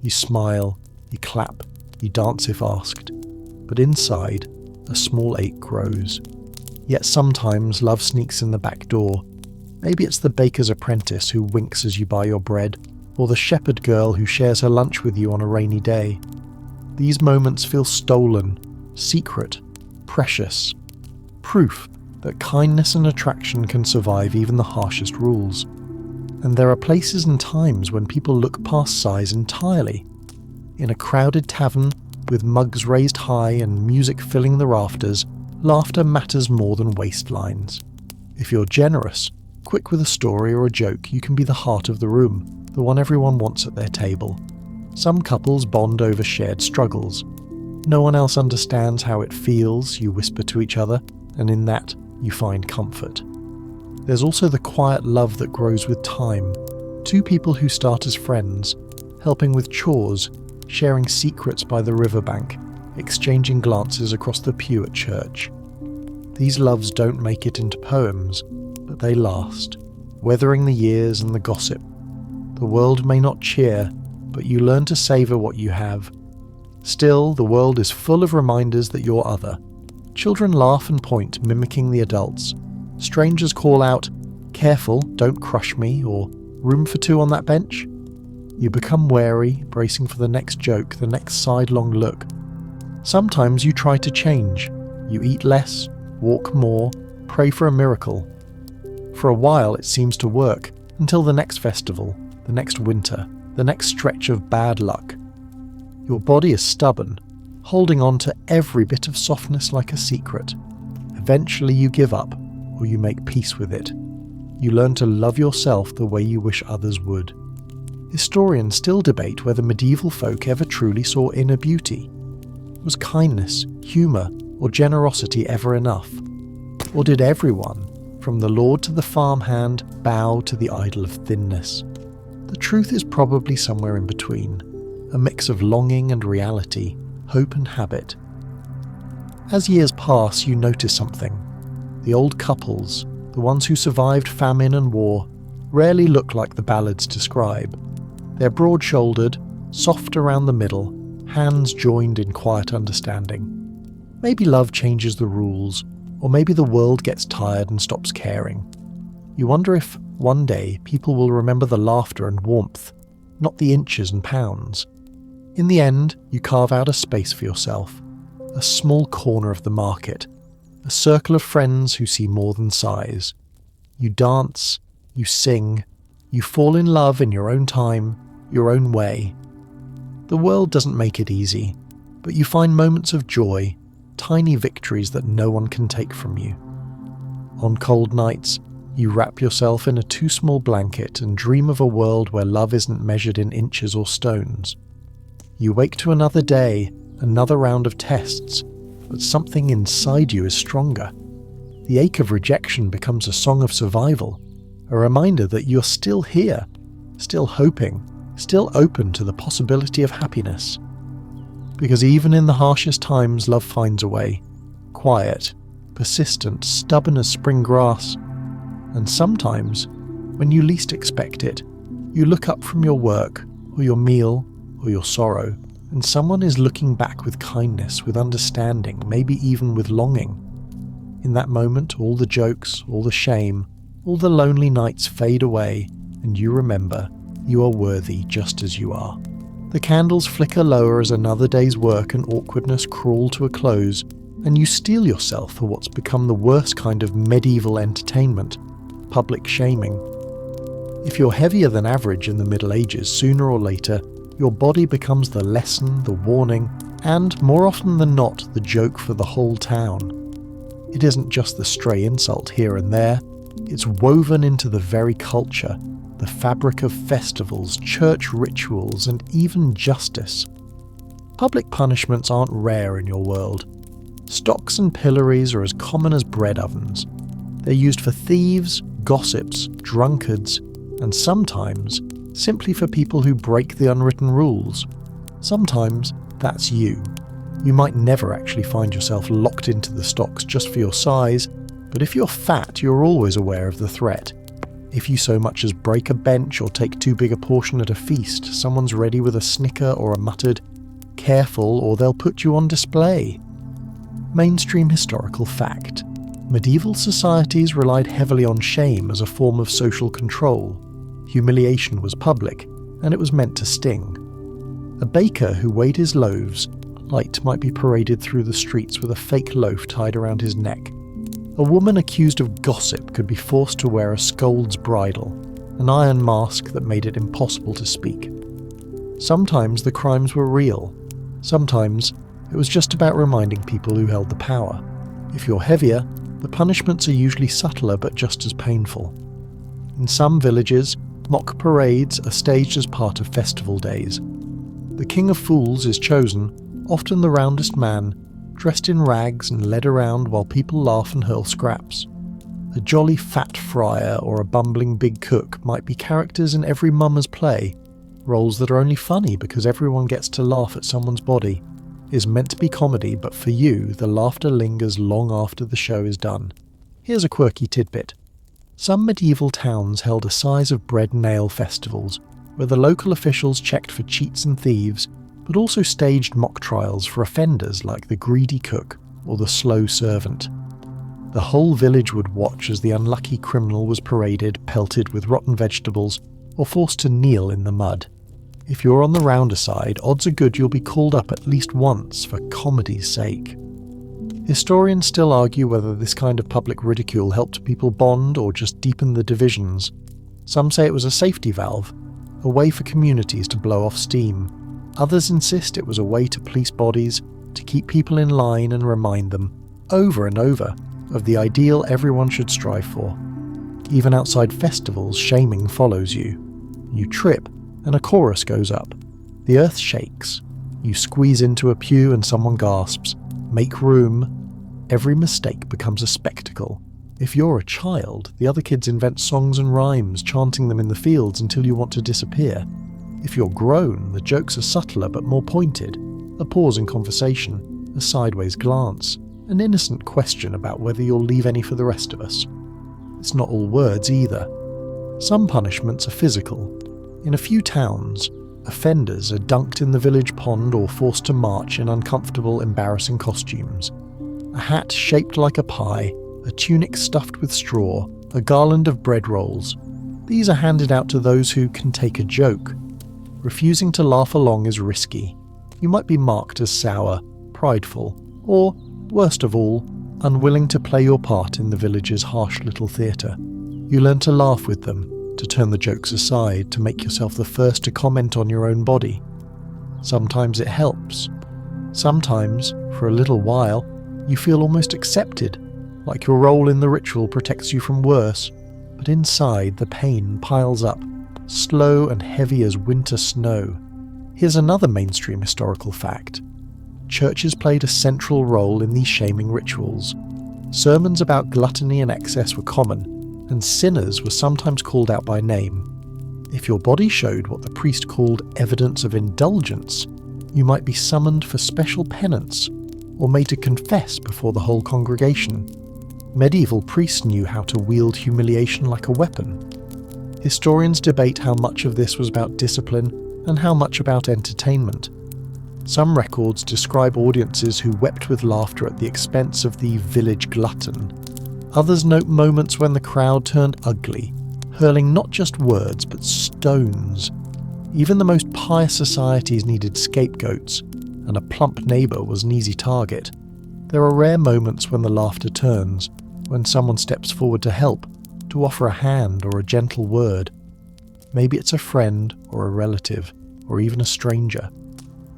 You smile, you clap, you dance if asked, but inside, a small ache grows. Yet sometimes love sneaks in the back door. Maybe it's the baker's apprentice who winks as you buy your bread, or the shepherd girl who shares her lunch with you on a rainy day. These moments feel stolen, secret, precious. Proof that kindness and attraction can survive even the harshest rules. And there are places and times when people look past size entirely. In a crowded tavern, with mugs raised high and music filling the rafters, laughter matters more than waistlines. If you're generous, quick with a story or a joke, you can be the heart of the room, the one everyone wants at their table. Some couples bond over shared struggles. No one else understands how it feels, you whisper to each other, and in that, you find comfort. There's also the quiet love that grows with time. Two people who start as friends, helping with chores, sharing secrets by the riverbank, exchanging glances across the pew at church. These loves don't make it into poems, but they last, weathering the years and the gossip. The world may not cheer, but you learn to savour what you have. Still, the world is full of reminders that you're other. Children laugh and point, mimicking the adults. Strangers call out, "Careful, don't crush me," or "Room for two on that bench?" You become wary, bracing for the next joke, the next sidelong look. Sometimes you try to change. You eat less, walk more, pray for a miracle. For a while it seems to work, until the next festival, the next winter, the next stretch of bad luck. Your body is stubborn, holding on to every bit of softness like a secret. Eventually you give up, or you make peace with it. You learn to love yourself the way you wish others would. Historians still debate whether medieval folk ever truly saw inner beauty. Was kindness, humour, or generosity ever enough? Or did everyone, from the lord to the farmhand, bow to the idol of thinness? The truth is probably somewhere in between, a mix of longing and reality, hope and habit. As years pass, you notice something. The old couples, the ones who survived famine and war, rarely look like the ballads describe. They're broad-shouldered, soft around the middle, hands joined in quiet understanding. Maybe love changes the rules, or maybe the world gets tired and stops caring. You wonder if, one day, people will remember the laughter and warmth, not the inches and pounds. In the end, you carve out a space for yourself, a small corner of the market, a circle of friends who see more than size. You dance, you sing, you fall in love in your own time, your own way. The world doesn't make it easy, but you find moments of joy, tiny victories that no one can take from you. On cold nights, you wrap yourself in a too small blanket and dream of a world where love isn't measured in inches or stones. You wake to another day, another round of tests, but something inside you is stronger. The ache of rejection becomes a song of survival, a reminder that you're still here, still hoping, still open to the possibility of happiness. Because even in the harshest times, love finds a way. Quiet, persistent, stubborn as spring grass. And sometimes, when you least expect it, you look up from your work, or your meal, or your sorrow, and someone is looking back with kindness, with understanding, maybe even with longing. In that moment, all the jokes, all the shame, all the lonely nights fade away, and you remember you are worthy just as you are. The candles flicker lower as another day's work and awkwardness crawl to a close, and you steel yourself for what's become the worst kind of medieval entertainment, public shaming. If you're heavier than average in the Middle Ages, sooner or later, your body becomes the lesson, the warning, and, more often than not, the joke for the whole town. It isn't just the stray insult here and there, it's woven into the very culture, the fabric of festivals, church rituals, and even justice. Public punishments aren't rare in your world. Stocks and pillories are as common as bread ovens. They're used for thieves, gossips, drunkards, and sometimes simply for people who break the unwritten rules. Sometimes that's you. You might never actually find yourself locked into the stocks just for your size, but if you're fat, you're always aware of the threat. If you so much as break a bench or take too big a portion at a feast, someone's ready with a snicker or a muttered, "Careful or they'll put you on display." Mainstream historical fact. Medieval societies relied heavily on shame as a form of social control. Humiliation was public, and it was meant to sting. A baker who weighed his loaves light might be paraded through the streets with a fake loaf tied around his neck. A woman accused of gossip could be forced to wear a scold's bridle, an iron mask that made it impossible to speak. Sometimes the crimes were real. Sometimes it was just about reminding people who held the power. If you're heavier, the punishments are usually subtler but just as painful. In some villages, mock parades are staged as part of festival days. The King of Fools is chosen, often the roundest man, dressed in rags and led around while people laugh and hurl scraps. A jolly fat friar or a bumbling big cook might be characters in every mummer's play, roles that are only funny because everyone gets to laugh at someone's body. Is meant to be comedy, but for you, the laughter lingers long after the show is done. Here's a quirky tidbit. Some medieval towns held a size of bread and ale festivals, where the local officials checked for cheats and thieves, but also staged mock trials for offenders like the greedy cook or the slow servant. The whole village would watch as the unlucky criminal was paraded, pelted with rotten vegetables, or forced to kneel in the mud. If you're on the rounder side, odds are good you'll be called up at least once for comedy's sake. Historians still argue whether this kind of public ridicule helped people bond or just deepen the divisions. Some say it was a safety valve, a way for communities to blow off steam. Others insist it was a way to police bodies, to keep people in line and remind them, over and over, of the ideal everyone should strive for. Even outside festivals, shaming follows you. You trip, and a chorus goes up. The earth shakes. You squeeze into a pew and someone gasps. Make room. Every mistake becomes a spectacle. If you're a child, the other kids invent songs and rhymes, chanting them in the fields until you want to disappear. If you're grown, the jokes are subtler but more pointed. A pause in conversation, a sideways glance, an innocent question about whether you'll leave any for the rest of us. It's not all words either. Some punishments are physical. In a few towns, offenders are dunked in the village pond or forced to march in uncomfortable, embarrassing costumes. A hat shaped like a pie, a tunic stuffed with straw, a garland of bread rolls. These are handed out to those who can take a joke. Refusing to laugh along is risky. You might be marked as sour, prideful, or, worst of all, unwilling to play your part in the village's harsh little theatre. You learn to laugh with them, to turn the jokes aside, to make yourself the first to comment on your own body. Sometimes it helps. Sometimes, for a little while, you feel almost accepted, like your role in the ritual protects you from worse, but inside the pain piles up, slow and heavy as winter snow. Here's another mainstream historical fact. Churches played a central role in these shaming rituals. Sermons about gluttony and excess were common, and sinners were sometimes called out by name. If your body showed what the priest called evidence of indulgence, you might be summoned for special penance, or made to confess before the whole congregation. Medieval priests knew how to wield humiliation like a weapon. Historians debate how much of this was about discipline and how much about entertainment. Some records describe audiences who wept with laughter at the expense of the village glutton. Others note moments when the crowd turned ugly, hurling not just words but stones. Even the most pious societies needed scapegoats, and a plump neighbour was an easy target. There are rare moments when the laughter turns, when someone steps forward to help, to offer a hand or a gentle word. Maybe it's a friend or a relative, or even a stranger.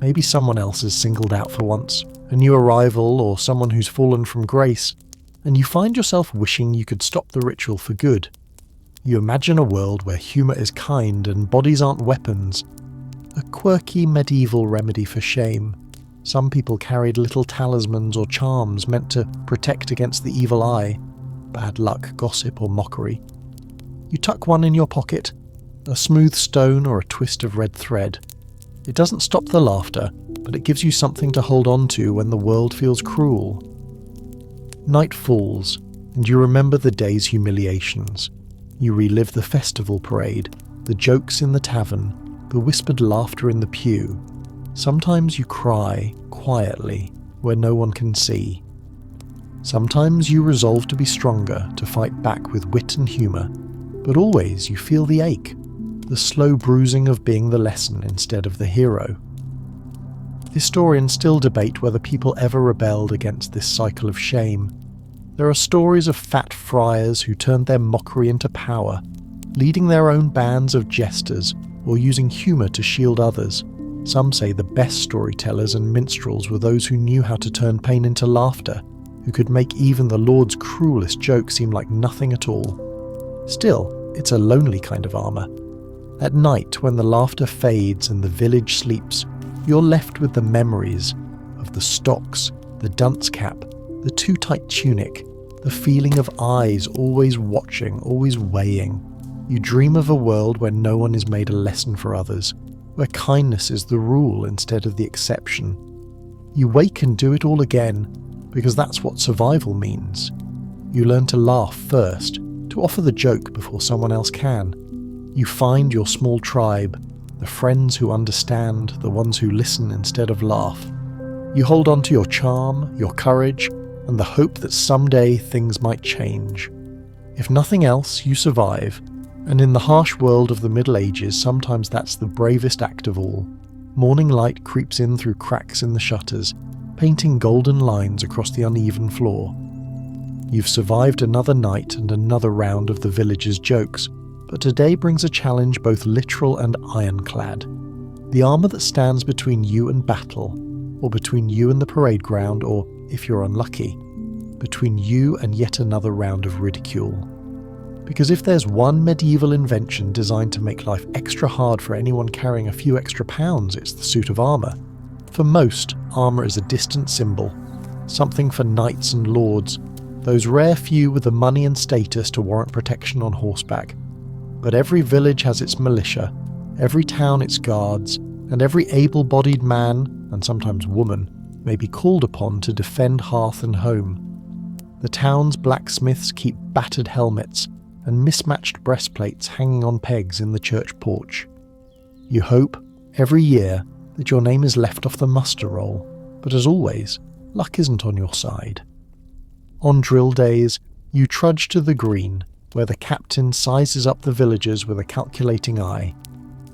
Maybe someone else is singled out for once, a new arrival or someone who's fallen from grace, and you find yourself wishing you could stop the ritual for good. You imagine a world where humour is kind and bodies aren't weapons. A quirky medieval remedy for shame. Some people carried little talismans or charms meant to protect against the evil eye, bad luck, gossip or mockery. You tuck one in your pocket, a smooth stone or a twist of red thread. It doesn't stop the laughter, but it gives you something to hold on to when the world feels cruel. Night falls, and you remember the day's humiliations. You relive the festival parade, the jokes in the tavern, the whispered laughter in the pew. Sometimes you cry quietly where no one can see. Sometimes you resolve to be stronger, to fight back with wit and humour, but always you feel the ache, the slow bruising of being the lesson instead of the hero. Historians still debate whether people ever rebelled against this cycle of shame. There are stories of fat friars who turned their mockery into power, leading their own bands of jesters or using humour to shield others. Some say the best storytellers and minstrels were those who knew how to turn pain into laughter, who could make even the Lord's cruelest joke seem like nothing at all. Still, it's a lonely kind of armour. At night, when the laughter fades and the village sleeps, you're left with the memories of the stocks, the dunce cap, the too tight tunic, the feeling of eyes always watching, always weighing. You dream of a world where no one is made a lesson for others, where kindness is the rule instead of the exception. You wake and do it all again, because that's what survival means. You learn to laugh first, to offer the joke before someone else can. You find your small tribe, the friends who understand, the ones who listen instead of laugh. You hold on to your charm, your courage, and the hope that someday things might change. If nothing else, you survive, and in the harsh world of the Middle Ages, sometimes that's the bravest act of all. Morning light creeps in through cracks in the shutters, painting golden lines across the uneven floor. You've survived another night and another round of the village's jokes, but today brings a challenge both literal and ironclad. The armour that stands between you and battle, or between you and the parade ground, or, if you're unlucky, between you and yet another round of ridicule. Because if there's one medieval invention designed to make life extra hard for anyone carrying a few extra pounds, it's the suit of armour. For most, armour is a distant symbol, something for knights and lords, those rare few with the money and status to warrant protection on horseback. But every village has its militia, every town its guards, and every able-bodied man, and sometimes woman, may be called upon to defend hearth and home. The town's blacksmiths keep battered helmets and mismatched breastplates hanging on pegs in the church porch. You hope, every year, that your name is left off the muster roll, but as always, luck isn't on your side. On drill days, you trudge to the green, where the captain sizes up the villagers with a calculating eye.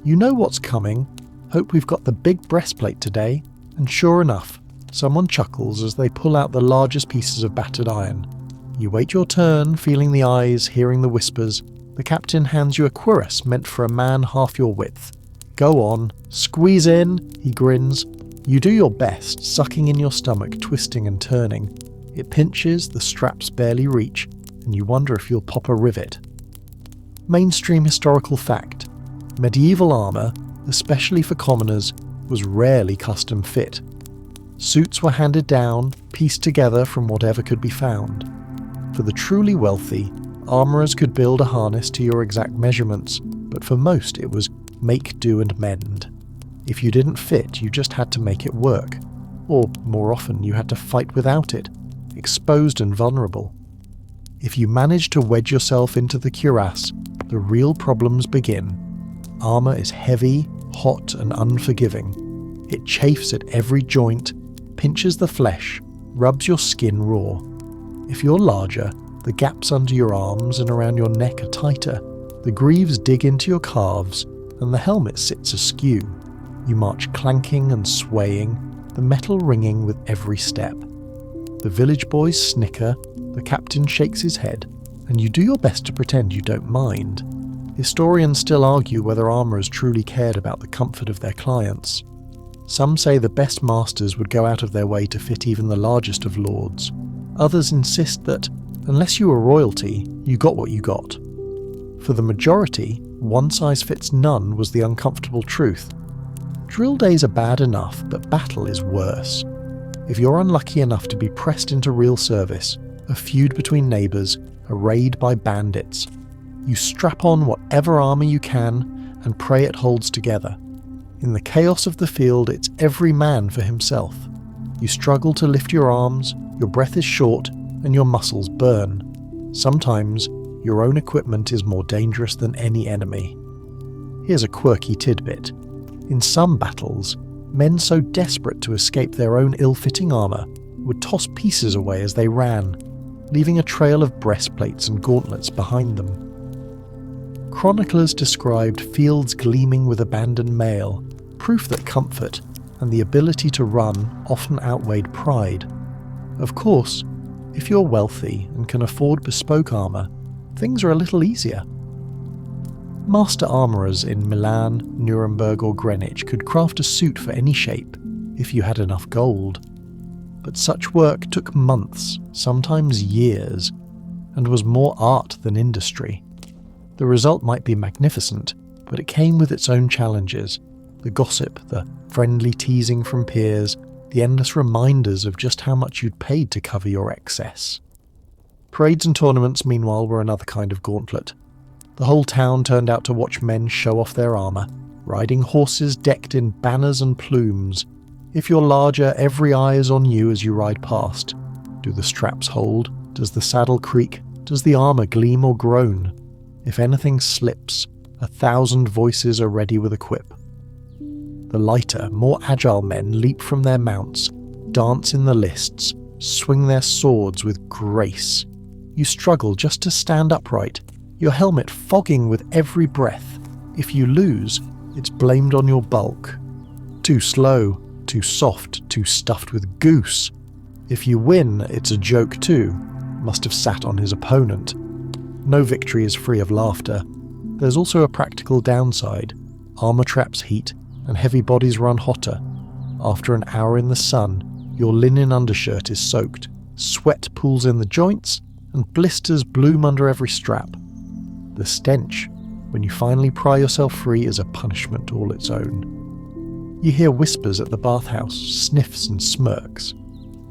You know what's coming, hope we've got the big breastplate today, and sure enough, someone chuckles as they pull out the largest pieces of battered iron. You wait your turn, feeling the eyes, hearing the whispers. The captain hands you a cuirass meant for a man half your width. Go on, squeeze in, he grins. You do your best, sucking in your stomach, twisting and turning. It pinches, the straps barely reach, and you wonder if you'll pop a rivet. Mainstream historical fact: medieval armour, especially for commoners, was rarely custom fit. Suits were handed down, pieced together from whatever could be found. For the truly wealthy, armourers could build a harness to your exact measurements, but for most it was make, do and mend. If you didn't fit, you just had to make it work. Or, more often, you had to fight without it, exposed and vulnerable. If you managed to wedge yourself into the cuirass, the real problems begin. Armour is heavy, hot and unforgiving. It chafes at every joint, pinches the flesh, rubs your skin raw. If you're larger, the gaps under your arms and around your neck are tighter, the greaves dig into your calves, and the helmet sits askew. You march clanking and swaying, the metal ringing with every step. The village boys snicker, the captain shakes his head, and you do your best to pretend you don't mind. Historians still argue whether armourers truly cared about the comfort of their clients. Some say the best masters would go out of their way to fit even the largest of lords. Others insist that, unless you were royalty, you got what you got. For the majority, one size fits none was the uncomfortable truth. Drill days are bad enough, but battle is worse. If you're unlucky enough to be pressed into real service, a feud between neighbours, a raid by bandits, you strap on whatever armour you can and pray it holds together. In the chaos of the field, it's every man for himself. You struggle to lift your arms, your breath is short, and your muscles burn. Sometimes, your own equipment is more dangerous than any enemy. Here's a quirky tidbit. In some battles, men so desperate to escape their own ill-fitting armour would toss pieces away as they ran, leaving a trail of breastplates and gauntlets behind them. Chroniclers described fields gleaming with abandoned mail, proof that comfort and the ability to run often outweighed pride. Of course, if you're wealthy and can afford bespoke armour, things are a little easier. Master armourers in Milan, Nuremberg or Greenwich could craft a suit for any shape if you had enough gold. But such work took months, sometimes years, and was more art than industry. The result might be magnificent, but it came with its own challenges. The gossip, the friendly teasing from peers, the endless reminders of just how much you'd paid to cover your excess. Parades and tournaments, meanwhile, were another kind of gauntlet. The whole town turned out to watch men show off their armour, riding horses decked in banners and plumes. If you're larger, every eye is on you as you ride past. Do the straps hold? Does the saddle creak? Does the armour gleam or groan? If anything slips, 1,000 voices are ready with a quip. The lighter, more agile men leap from their mounts, dance in the lists, swing their swords with grace. You struggle just to stand upright, your helmet fogging with every breath. If you lose, it's blamed on your bulk. Too slow, too soft, too stuffed with goose. If you win, it's a joke too. Must have sat on his opponent. No victory is free of laughter. There's also a practical downside. Armour traps heat, and heavy bodies run hotter. After an hour in the sun, your linen undershirt is soaked, sweat pools in the joints, and blisters bloom under every strap. The stench, when you finally pry yourself free, is a punishment all its own. You hear whispers at the bathhouse, sniffs and smirks.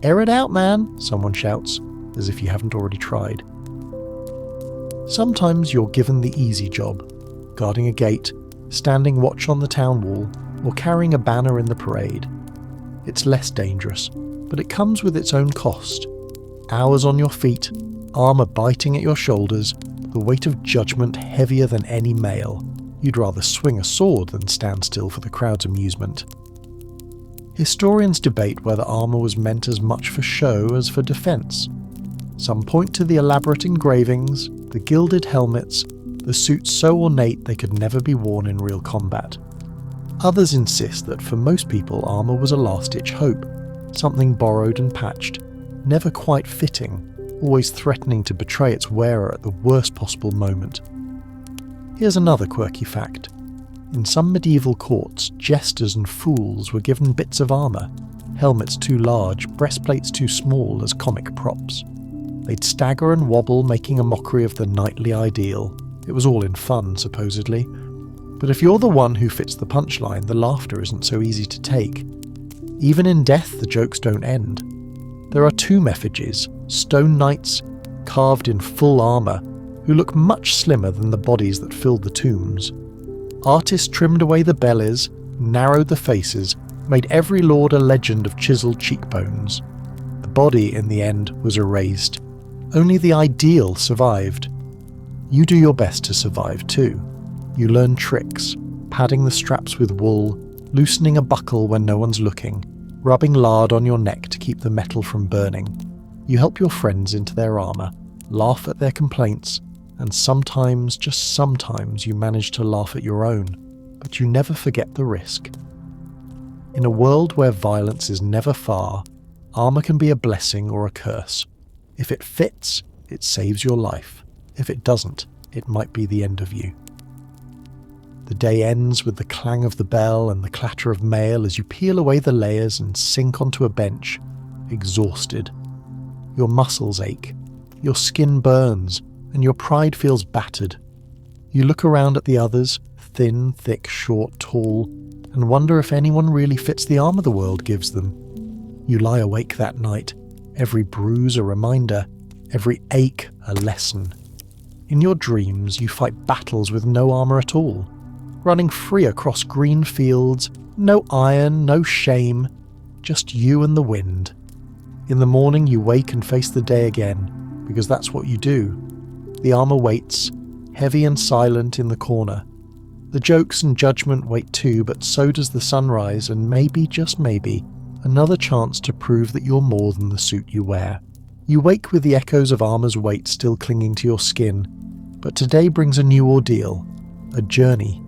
"Air it out, man," someone shouts, as if you haven't already tried. Sometimes you're given the easy job, guarding a gate, standing watch on the town wall, or carrying a banner in the parade. It's less dangerous, but it comes with its own cost. Hours on your feet, armour biting at your shoulders, the weight of judgment heavier than any mail. You'd rather swing a sword than stand still for the crowd's amusement. Historians debate whether armour was meant as much for show as for defence. Some point to the elaborate engravings, the gilded helmets, the suits so ornate they could never be worn in real combat. Others insist that for most people armour was a last-ditch hope, something borrowed and patched, never quite fitting, always threatening to betray its wearer at the worst possible moment. Here's another quirky fact. In some medieval courts, jesters and fools were given bits of armour, helmets too large, breastplates too small as comic props. They'd stagger and wobble, making a mockery of the knightly ideal. It was all in fun, supposedly. But if you're the one who fits the punchline, the laughter isn't so easy to take. Even in death, the jokes don't end. There are tomb effigies, stone knights, carved in full armour, who look much slimmer than the bodies that filled the tombs. Artists trimmed away the bellies, narrowed the faces, made every lord a legend of chiselled cheekbones. The body, in the end, was erased. Only the ideal survived. You do your best to survive too. You learn tricks, padding the straps with wool, loosening a buckle when no one's looking, rubbing lard on your neck to keep the metal from burning. You help your friends into their armour, laugh at their complaints, and sometimes, just sometimes, you manage to laugh at your own, but you never forget the risk. In a world where violence is never far, armour can be a blessing or a curse. If it fits, it saves your life. If it doesn't, it might be the end of you. The day ends with the clang of the bell and the clatter of mail as you peel away the layers and sink onto a bench, exhausted. Your muscles ache, your skin burns, and your pride feels battered. You look around at the others, thin, thick, short, tall, and wonder if anyone really fits the armour the world gives them. You lie awake that night, every bruise a reminder, every ache a lesson. In your dreams, you fight battles with no armour at all, running free across green fields, no iron, no shame, just you and the wind. In the morning, you wake and face the day again, because that's what you do. The armour waits, heavy and silent in the corner. The jokes and judgment wait too, but so does the sunrise and maybe, just maybe, another chance to prove that you're more than the suit you wear. You wake with the echoes of armour's weight still clinging to your skin, but today brings a new ordeal, a journey.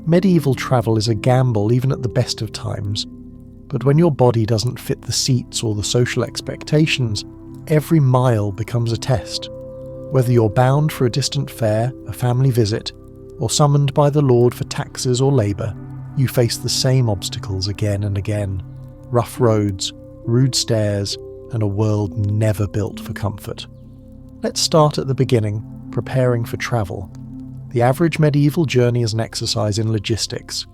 Medieval travel is a gamble even at the best of times, but when your body doesn't fit the seats or the social expectations, every mile becomes a test. Whether you're bound for a distant fair, a family visit, or summoned by the Lord for taxes or labour, you face the same obstacles again and again. Rough roads, rude stairs, and a world never built for comfort. Let's start at the beginning, preparing for travel. The average medieval journey is an exercise in logistics.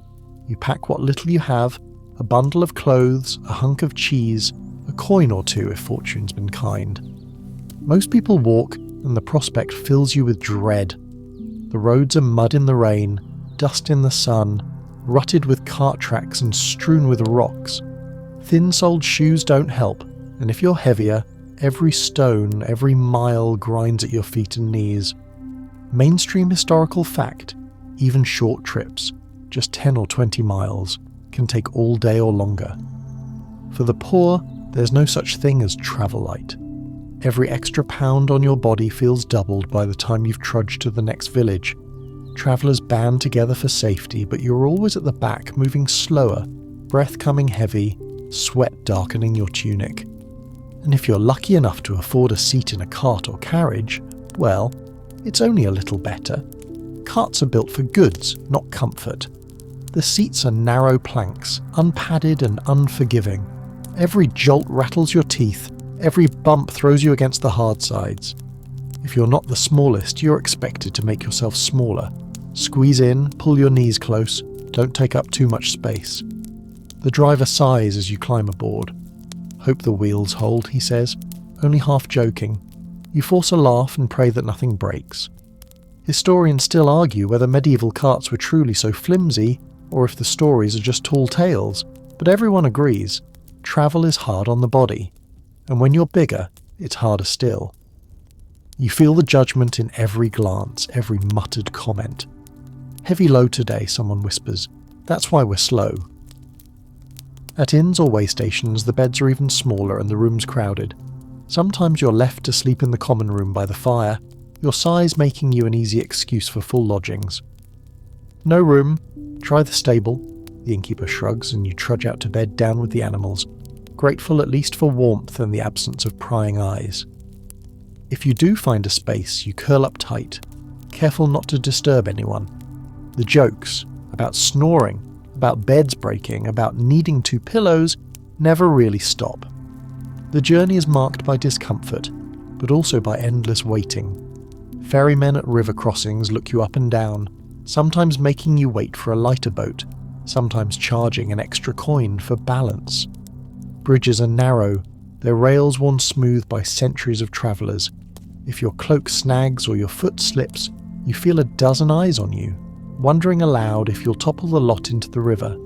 You pack what little you have, a bundle of clothes, a hunk of cheese, a coin or two if fortune's been kind. Most people walk, and the prospect fills you with dread. The roads are mud in the rain, dust in the sun, rutted with cart tracks and strewn with rocks. Thin-soled shoes don't help, and if you're heavier, every stone, every mile grinds at your feet and knees. Mainstream historical fact, even short trips, just 10 or 20 miles, can take all day or longer. For the poor, there's no such thing as travel light. Every extra pound on your body feels doubled by the time you've trudged to the next village. Travellers band together for safety, but you're always at the back, moving slower, breath coming heavy, sweat darkening your tunic. And if you're lucky enough to afford a seat in a cart or carriage, well, it's only a little better. Carts are built for goods, not comfort. The seats are narrow planks, unpadded and unforgiving. Every jolt rattles your teeth, every bump throws you against the hard sides. If you're not the smallest, you're expected to make yourself smaller. Squeeze in, pull your knees close, don't take up too much space. The driver sighs as you climb aboard. Hope the wheels hold, he says, only half joking. You force a laugh and pray that nothing breaks. Historians still argue whether medieval carts were truly so flimsy, or if the stories are just tall tales, but everyone agrees, travel is hard on the body, and when you're bigger, it's harder still. You feel the judgment in every glance, every muttered comment. Heavy load today, someone whispers. That's why we're slow. At inns or way stations, the beds are even smaller and the rooms crowded. Sometimes you're left to sleep in the common room by the fire, your size making you an easy excuse for full lodgings. No room, try the stable. The innkeeper shrugs and you trudge out to bed down with the animals, grateful at least for warmth and the absence of prying eyes. If you do find a space, you curl up tight, careful not to disturb anyone. The jokes about snoring, about beds breaking, about needing two pillows, never really stop. The journey is marked by discomfort, but also by endless waiting. Ferrymen at river crossings look you up and down, sometimes making you wait for a lighter boat, sometimes charging an extra coin for balance. Bridges are narrow, their rails worn smooth by centuries of travellers. If your cloak snags or your foot slips, you feel a dozen eyes on you, wondering aloud if you'll topple the lot into the river.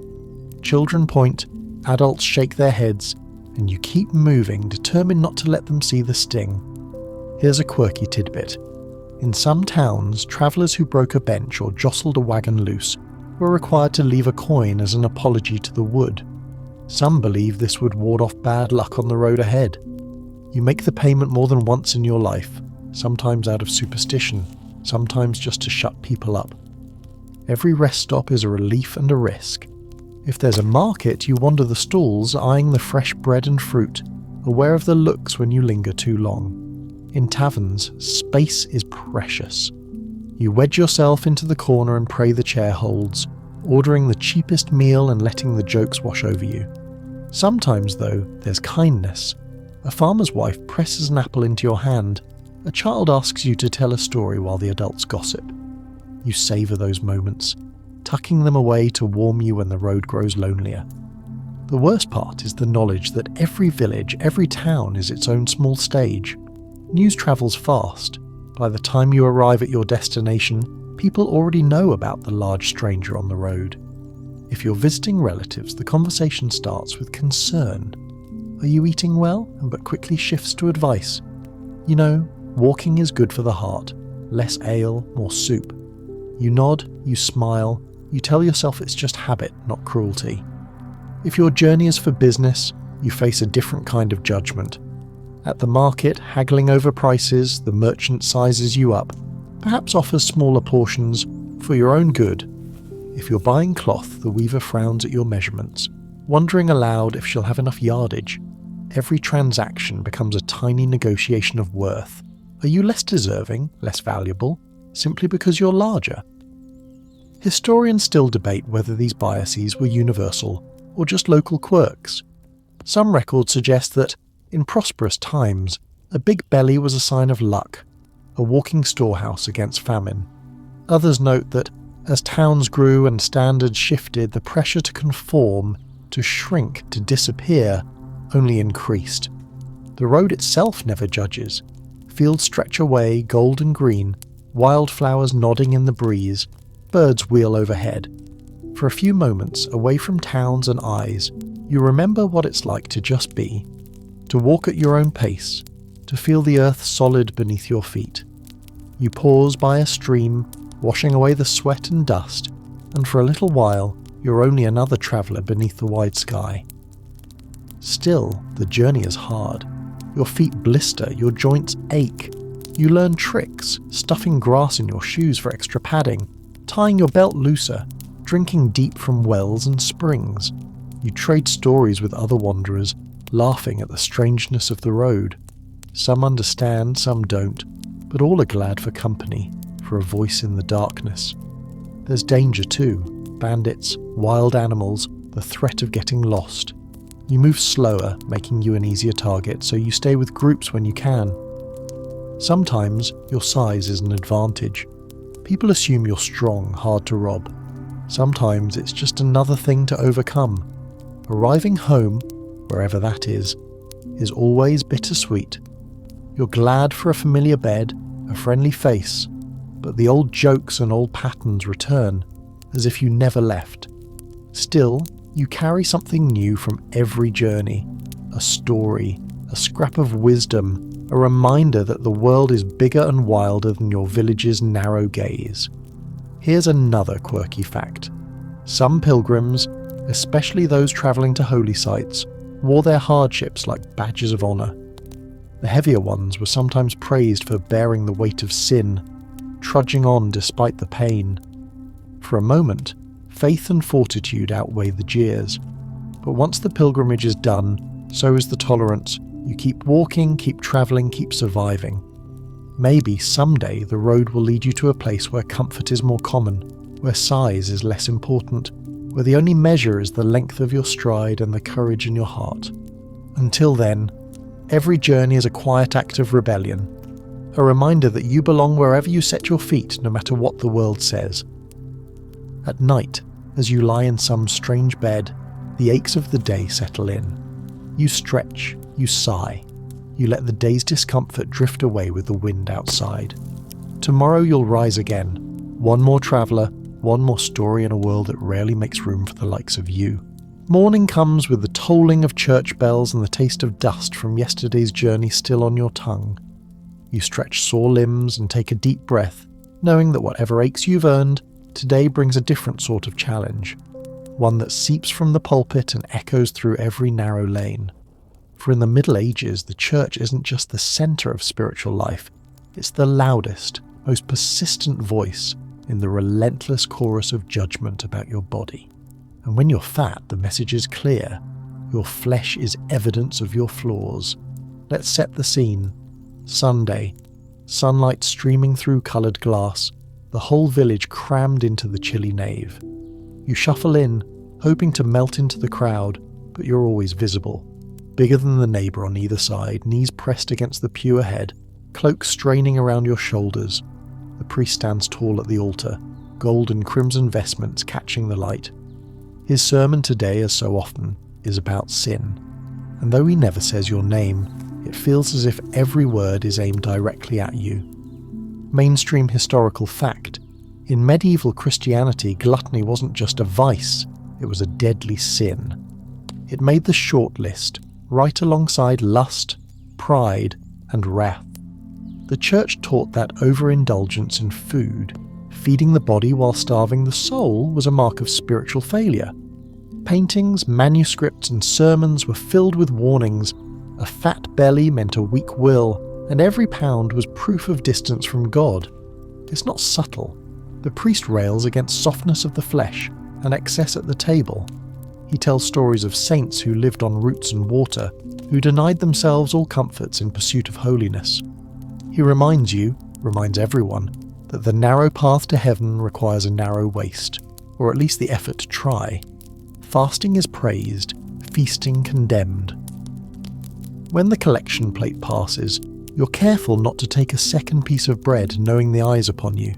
Children point, adults shake their heads, and you keep moving, determined not to let them see the sting. Here's a quirky tidbit. In some towns, travellers who broke a bench or jostled a wagon loose were required to leave a coin as an apology to the wood. Some believe this would ward off bad luck on the road ahead. You make the payment more than once in your life, sometimes out of superstition, sometimes just to shut people up. Every rest stop is a relief and a risk. If there's a market, you wander the stalls, eyeing the fresh bread and fruit, aware of the looks when you linger too long. In taverns, space is precious. You wedge yourself into the corner and pray the chair holds, ordering the cheapest meal and letting the jokes wash over you. Sometimes, though, there's kindness. A farmer's wife presses an apple into your hand. A child asks you to tell a story while the adults gossip. You savour those moments, tucking them away to warm you when the road grows lonelier. The worst part is the knowledge that every village, every town is its own small stage. News travels fast. By the time you arrive at your destination, people already know about the large stranger on the road. If you're visiting relatives, the conversation starts with concern. Are you eating well? But quickly shifts to advice. You know, Walking is good for the heart. Less ale, more soup. You nod, you smile, you tell yourself it's just habit, not cruelty. If your journey is for business, you face a different kind of judgment. At the market, haggling over prices, the merchant sizes you up, perhaps offers smaller portions for your own good. If you're buying cloth, the weaver frowns at your measurements, wondering aloud if she'll have enough yardage. Every transaction becomes a tiny negotiation of worth. Are you less deserving, less valuable, simply because you're larger? Historians still debate whether these biases were universal or just local quirks. Some records suggest that, in prosperous times, a big belly was a sign of luck, a walking storehouse against famine. Others note that, as towns grew and standards shifted, the pressure to conform, to shrink, to disappear, only increased. The road itself never judges. Fields stretch away, gold and green, wildflowers nodding in the breeze, birds wheel overhead. For a few moments, away from towns and eyes, you remember what it's like to just be, to walk at your own pace, to feel the earth solid beneath your feet. You pause by a stream, washing away the sweat and dust, and for a little while you're only another traveller beneath the wide sky. Still, the journey is hard. Your feet blister, your joints ache. You learn tricks, stuffing grass in your shoes for extra padding, tying your belt looser, drinking deep from wells and springs. You trade stories with other wanderers, laughing at the strangeness of the road. Some understand, some don't, but all are glad for company, for a voice in the darkness. There's danger too. Bandits, wild animals, the threat of getting lost. You move slower, making you an easier target, so you stay with groups when you can. Sometimes your size is an advantage. People assume you're strong, hard to rob. Sometimes it's just another thing to overcome. Arriving home, wherever that is always bittersweet. You're glad for a familiar bed, a friendly face, but the old jokes and old patterns return, as if you never left. Still, you carry something new from every journey, a story, a scrap of wisdom, a reminder that the world is bigger and wilder than your village's narrow gaze. Here's another quirky fact. Some pilgrims, especially those travelling to holy sites, wore their hardships like badges of honour. The heavier ones were sometimes praised for bearing the weight of sin, trudging on despite the pain. For a moment, faith and fortitude outweigh the jeers. But once the pilgrimage is done, so is the tolerance. You keep walking, keep travelling, keep surviving. Maybe someday the road will lead you to a place where comfort is more common, where size is less important, where the only measure is the length of your stride and the courage in your heart. Until then, every journey is a quiet act of rebellion, a reminder that you belong wherever you set your feet, no matter what the world says. At night, as you lie in some strange bed, the aches of the day settle in. You stretch, you sigh, you let the day's discomfort drift away with the wind outside. Tomorrow you'll rise again, one more traveller, one more story in a world that rarely makes room for the likes of you. Morning comes with the tolling of church bells and the taste of dust from yesterday's journey still on your tongue. You stretch sore limbs and take a deep breath, knowing that whatever aches you've earned, today brings a different sort of challenge, one that seeps from the pulpit and echoes through every narrow lane. For in the Middle Ages, the church isn't just the centre of spiritual life, it's the loudest, most persistent voice in the relentless chorus of judgment about your body. And when you're fat, the message is clear. Your flesh is evidence of your flaws. Let's set the scene. Sunday, sunlight streaming through coloured glass, the whole village crammed into the chilly nave. You shuffle in, hoping to melt into the crowd, but you're always visible. Bigger than the neighbour on either side, knees pressed against the pew ahead, cloak straining around your shoulders. The priest stands tall at the altar, gold and crimson vestments catching the light. His sermon today, as so often, is about sin. And though he never says your name, it feels as if every word is aimed directly at you. Mainstream historical fact. In medieval Christianity, gluttony wasn't just a vice, it was a deadly sin. It made the short list, right alongside lust, pride, and wrath. The church taught that overindulgence in food, feeding the body while starving the soul, was a mark of spiritual failure. Paintings, manuscripts, and sermons were filled with warnings. A fat belly meant a weak will, and every pound was proof of distance from God. It's not subtle. The priest rails against softness of the flesh and excess at the table. He tells stories of saints who lived on roots and water, who denied themselves all comforts in pursuit of holiness. He reminds everyone, that the narrow path to heaven requires a narrow waist, or at least the effort to try. Fasting is praised, feasting condemned. When the collection plate passes, you're careful not to take a second piece of bread knowing the eye's upon you.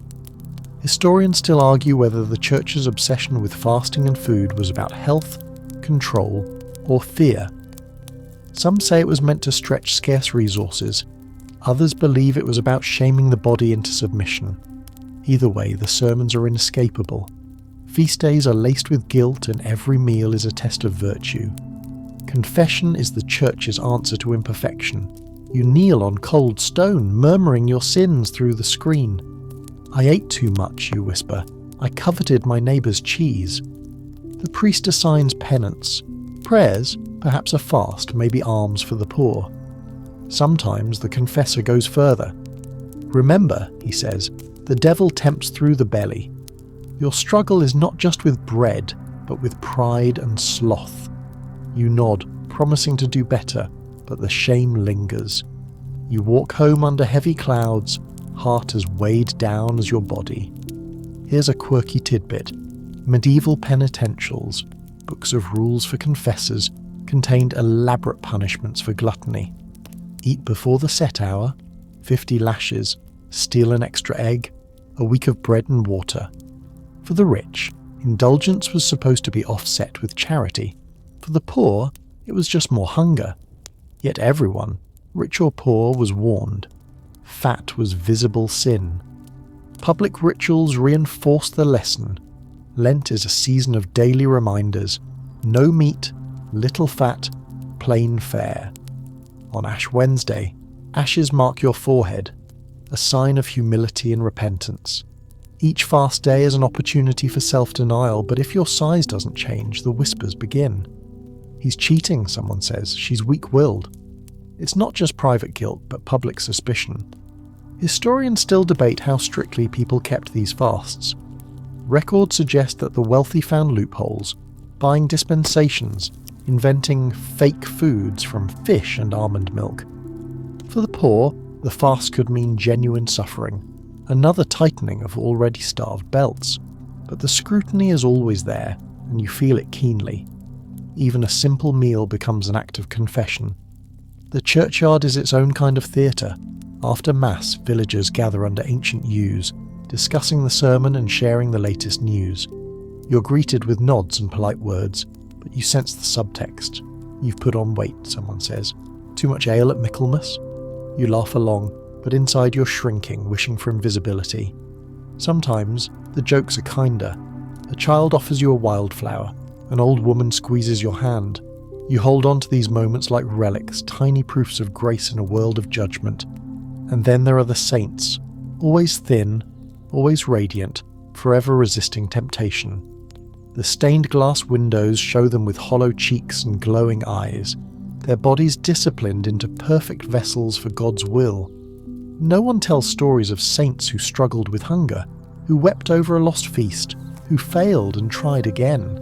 Historians still argue whether the church's obsession with fasting and food was about health, control, or fear. Some say it was meant to stretch scarce resources. Others believe it was about shaming the body into submission. Either way, the sermons are inescapable. Feast days are laced with guilt, and every meal is a test of virtue. Confession is the church's answer to imperfection. You kneel on cold stone, murmuring your sins through the screen. I ate too much, you whisper. I coveted my neighbour's cheese. The priest assigns penance. Prayers, perhaps a fast, maybe alms for the poor. Sometimes the confessor goes further. Remember, he says, the devil tempts through the belly. Your struggle is not just with bread, but with pride and sloth. You nod, promising to do better, but the shame lingers. You walk home under heavy clouds, heart as weighed down as your body. Here's a quirky tidbit. Medieval penitentials, books of rules for confessors, contained elaborate punishments for gluttony. Eat before the set hour, 50 lashes, steal an extra egg, a week of bread and water. For the rich, indulgence was supposed to be offset with charity. For the poor, it was just more hunger. Yet everyone, rich or poor, was warned. Fat was visible sin. Public rituals reinforced the lesson. Lent is a season of daily reminders. No meat, little fat, plain fare. On Ash Wednesday, ashes mark your forehead, a sign of humility and repentance. Each fast day is an opportunity for self-denial, but if your size doesn't change, the whispers begin. He's cheating, someone says. She's weak-willed. It's not just private guilt, but public suspicion. Historians still debate how strictly people kept these fasts. Records suggest that the wealthy found loopholes, buying dispensations, inventing fake foods from fish and almond milk. For the poor, the fast could mean genuine suffering, another tightening of already starved belts. But the scrutiny is always there, and you feel it keenly. Even a simple meal becomes an act of confession. The churchyard is its own kind of theatre. After Mass, villagers gather under ancient yews, discussing the sermon and sharing the latest news. You're greeted with nods and polite words, but you sense the subtext. You've put on weight, someone says. Too much ale at Michaelmas? You laugh along, but inside you're shrinking, wishing for invisibility. Sometimes the jokes are kinder. A child offers you a wildflower. An old woman squeezes your hand. You hold on to these moments like relics, tiny proofs of grace in a world of judgment. And then there are the saints, always thin, always radiant, forever resisting temptation. The stained glass windows show them with hollow cheeks and glowing eyes, their bodies disciplined into perfect vessels for God's will. No one tells stories of saints who struggled with hunger, who wept over a lost feast, who failed and tried again.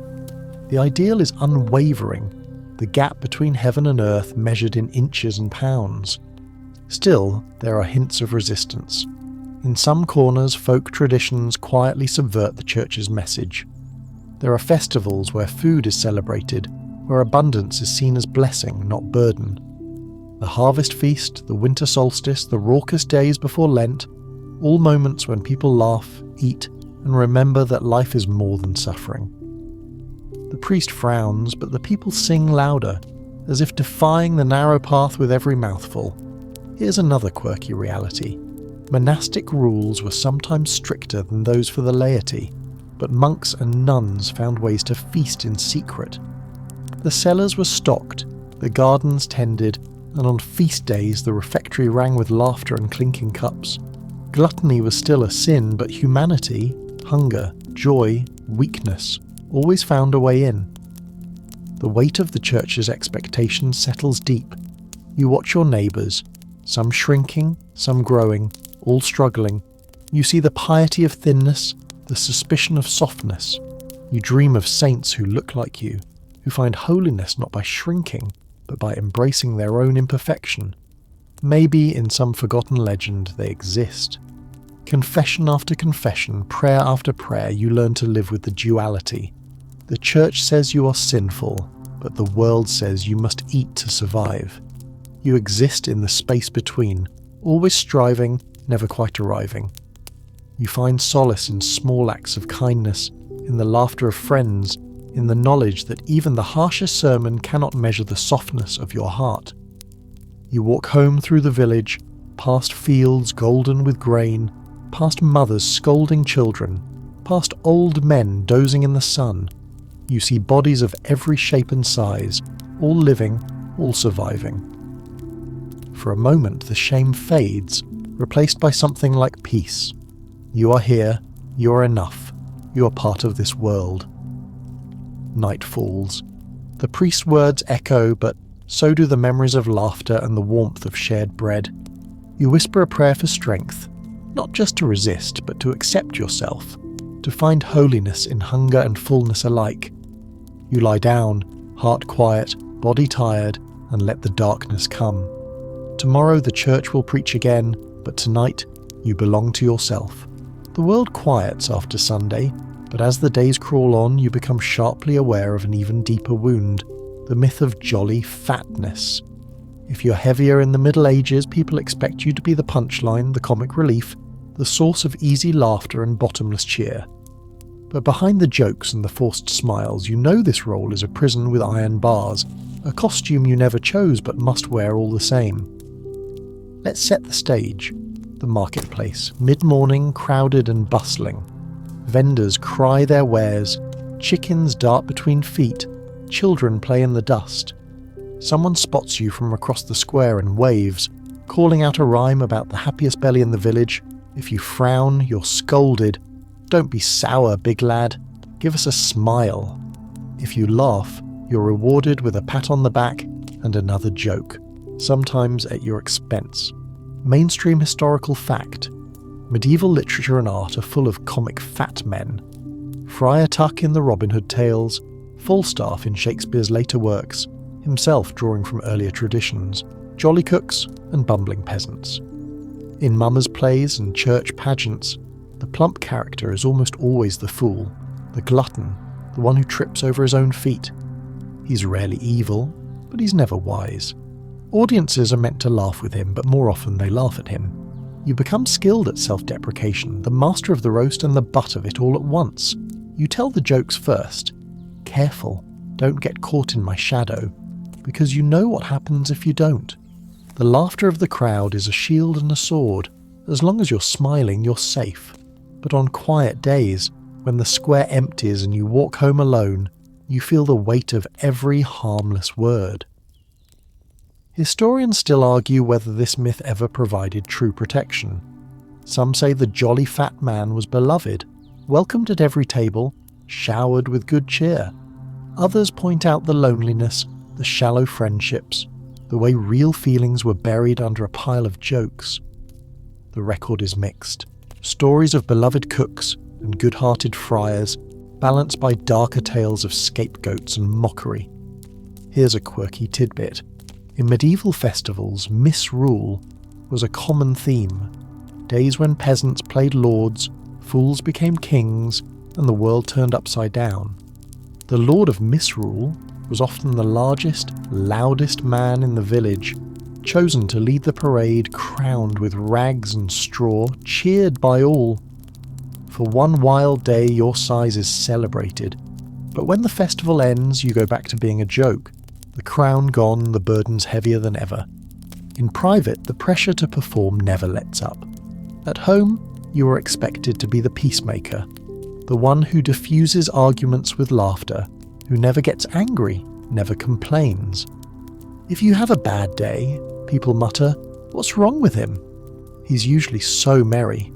The ideal is unwavering, the gap between heaven and earth measured in inches and pounds. Still, there are hints of resistance. In some corners, folk traditions quietly subvert the church's message. There are festivals where food is celebrated, where abundance is seen as blessing, not burden. The harvest feast, the winter solstice, the raucous days before Lent, all moments when people laugh, eat, and remember that life is more than suffering. The priest frowns, but the people sing louder, as if defying the narrow path with every mouthful. Here's another quirky reality. Monastic rules were sometimes stricter than those for the laity, but monks and nuns found ways to feast in secret. The cellars were stocked, the gardens tended, and on feast days the refectory rang with laughter and clinking cups. Gluttony was still a sin, but humanity, hunger, joy, weakness, always found a way in. The weight of the church's expectations settles deep. You watch your neighbours, some shrinking, some growing, all struggling. You see the piety of thinness, the suspicion of softness. You dream of saints who look like you, who find holiness not by shrinking, but by embracing their own imperfection. Maybe in some forgotten legend they exist. Confession after confession, prayer after prayer, you learn to live with the duality. The church says you are sinful, but the world says you must eat to survive. You exist in the space between, always striving, never quite arriving. You find solace in small acts of kindness, in the laughter of friends, in the knowledge that even the harshest sermon cannot measure the softness of your heart. You walk home through the village, past fields golden with grain, past mothers scolding children, past old men dozing in the sun. You see bodies of every shape and size, all living, all surviving. For a moment the shame fades, replaced by something like peace. You are here, you are enough, you are part of this world. Night falls. The priest's words echo, but so do the memories of laughter and the warmth of shared bread. You whisper a prayer for strength, not just to resist, but to accept yourself, to find holiness in hunger and fullness alike. You lie down, heart quiet, body tired, and let the darkness come. Tomorrow the church will preach again, but tonight you belong to yourself. The world quiets after Sunday, but as the days crawl on, you become sharply aware of an even deeper wound, the myth of jolly fatness. If you're heavier in the Middle Ages, people expect you to be the punchline, the comic relief, the source of easy laughter and bottomless cheer. But behind the jokes and the forced smiles, you know this role is a prison with iron bars, a costume you never chose but must wear all the same. Let's set the stage. The marketplace, mid-morning, crowded and bustling. Vendors cry their wares, chickens dart between feet, children play in the dust. Someone spots you from across the square and waves, calling out a rhyme about the happiest belly in the village. If you frown, you're scolded. Don't be sour, big lad. Give us a smile. If you laugh, you're rewarded with a pat on the back and another joke, sometimes at your expense. Mainstream historical fact. Medieval literature and art are full of comic fat men. Friar Tuck in the Robin Hood tales, Falstaff in Shakespeare's later works, himself drawing from earlier traditions, jolly cooks and bumbling peasants. In mummers' plays and church pageants, the plump character is almost always the fool, the glutton, the one who trips over his own feet. He's rarely evil, but he's never wise. Audiences are meant to laugh with him, but more often they laugh at him. You become skilled at self-deprecation, the master of the roast and the butt of it all at once. You tell the jokes first. Careful, don't get caught in my shadow, because you know what happens if you don't. The laughter of the crowd is a shield and a sword. As long as you're smiling, you're safe. But on quiet days, when the square empties and you walk home alone, you feel the weight of every harmless word. Historians still argue whether this myth ever provided true protection. Some say the jolly fat man was beloved, welcomed at every table, showered with good cheer. Others point out the loneliness, the shallow friendships, the way real feelings were buried under a pile of jokes. The record is mixed. Stories of beloved cooks and good-hearted friars, balanced by darker tales of scapegoats and mockery. Here's a quirky tidbit. In medieval festivals, misrule was a common theme. Days when peasants played lords, fools became kings, and the world turned upside down. The lord of misrule was often the largest, loudest man in the village, chosen to lead the parade, crowned with rags and straw, cheered by all. For one wild day your size is celebrated, but when the festival ends you go back to being a joke. The crown gone, the burden's heavier than ever. In private, the pressure to perform never lets up. At home, you are expected to be the peacemaker, the one who diffuses arguments with laughter, who never gets angry, never complains. If you have a bad day, people mutter, "What's wrong with him? He's usually so merry."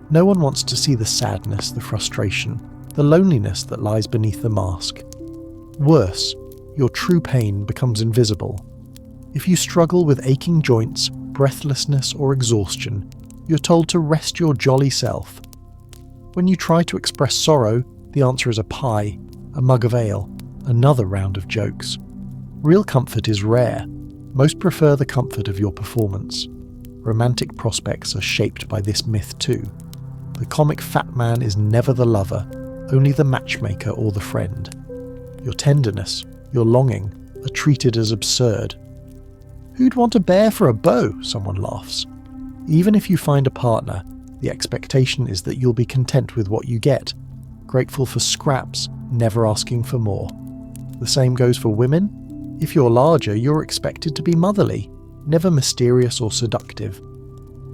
No one wants to see the sadness, the frustration, the loneliness that lies beneath the mask. Worse, your true pain becomes invisible. If you struggle with aching joints, breathlessness, or exhaustion, you're told to rest your jolly self. When you try to express sorrow, the answer is a pie, a mug of ale, another round of jokes. Real comfort is rare. Most prefer the comfort of your performance. Romantic prospects are shaped by this myth too. The comic fat man is never the lover, only the matchmaker or the friend. Your tenderness, your longing, are treated as absurd. "Who'd want a bear for a beau?" someone laughs. Even if you find a partner, the expectation is that you'll be content with what you get, grateful for scraps, never asking for more. The same goes for women. If you're larger, you're expected to be motherly, never mysterious or seductive.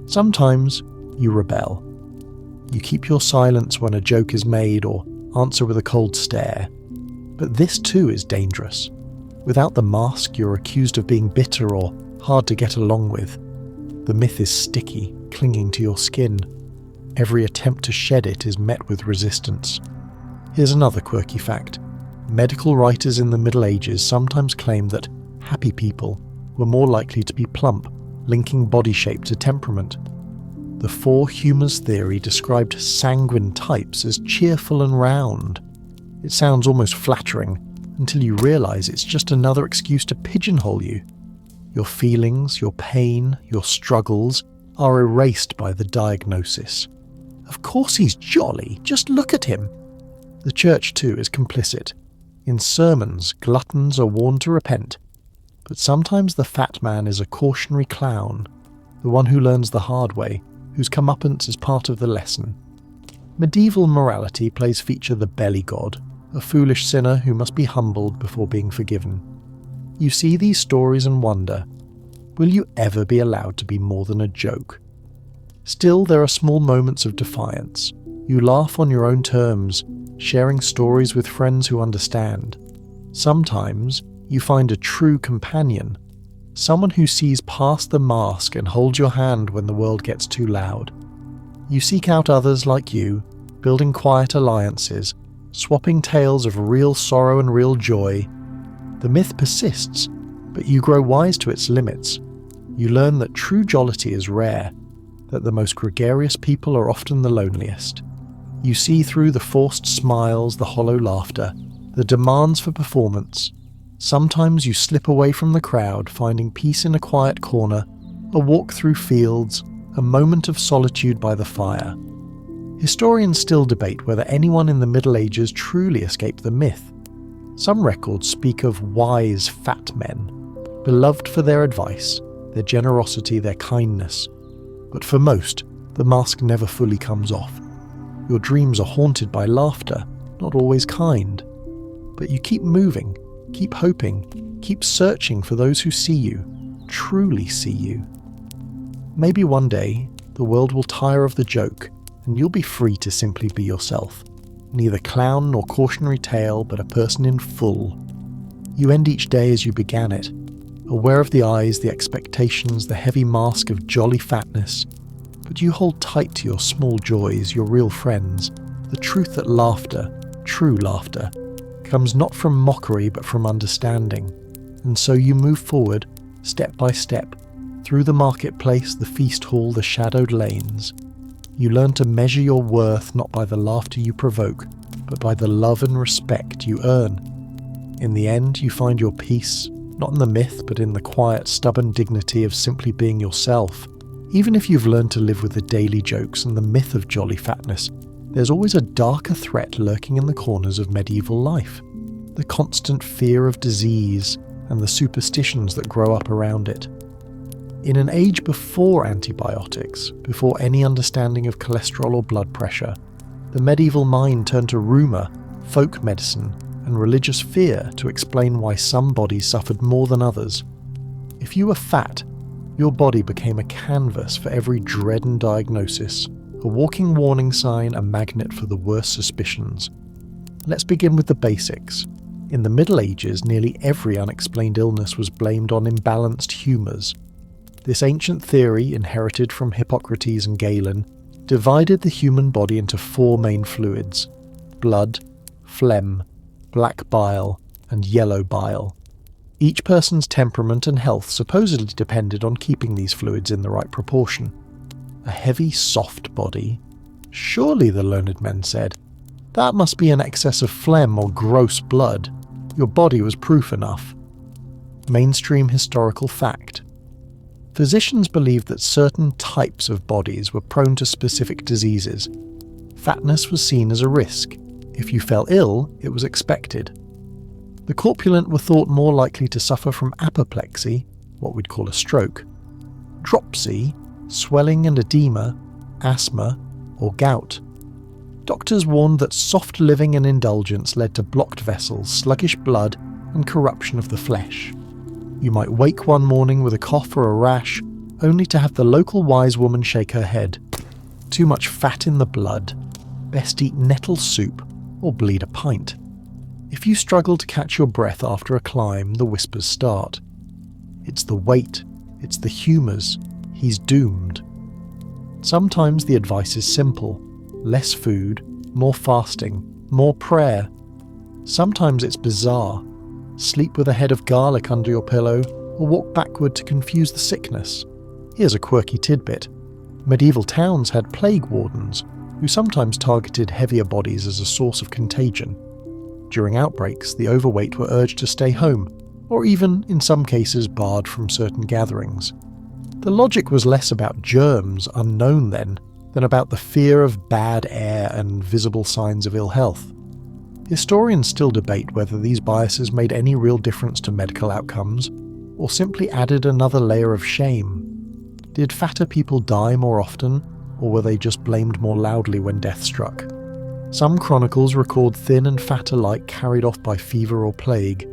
Sometimes you rebel. You keep your silence when a joke is made or answer with a cold stare. But this too is dangerous. Without the mask, you're accused of being bitter or hard to get along with. The myth is sticky, clinging to your skin. Every attempt to shed it is met with resistance. Here's another quirky fact. Medical writers in the Middle Ages sometimes claimed that happy people were more likely to be plump, linking body shape to temperament. The four humours theory described sanguine types as cheerful and round. It sounds almost flattering until you realise it's just another excuse to pigeonhole you. Your feelings, your pain, your struggles are erased by the diagnosis. Of course he's jolly, just look at him. The church too is complicit. In sermons, gluttons are warned to repent. But sometimes the fat man is a cautionary clown, the one who learns the hard way, whose comeuppance is part of the lesson. Medieval morality plays feature the belly god, a foolish sinner who must be humbled before being forgiven. You see these stories and wonder, will you ever be allowed to be more than a joke? Still, there are small moments of defiance. You laugh on your own terms, sharing stories with friends who understand. Sometimes, you find a true companion, someone who sees past the mask and holds your hand when the world gets too loud. You seek out others like you, building quiet alliances, swapping tales of real sorrow and real joy. The myth persists, but you grow wise to its limits. You learn that true jollity is rare, that the most gregarious people are often the loneliest. You see through the forced smiles, the hollow laughter, the demands for performance. Sometimes you slip away from the crowd, finding peace in a quiet corner, a walk through fields, a moment of solitude by the fire. Historians still debate whether anyone in the Middle Ages truly escaped the myth. Some records speak of wise fat men, beloved for their advice, their generosity, their kindness. But for most, the mask never fully comes off. Your dreams are haunted by laughter, not always kind. But you keep moving, keep hoping, keep searching for those who see you, truly see you. Maybe one day, the world will tire of the joke, and you'll be free to simply be yourself. Neither clown nor cautionary tale, but a person in full. You end each day as you began it, aware of the eyes, the expectations, the heavy mask of jolly fatness. But you hold tight to your small joys, your real friends, the truth that laughter, true laughter, comes not from mockery but from understanding. And so you move forward, step by step, through the marketplace, the feast hall, the shadowed lanes. You learn to measure your worth not by the laughter you provoke, but by the love and respect you earn. In the end, you find your peace, not in the myth, but in the quiet, stubborn dignity of simply being yourself. Even if you've learned to live with the daily jokes and the myth of jolly fatness, there's always a darker threat lurking in the corners of medieval life. The constant fear of disease and the superstitions that grow up around it. In an age before antibiotics, before any understanding of cholesterol or blood pressure, the medieval mind turned to rumour, folk medicine, and religious fear to explain why some bodies suffered more than others. If you were fat, your body became a canvas for every dread and diagnosis, a walking warning sign, a magnet for the worst suspicions. Let's begin with the basics. In the Middle Ages, nearly every unexplained illness was blamed on imbalanced humours. This ancient theory, inherited from Hippocrates and Galen, divided the human body into 4 main fluids: blood, phlegm, black bile, and yellow bile. Each person's temperament and health supposedly depended on keeping these fluids in the right proportion. A heavy, soft body? Surely, the learned men said, that must be an excess of phlegm or gross blood. Your body was proof enough. Mainstream historical fact. Physicians believed that certain types of bodies were prone to specific diseases. Fatness was seen as a risk. If you fell ill, it was expected. The corpulent were thought more likely to suffer from apoplexy, what we'd call a stroke, dropsy, swelling and edema, asthma, or gout. Doctors warned that soft living and indulgence led to blocked vessels, sluggish blood, and corruption of the flesh. You might wake one morning with a cough or a rash, only to have the local wise woman shake her head. Too much fat in the blood. Best eat nettle soup, or bleed a pint. If you struggle to catch your breath after a climb, the whispers start. It's the weight, it's the humours, he's doomed. Sometimes the advice is simple: less food, more fasting, more prayer. Sometimes it's bizarre: sleep with a head of garlic under your pillow, or walk backward to confuse the sickness. Here's a quirky tidbit. Medieval towns had plague wardens, who sometimes targeted heavier bodies as a source of contagion. During outbreaks, the overweight were urged to stay home, or even, in some cases, barred from certain gatherings. The logic was less about germs, unknown then, than about the fear of bad air and visible signs of ill health. Historians still debate whether these biases made any real difference to medical outcomes, or simply added another layer of shame. Did fatter people die more often, or were they just blamed more loudly when death struck? Some chronicles record thin and fat alike carried off by fever or plague.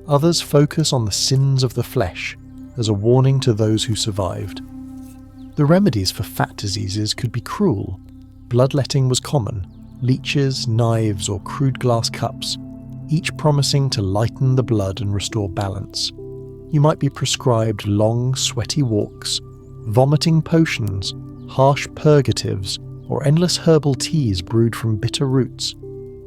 Others focus on the sins of the flesh, as a warning to those who survived. The remedies for fat diseases could be cruel. Bloodletting was common: leeches, knives, or crude glass cups, each promising to lighten the blood and restore balance. You might be prescribed long, sweaty walks, vomiting potions, harsh purgatives, or endless herbal teas brewed from bitter roots.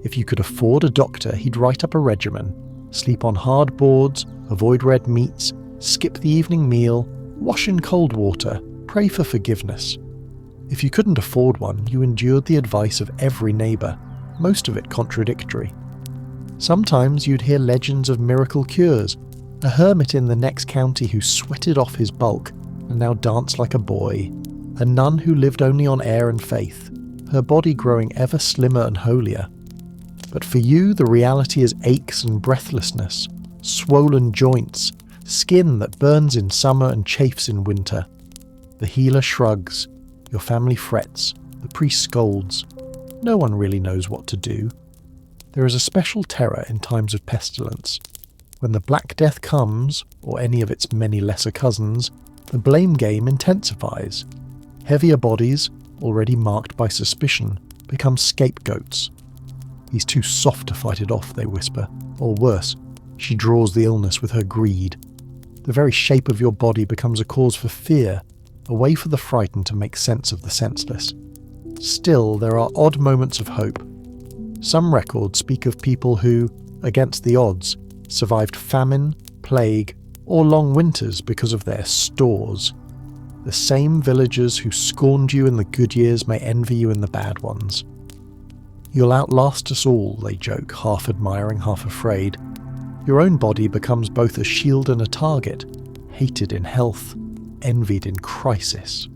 If you could afford a doctor, he'd write up a regimen: sleep on hard boards, avoid red meats, skip the evening meal, wash in cold water, pray for forgiveness. If you couldn't afford one, you endured the advice of every neighbour, most of it contradictory. Sometimes you'd hear legends of miracle cures: a hermit in the next county who sweated off his bulk and now danced like a boy, a nun who lived only on air and faith, her body growing ever slimmer and holier. But for you, the reality is aches and breathlessness, swollen joints, skin that burns in summer and chafes in winter. The healer shrugs, your family frets, the priest scolds. No one really knows what to do. There is a special terror in times of pestilence. When the Black Death comes, or any of its many lesser cousins, the blame game intensifies. Heavier bodies, already marked by suspicion, become scapegoats. He's too soft to fight it off, they whisper. Or worse, she draws the illness with her greed. The very shape of your body becomes a cause for fear, a way for the frightened to make sense of the senseless. Still, there are odd moments of hope. Some records speak of people who, against the odds, survived famine, plague, or long winters because of their stores. The same villagers who scorned you in the good years may envy you in the bad ones. You'll outlast us all, they joke, half admiring, half afraid. Your own body becomes both a shield and a target, hated in health, envied in crisis.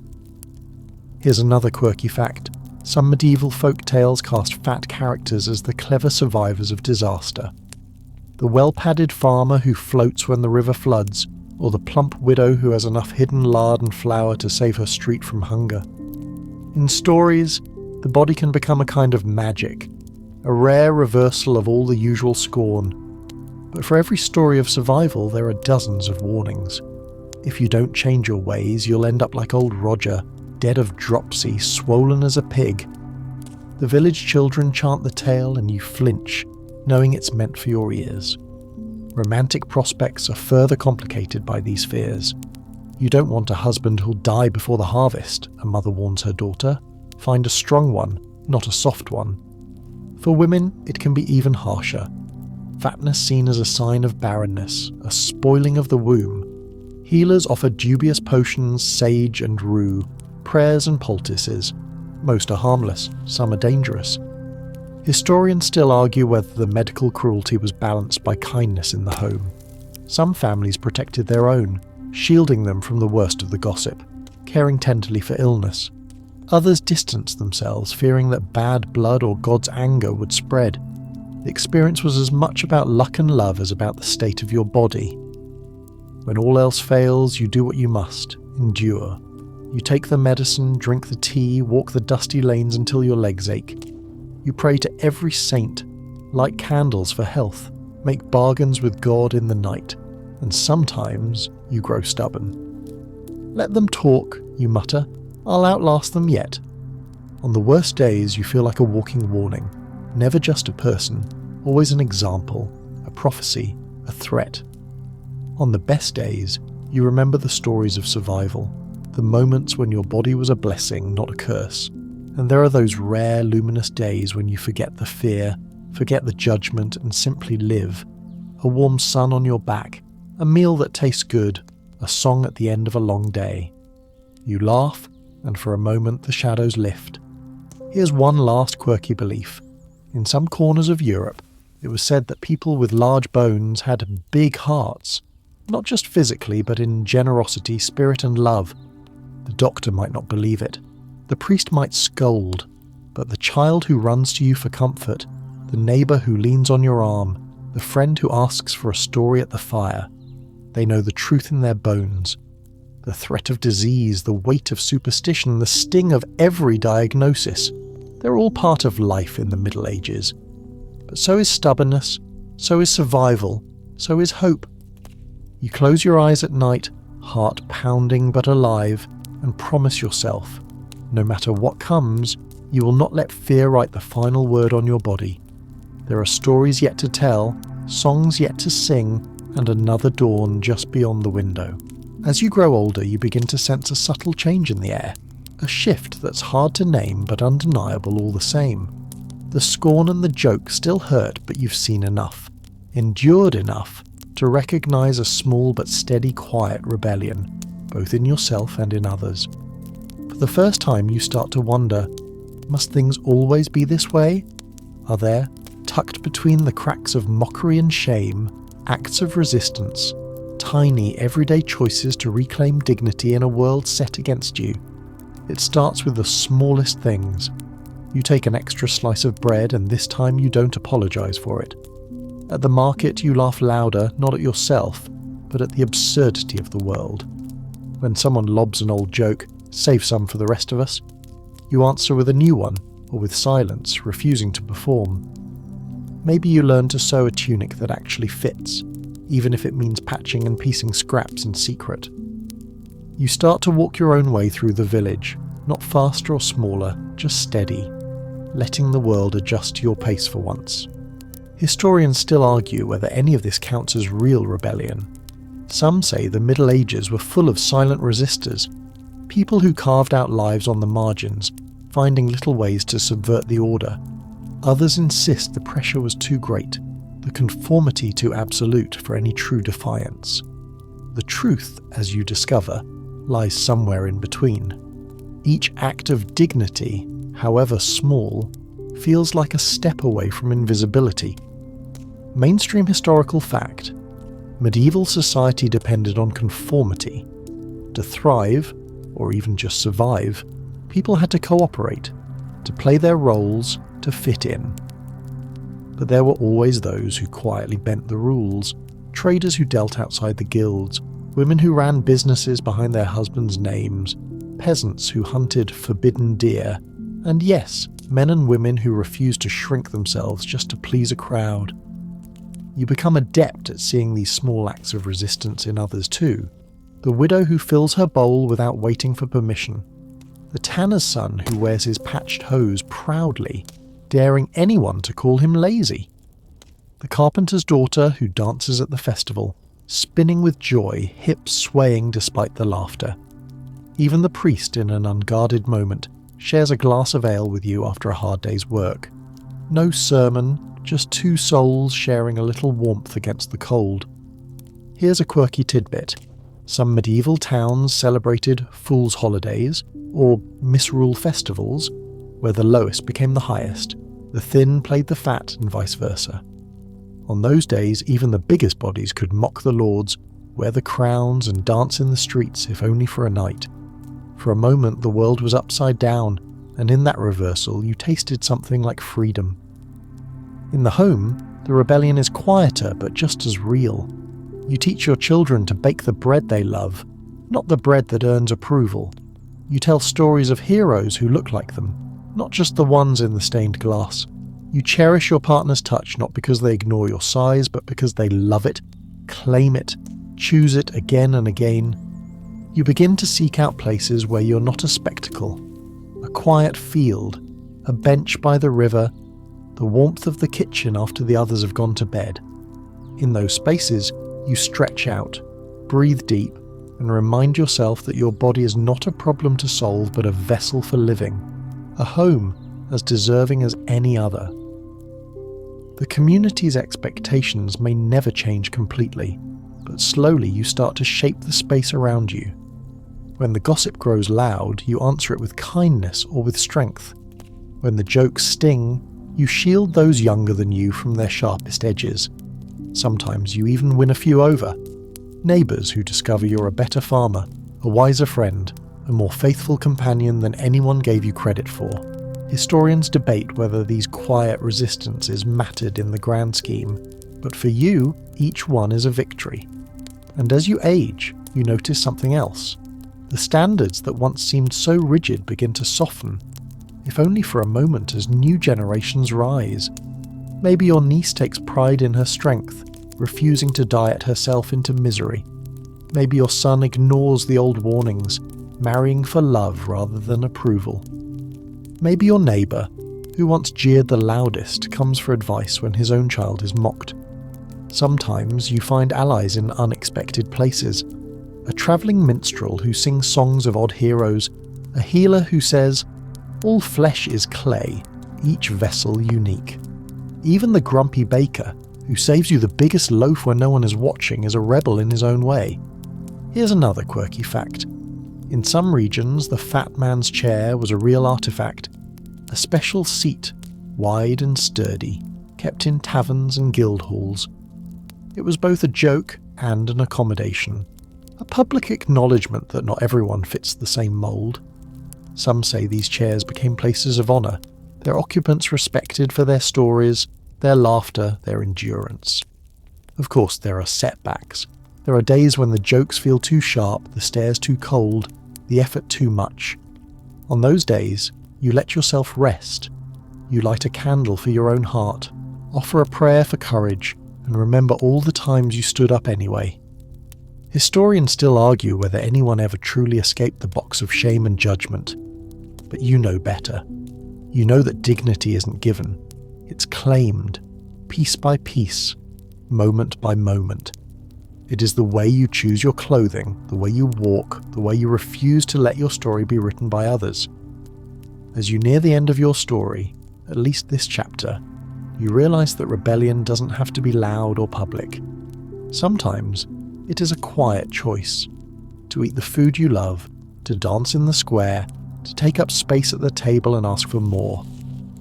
Here's another quirky fact. Some medieval folk tales cast fat characters as the clever survivors of disaster. The well-padded farmer who floats when the river floods, or the plump widow who has enough hidden lard and flour to save her street from hunger. In stories, the body can become a kind of magic, a rare reversal of all the usual scorn. But for every story of survival, there are dozens of warnings. If you don't change your ways, you'll end up like old Roger, dead of dropsy, swollen as a pig. The village children chant the tale and you flinch, knowing it's meant for your ears. Romantic prospects are further complicated by these fears. You don't want a husband who'll die before the harvest, a mother warns her daughter. Find a strong one, not a soft one. For women, it can be even harsher. Fatness seen as a sign of barrenness, a spoiling of the womb. Healers offer dubious potions, sage and rue, prayers and poultices. Most are harmless, some are dangerous. Historians still argue whether the medical cruelty was balanced by kindness in the home. Some families protected their own, shielding them from the worst of the gossip, caring tenderly for illness. Others distanced themselves, fearing that bad blood or God's anger would spread. The experience was as much about luck and love as about the state of your body. When all else fails, you do what you must, endure. You take the medicine, drink the tea, walk the dusty lanes until your legs ache. You pray to every saint, light candles for health, make bargains with God in the night, and sometimes you grow stubborn. Let them talk, you mutter. I'll outlast them yet. On the worst days, you feel like a walking warning. Never just a person, always an example, a prophecy, a threat. On the best days, you remember the stories of survival, the moments when your body was a blessing, not a curse. And there are those rare, luminous days when you forget the fear, forget the judgment, and simply live. A warm sun on your back, a meal that tastes good, a song at the end of a long day. You laugh, and for a moment the shadows lift. Here's one last quirky belief. In some corners of Europe, it was said that people with large bones had big hearts, not just physically, but in generosity, spirit, and love. The doctor might not believe it. The priest might scold, but the child who runs to you for comfort, the neighbour who leans on your arm, the friend who asks for a story at the fire, they know the truth in their bones. The threat of disease, the weight of superstition, the sting of every diagnosis. They're all part of life in the Middle Ages. But so is stubbornness, so is survival, so is hope. You close your eyes at night, heart pounding but alive, and promise yourself, no matter what comes, you will not let fear write the final word on your body. There are stories yet to tell, songs yet to sing, and another dawn just beyond the window. As you grow older, you begin to sense a subtle change in the air, a shift that's hard to name but undeniable all the same. The scorn and the joke still hurt, but you've seen enough, endured enough, to recognize a small but steady quiet rebellion, both in yourself and in others. For the first time you start to wonder, must things always be this way? Are there, tucked between the cracks of mockery and shame, acts of resistance, tiny everyday choices to reclaim dignity in a world set against you? It starts with the smallest things. You take an extra slice of bread and this time you don't apologize for it. At the market you laugh louder, not at yourself, but at the absurdity of the world. When someone lobs an old joke, save some for the rest of us, you answer with a new one, or with silence, refusing to perform. Maybe you learn to sew a tunic that actually fits, even if it means patching and piecing scraps in secret. You start to walk your own way through the village, not faster or smaller, just steady, letting the world adjust to your pace for once. Historians still argue whether any of this counts as real rebellion. Some say the Middle Ages were full of silent resistors, people who carved out lives on the margins, finding little ways to subvert the order. Others insist the pressure was too great, the conformity too absolute for any true defiance. The truth, as you discover, lies somewhere in between. Each act of dignity, however small, feels like a step away from invisibility. Mainstream historical fact: medieval society depended on conformity. To thrive, or even just survive, people had to cooperate, to play their roles, to fit in. But there were always those who quietly bent the rules, traders who dealt outside the guilds, women who ran businesses behind their husbands' names, peasants who hunted forbidden deer, and yes, men and women who refused to shrink themselves just to please a crowd. You become adept at seeing these small acts of resistance in others too. The widow who fills her bowl without waiting for permission. The tanner's son who wears his patched hose proudly, daring anyone to call him lazy. The carpenter's daughter who dances at the festival, spinning with joy, hips swaying despite the laughter. Even the priest in an unguarded moment shares a glass of ale with you after a hard day's work. No sermon, just two souls sharing a little warmth against the cold. Here's a quirky tidbit. Some medieval towns celebrated fool's holidays, or misrule festivals, where the lowest became the highest, the thin played the fat and vice versa. On those days, even the biggest bodies could mock the lords, wear the crowns and dance in the streets if only for a night. For a moment the world was upside down, and in that reversal you tasted something like freedom. In the home, the rebellion is quieter but just as real. You teach your children to bake the bread they love, not the bread that earns approval. You tell stories of heroes who look like them, not just the ones in the stained glass. You cherish your partner's touch not because they ignore your size, but because they love it, claim it, choose it again and again. You begin to seek out places where you're not a spectacle. A quiet field, a bench by the river, the warmth of the kitchen after the others have gone to bed. In those spaces, you stretch out, breathe deep, and remind yourself that your body is not a problem to solve but a vessel for living, a home as deserving as any other. The community's expectations may never change completely, but slowly you start to shape the space around you. When the gossip grows loud, you answer it with kindness or with strength. When the jokes sting, you shield those younger than you from their sharpest edges. Sometimes you even win a few over. Neighbours who discover you're a better farmer, a wiser friend, a more faithful companion than anyone gave you credit for. Historians debate whether these quiet resistances mattered in the grand scheme, but for you, each one is a victory. And as you age, you notice something else. The standards that once seemed so rigid begin to soften, if only for a moment as new generations rise. Maybe your niece takes pride in her strength, refusing to diet herself into misery. Maybe your son ignores the old warnings, marrying for love rather than approval. Maybe your neighbour, who once jeered the loudest, comes for advice when his own child is mocked. Sometimes you find allies in unexpected places. A travelling minstrel who sings songs of odd heroes, a healer who says, "All flesh is clay, each vessel unique." Even the grumpy baker, who saves you the biggest loaf when no one is watching, is a rebel in his own way. Here's another quirky fact. In some regions, the fat man's chair was a real artifact, a special seat, wide and sturdy, kept in taverns and guild halls. It was both a joke and an accommodation, a public acknowledgement that not everyone fits the same mould. Some say these chairs became places of honour, their occupants respected for their stories, their laughter, their endurance. Of course, there are setbacks. There are days when the jokes feel too sharp, the stares too cold, the effort too much. On those days, you let yourself rest. You light a candle for your own heart, offer a prayer for courage, and remember all the times you stood up anyway. Historians still argue whether anyone ever truly escaped the box of shame and judgment. But you know better. You know that dignity isn't given. It's claimed, piece by piece, moment by moment. It is the way you choose your clothing, the way you walk, the way you refuse to let your story be written by others. As you near the end of your story, at least this chapter, you realise that rebellion doesn't have to be loud or public. Sometimes it is a quiet choice. To eat the food you love, to dance in the square, to take up space at the table and ask for more.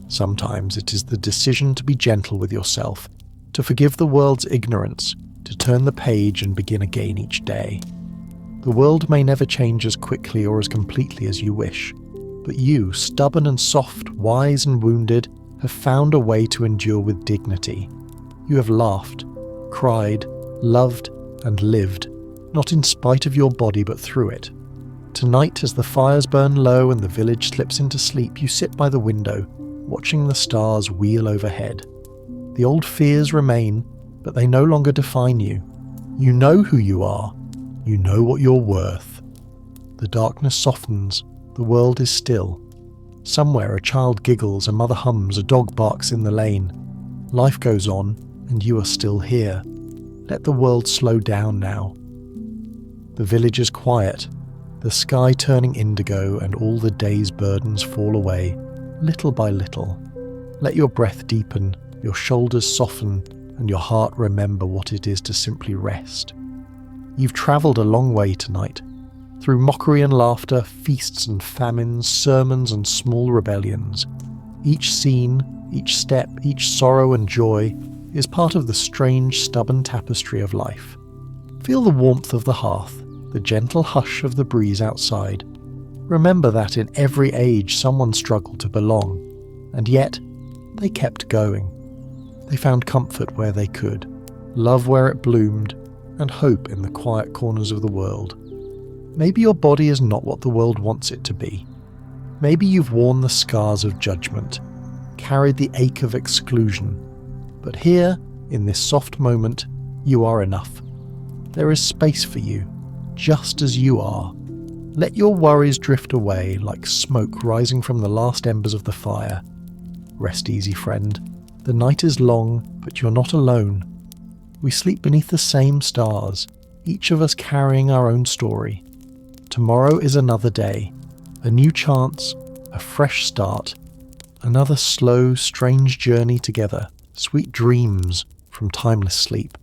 Sometimes it is the decision to be gentle with yourself, to forgive the world's ignorance, to turn the page and begin again each day. The world may never change as quickly or as completely as you wish, but you, stubborn and soft, wise and wounded, have found a way to endure with dignity. You have laughed, cried, loved, and lived, not in spite of your body but through it. Tonight, as the fires burn low and the village slips into sleep, you sit by the window, watching the stars wheel overhead. The old fears remain, but they no longer define you. You know who you are. You know what you're worth. The darkness softens. The world is still. Somewhere a child giggles, a mother hums, a dog barks in the lane. Life goes on, and you are still here. Let the world slow down now. The village is quiet, the sky turning indigo, and all the day's burdens fall away, little by little. Let your breath deepen, your shoulders soften, and your heart remember what it is to simply rest. You've travelled a long way tonight, through mockery and laughter, feasts and famines, sermons and small rebellions. Each scene, each step, each sorrow and joy is part of the strange, stubborn tapestry of life. Feel the warmth of the hearth, the gentle hush of the breeze outside. Remember that in every age someone struggled to belong, and yet they kept going. They found comfort where they could, love where it bloomed, and hope in the quiet corners of the world. Maybe your body is not what the world wants it to be. Maybe you've worn the scars of judgment, carried the ache of exclusion. But here, in this soft moment, you are enough. There is space for you, just as you are. Let your worries drift away like smoke rising from the last embers of the fire. Rest easy, friend. The night is long, but you're not alone. We sleep beneath the same stars, each of us carrying our own story. Tomorrow is another day, a new chance, a fresh start, another slow, strange journey together, sweet dreams from timeless sleep.